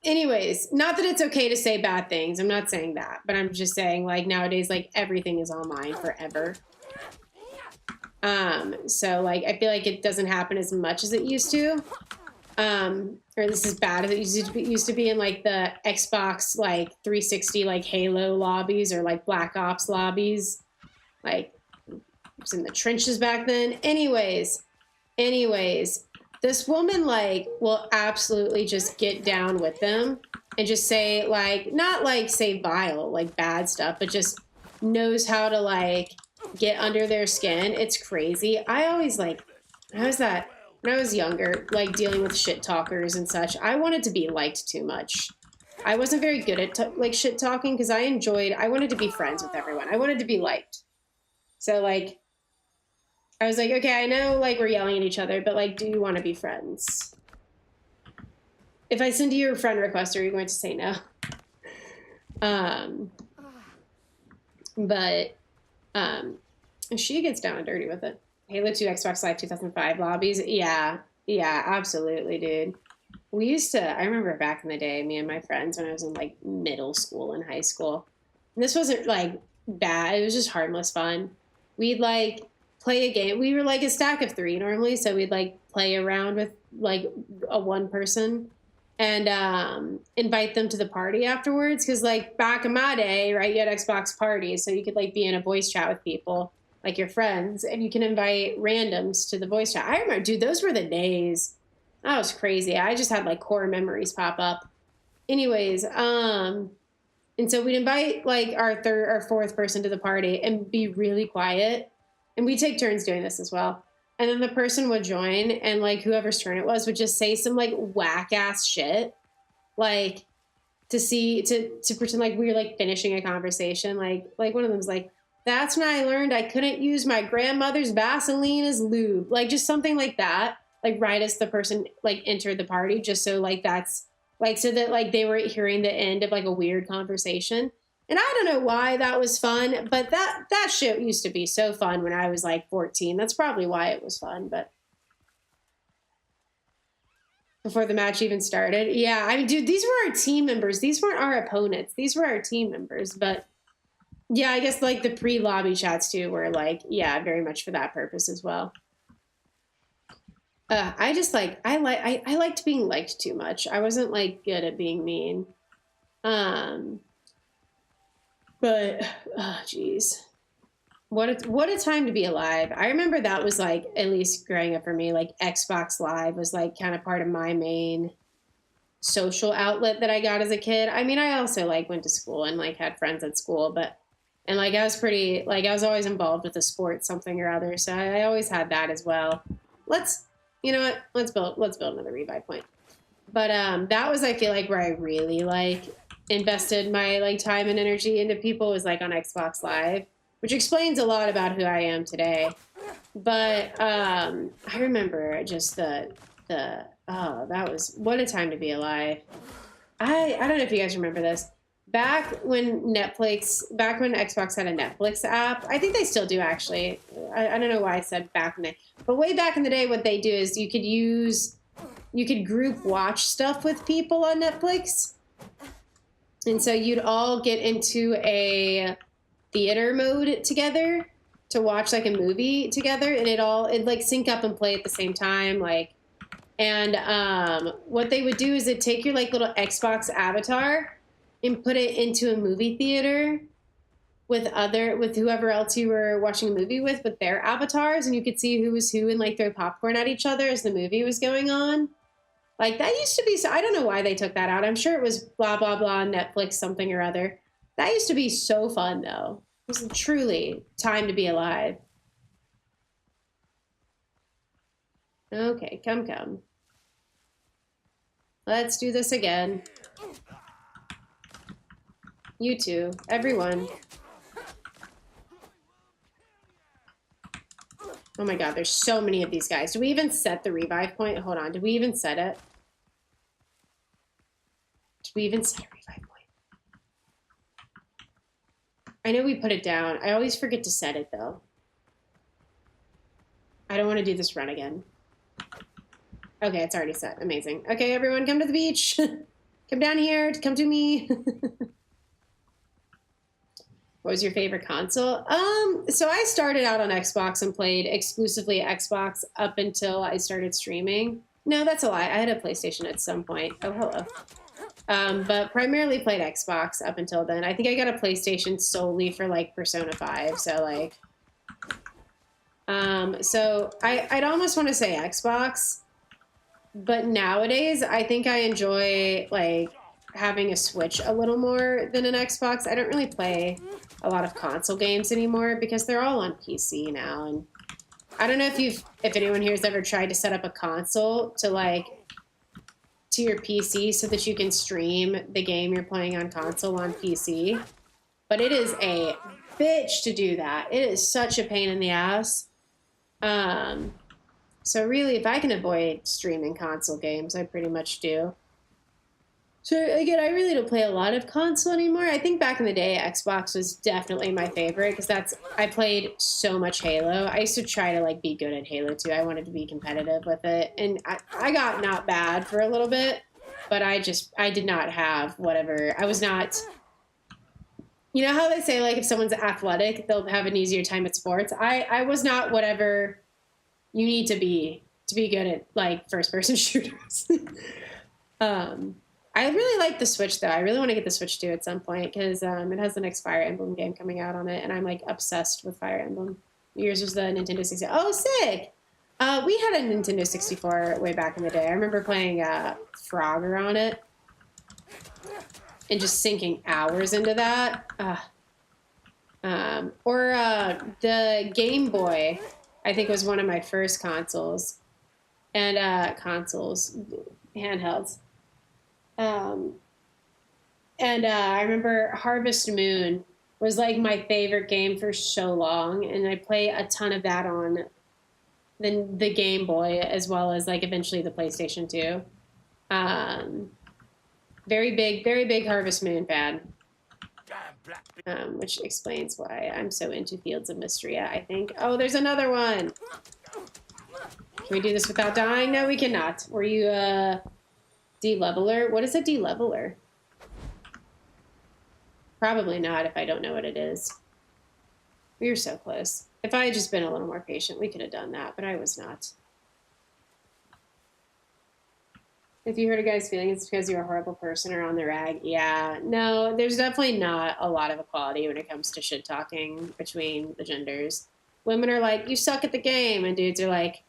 A: Anyways, not that it's okay to say bad things. I'm not saying that, but I'm just saying, like, nowadays, like, everything is online forever. So, like, I feel like it doesn't happen as much as it used to. Or this is bad as it used to be in, like, the Xbox, like, 360, like, Halo lobbies, or, like, Black Ops lobbies. Like, I was in the trenches back then. Anyways, this woman, like, will absolutely just get down with them and just say, like, not, like, say vile, like, bad stuff, but just knows how to, like, get under their skin. It's crazy. I was that when I was younger, like, dealing with shit talkers and such. I wanted to be liked too much. I wasn't very good at, like, shit talking, because I wanted to be friends with everyone. I wanted to be liked. So, like, I was like, okay, I know, like, we're yelling at each other, but, like, do you want to be friends? If I send you a friend request, are you going to say no? But she gets down and dirty with it. Halo 2 Xbox Live 2005 lobbies. Yeah, absolutely, dude. I remember back in the day, me and my friends, when I was in, like, middle school and high school. And this wasn't, like, bad. It was just harmless fun. We'd, like, play a game. We were, like, a stack of 3 normally, so we'd, like, play around with, like, a one person and invite them to the party afterwards. Because, like, back in my day, right, you had Xbox parties, so you could, like, be in a voice chat with people, like your friends, and you can invite randoms to the voice chat. I remember, dude, those were the days. That was crazy. I just had, like, core memories pop up. Anyways, and so we'd invite, like, our fourth person to the party and be really quiet. And we take turns doing this as well. And then the person would join, and, like, whoever's turn it was would just say some, like, whack ass shit, like, to pretend like we were, like, finishing a conversation. Like one of them's like, that's when I learned I couldn't use my grandmother's Vaseline as lube. Like, just something like that. Like, right as the person, like, entered the party, just so, like, that's, like, so that, like, they were hearing the end of, like, a weird conversation. And I don't know why that was fun, but that shit used to be so fun when I was, like, 14. That's probably why it was fun, but before the match even started. Yeah, I mean, dude, these were our team members. These weren't our opponents. These were our team members, but yeah, I guess, like, the pre-lobby chats too were, like, yeah, very much for that purpose as well. I just, like, I liked being liked too much. I wasn't, like, good at being mean. But, oh, geez. What a time to be alive. I remember that was, like, at least growing up for me, like, Xbox Live was, like, kind of part of my main social outlet that I got as a kid. I mean, I also, like, went to school and, like, had friends at school, and, like, I was always involved with a sport, something or other, so I always had that as well. You know what? Let's build another revive point. But that was, I feel like, where I really, like, invested my, like, time and energy into people, was, like, on Xbox Live, which explains a lot about who I am today. But I remember just that was, what a time to be alive. I don't know if you guys remember this. Back when Xbox had a Netflix app, I think they still do, actually. I don't know why I said back in the day. But way back in the day, what they do is you could group watch stuff with people on Netflix. And so you'd all get into a theater mode together to watch, like, a movie together, and it'd, like, sync up and play at the same time, like. And what they would do is they'd take your, like, little Xbox avatar and put it into a movie theater with whoever else you were watching a movie with their avatars, and you could see who was who and, like, throw popcorn at each other as the movie was going on. Like, that used to be, so I don't know why they took that out. I'm sure it was blah, blah, blah, Netflix something or other. That used to be so fun, though. It was truly time to be alive. Okay, come. Let's do this again. You two, everyone. Oh my god, there's so many of these guys. Do we even set the revive point? Hold on, did we even set it? Did we even set a revive point? I know we put it down. I always forget to set it, though. I don't want to do this run again. Okay, it's already set. Amazing. Okay, everyone, come to the beach. Come down here. Come to me. What was your favorite console? So I started out on Xbox and played exclusively Xbox up until I started streaming. No, that's a lie. I had a PlayStation at some point. Oh, hello. But primarily played Xbox up until then. I think I got a PlayStation solely for like Persona 5. So like, so I'd almost want to say Xbox, but nowadays I think I enjoy like having a Switch a little more than an Xbox. I don't really play a lot of console games anymore because they're all on PC now. And I don't know if anyone here has ever tried to set up a console to your PC so that you can stream the game you're playing on console on PC. But it is a bitch to do that. It is such a pain in the ass. So really, if I can avoid streaming console games, I pretty much do. So again, I really don't play a lot of console anymore. I think back in the day, Xbox was definitely my favorite because I played so much Halo. I used to try to like be good at Halo too. I wanted to be competitive with it, and I got not bad for a little bit, but I did not have whatever. I was not. You know how they say like if someone's athletic, they'll have an easier time at sports. I was not whatever you need to be good at like first person shooters. I really like the Switch, though. I really want to get the Switch, too, at some point, because it has the next Fire Emblem game coming out on it, and I'm, like, obsessed with Fire Emblem. Yours was the Nintendo 64. Oh, sick! We had a Nintendo 64 way back in the day. I remember playing Frogger on it and just sinking hours into that. Or the Game Boy, I think, was one of my first consoles. And handhelds. I remember Harvest Moon was like my favorite game for so long, and I play a ton of that on the Game Boy as well as like eventually the PlayStation 2. Very big Harvest Moon fan. Which explains why I'm so into Fields of Mystria, I think. Oh, there's another one. Can we do this without dying? No, we cannot. Were you de-leveler? What is a de-leveler? Probably not if I don't know what it is. We were so close. If I had just been a little more patient, we could have done that, but I was not. If you hurt a guy's feelings, it's because you're a horrible person or on the rag. Yeah, no, there's definitely not a lot of equality when it comes to shit talking between the genders. Women are like, you suck at the game, and dudes are like,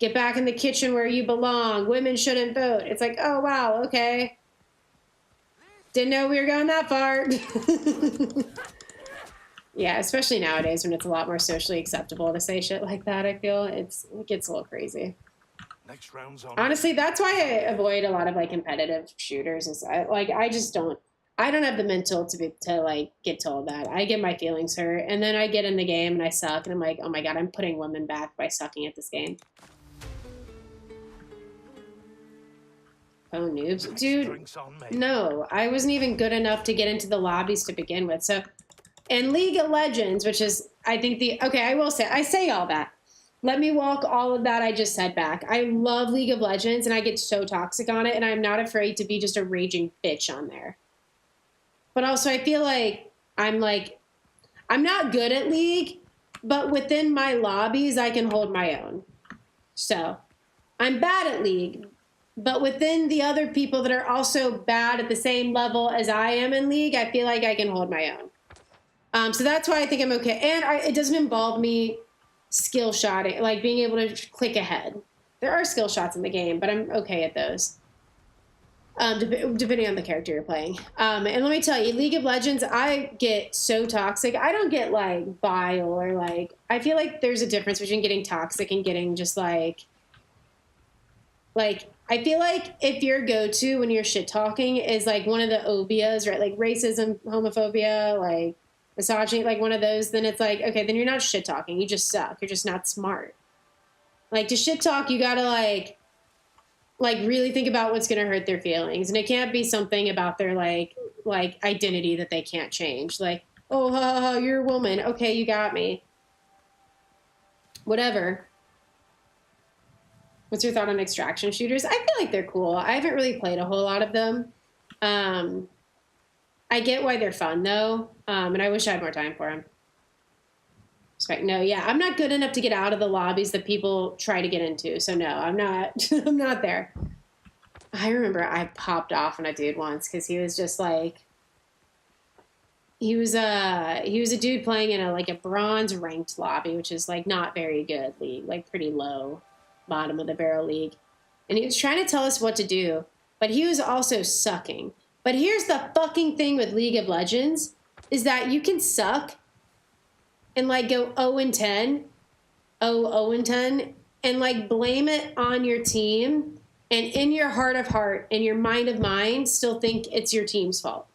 A: get back in the kitchen where you belong. Women shouldn't vote. It's like, oh, wow, okay. Didn't know we were going that far. Yeah, especially nowadays when it's a lot more socially acceptable to say shit like that, I feel. It gets a little crazy.
C: Next round's on.
A: Honestly, that's why I avoid a lot of like competitive shooters. I don't have the mental to like get told that. I get my feelings hurt, and then I get in the game and I suck, and I'm like, oh my god, I'm putting women back by sucking at this game. Oh, noobs. Dude, no, I wasn't even good enough to get into the lobbies to begin with. So, and League of Legends, which is, I think I say all that. Let me walk all of that I just said back. I love League of Legends, and I get so toxic on it, and I'm not afraid to be just a raging bitch on there. But also, I feel like I'm not good at League, but within my lobbies, I can hold my own. So, I'm bad at League, but within the other people that are also bad at the same level as I am in League, I feel like I can hold my own. So that's why I think I'm okay. And it doesn't involve me skill shotting, like being able to click ahead. There are skill shots in the game, but I'm okay at those. Depending on the character you're playing. And let me tell you, League of Legends, I get so toxic. I don't get like bile or like, I feel like there's a difference between getting toxic and getting just like I feel like if your go-to when you're shit talking is like one of the obias, right? Like racism, homophobia, like misogyny, like one of those, then it's like, okay, then you're not shit talking. You just suck. You're just not smart. Like to shit talk, you gotta like really think about what's gonna hurt their feelings, and it can't be something about their like identity that they can't change. Like, oh, you're a woman. Okay, you got me. Whatever. What's your thought on extraction shooters? I feel like they're cool. I haven't really played a whole lot of them. I get why they're fun though, and I wish I had more time for them. No, yeah, I'm not good enough to get out of the lobbies that people try to get into. So no, I'm not. I'm not there. I remember I popped off on a dude once because he was just like, he was a dude playing in a bronze ranked lobby, which is like not very good league, like pretty low, bottom of the barrel league, and he was trying to tell us what to do, but he was also sucking. But here's the fucking thing with League of Legends is that you can suck and like go 0-10, and like blame it on your team, and in your heart of heart and your mind of mind still think it's your team's fault.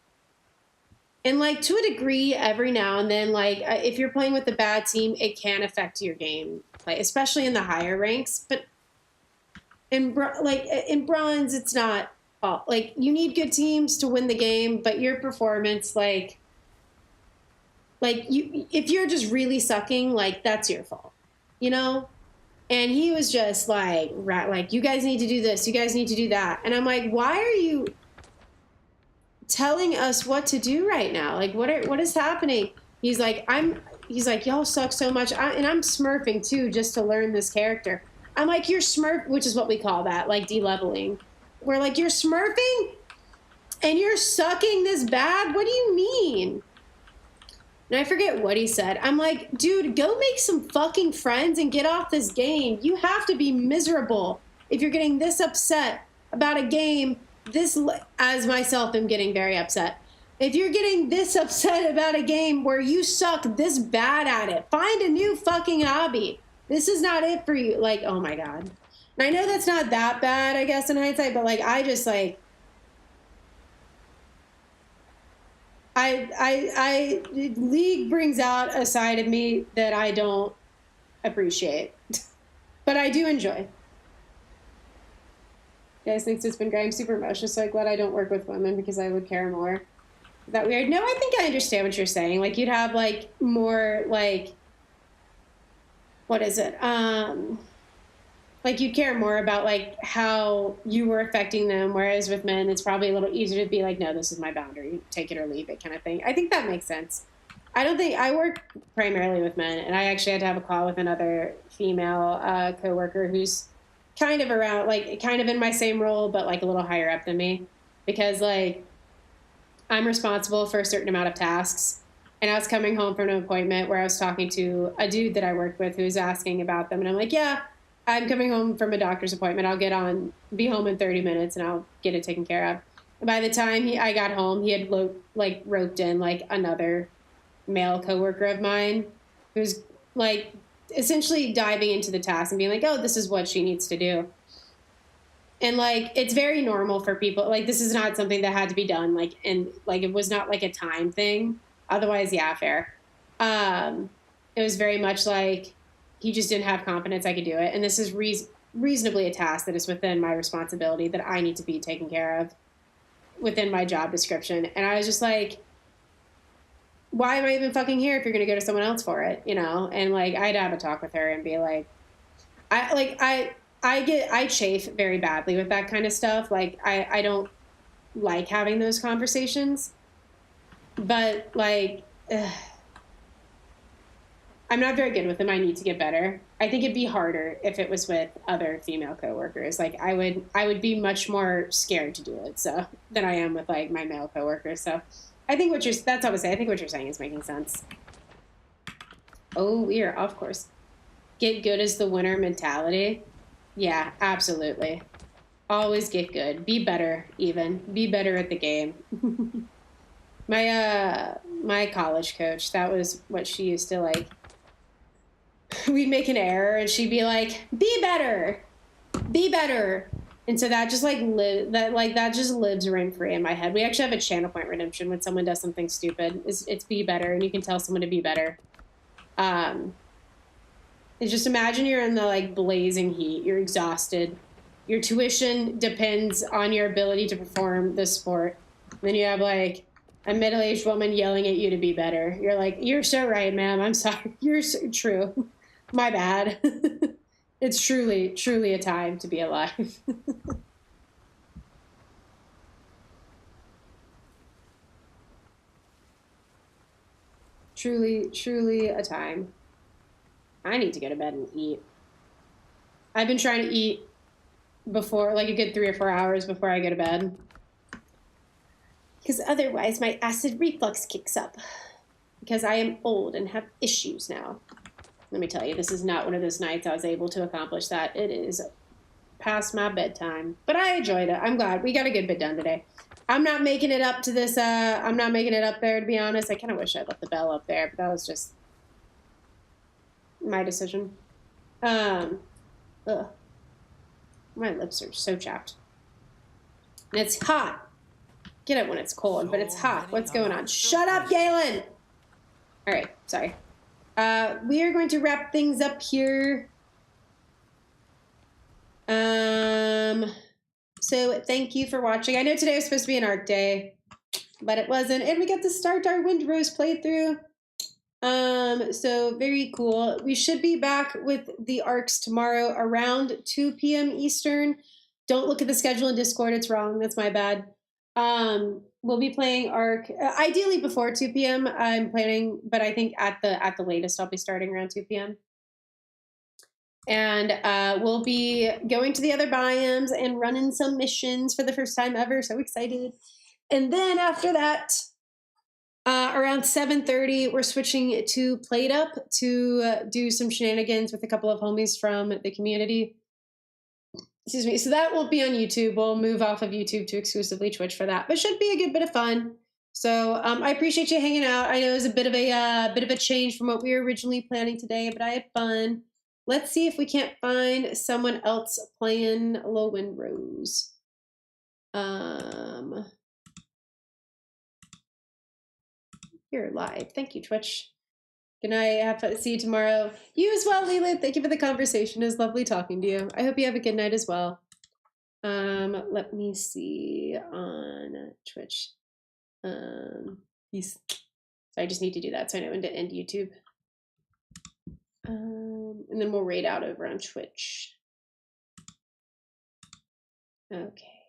A: And like to a degree, every now and then, like if you're playing with a bad team, it can affect your game play, especially in the higher ranks. But in bronze, it's not all. Like you need good teams to win the game, but your performance, like you, if you're just really sucking, like that's your fault, you know? And he was just like, you guys need to do this, you guys need to do that. And I'm like, why are you telling us what to do right now? Like, what is happening? He's like, y'all suck so much. And I'm smurfing too, just to learn this character. I'm like, you're smurf, which is what we call that, like de-leveling. We're like, you're smurfing and you're sucking this bad? What do you mean? And I forget what he said. I'm like, dude, go make some fucking friends and get off this game. You have to be miserable if you're getting this upset about a game. As myself, am getting very upset. If you're getting this upset about a game where you suck this bad at it, find a new fucking hobby. This is not it for you. Like, oh my God. And I know that's not that bad, I guess, in hindsight, but like, I just like, League brings out a side of me that I don't appreciate, but I do enjoy. You guys think it's been great. I'm super emotional, so I'm glad I don't work with women because I would care more. Is that weird? No, I think I understand what you're saying. Like you'd have like more like, what is it? Like you'd care more about like how you were affecting them, whereas with men, it's probably a little easier to be like, no, this is my boundary, take it or leave it kind of thing. I think that makes sense. I work primarily with men, and I actually had to have a call with another female coworker who's kind of around, like kind of in my same role, but like a little higher up than me, because like I'm responsible for a certain amount of tasks. And I was coming home from an appointment where I was talking to a dude that I worked with who was asking about them. And I'm like, yeah, I'm coming home from a doctor's appointment. I'll be home in 30 minutes and I'll get it taken care of. And by the time I got home, he had roped in like another male coworker of mine who's like essentially diving into the task and being like, oh, this is what she needs to do. And like, it's very normal for people. Like, this is not something that had to be done. Like, and like, it was not like a time thing. Otherwise, yeah, fair. It was very much like he just didn't have confidence I could do it. And this is reasonably a task that is within my responsibility that I need to be taken care of within my job description. And I was just like, why am I even fucking here if you're going to go to someone else for it? You know? And like, I'd have a talk with her and be like, I chafe very badly with that kind of stuff. Like, I don't like having those conversations. But like, I'm not very good with them. I need to get better. I think it'd be harder if it was with other female coworkers. Like I would be much more scared to do it than I am with like my male coworkers. So I think that's always, I think what you're saying is making sense. Oh, we are off course. Get good as the winner mentality. Yeah, absolutely. Always get good. Be better even. Be better at the game. My college coach, that was what she used to like. We'd make an error and she'd be like, be better. Be better. And so that just that just lives rent free in my head. We actually have a channel point redemption when someone does something stupid. It's be better, and you can tell someone to be better. It's just imagine you're in the like blazing heat. You're exhausted. Your tuition depends on your ability to perform the sport. And then you have like a middle-aged woman yelling at you to be better. You're like, you're so right, ma'am. I'm sorry. You're so true. My bad. It's truly, truly a time to be alive. Truly, truly a time. I need to go to bed and eat. I've been trying to eat before, like a good 3 or 4 hours before I go to bed. Because otherwise my acid reflux kicks up. Because I am old and have issues now. Let me tell you, this is not one of those nights I was able to accomplish that. It is past my bedtime. But I enjoyed it. I'm glad. We got a good bit done today. I'm not making it up to this. I'm not making it up there, to be honest. I kind of wish I'd left the bell up there, but that was just my decision. Ugh. My lips are so chapped. And it's hot. Get it when it's cold, but it's hot. What's going on? Shut up, Galen! All right, sorry. We are going to wrap things up here. So thank you for watching. I know today was supposed to be an art day, but it wasn't. And we got to start our Windrose playthrough. So very cool. We should be back with the arcs tomorrow around 2 p.m. Eastern. Don't look at the schedule in Discord. It's wrong. That's my bad. We'll be playing Arc ideally before 2 p.m. I'm planning, but I think at the latest I'll be starting around 2 p.m. And we'll be going to the other biomes and running some missions for the first time ever. So excited. And then after that, around 7:30, we're switching to Played Up to do some shenanigans with a couple of homies from the community. Excuse me. So that won't be on YouTube. We'll move off of YouTube to exclusively Twitch for that, but should be a good bit of fun. So I appreciate you hanging out. I know it was a bit of a change from what we were originally planning today, but I had fun. Let's see if we can't find someone else playing Low Windrose. You're live. Thank you, Twitch. Good night. See you tomorrow. You as well, Leland. Thank you for the conversation. It was lovely talking to you. I hope you have a good night as well. Let me see on Twitch. Peace. So I just need to do that so I know when to end YouTube. And then we'll raid out over on Twitch. Okay.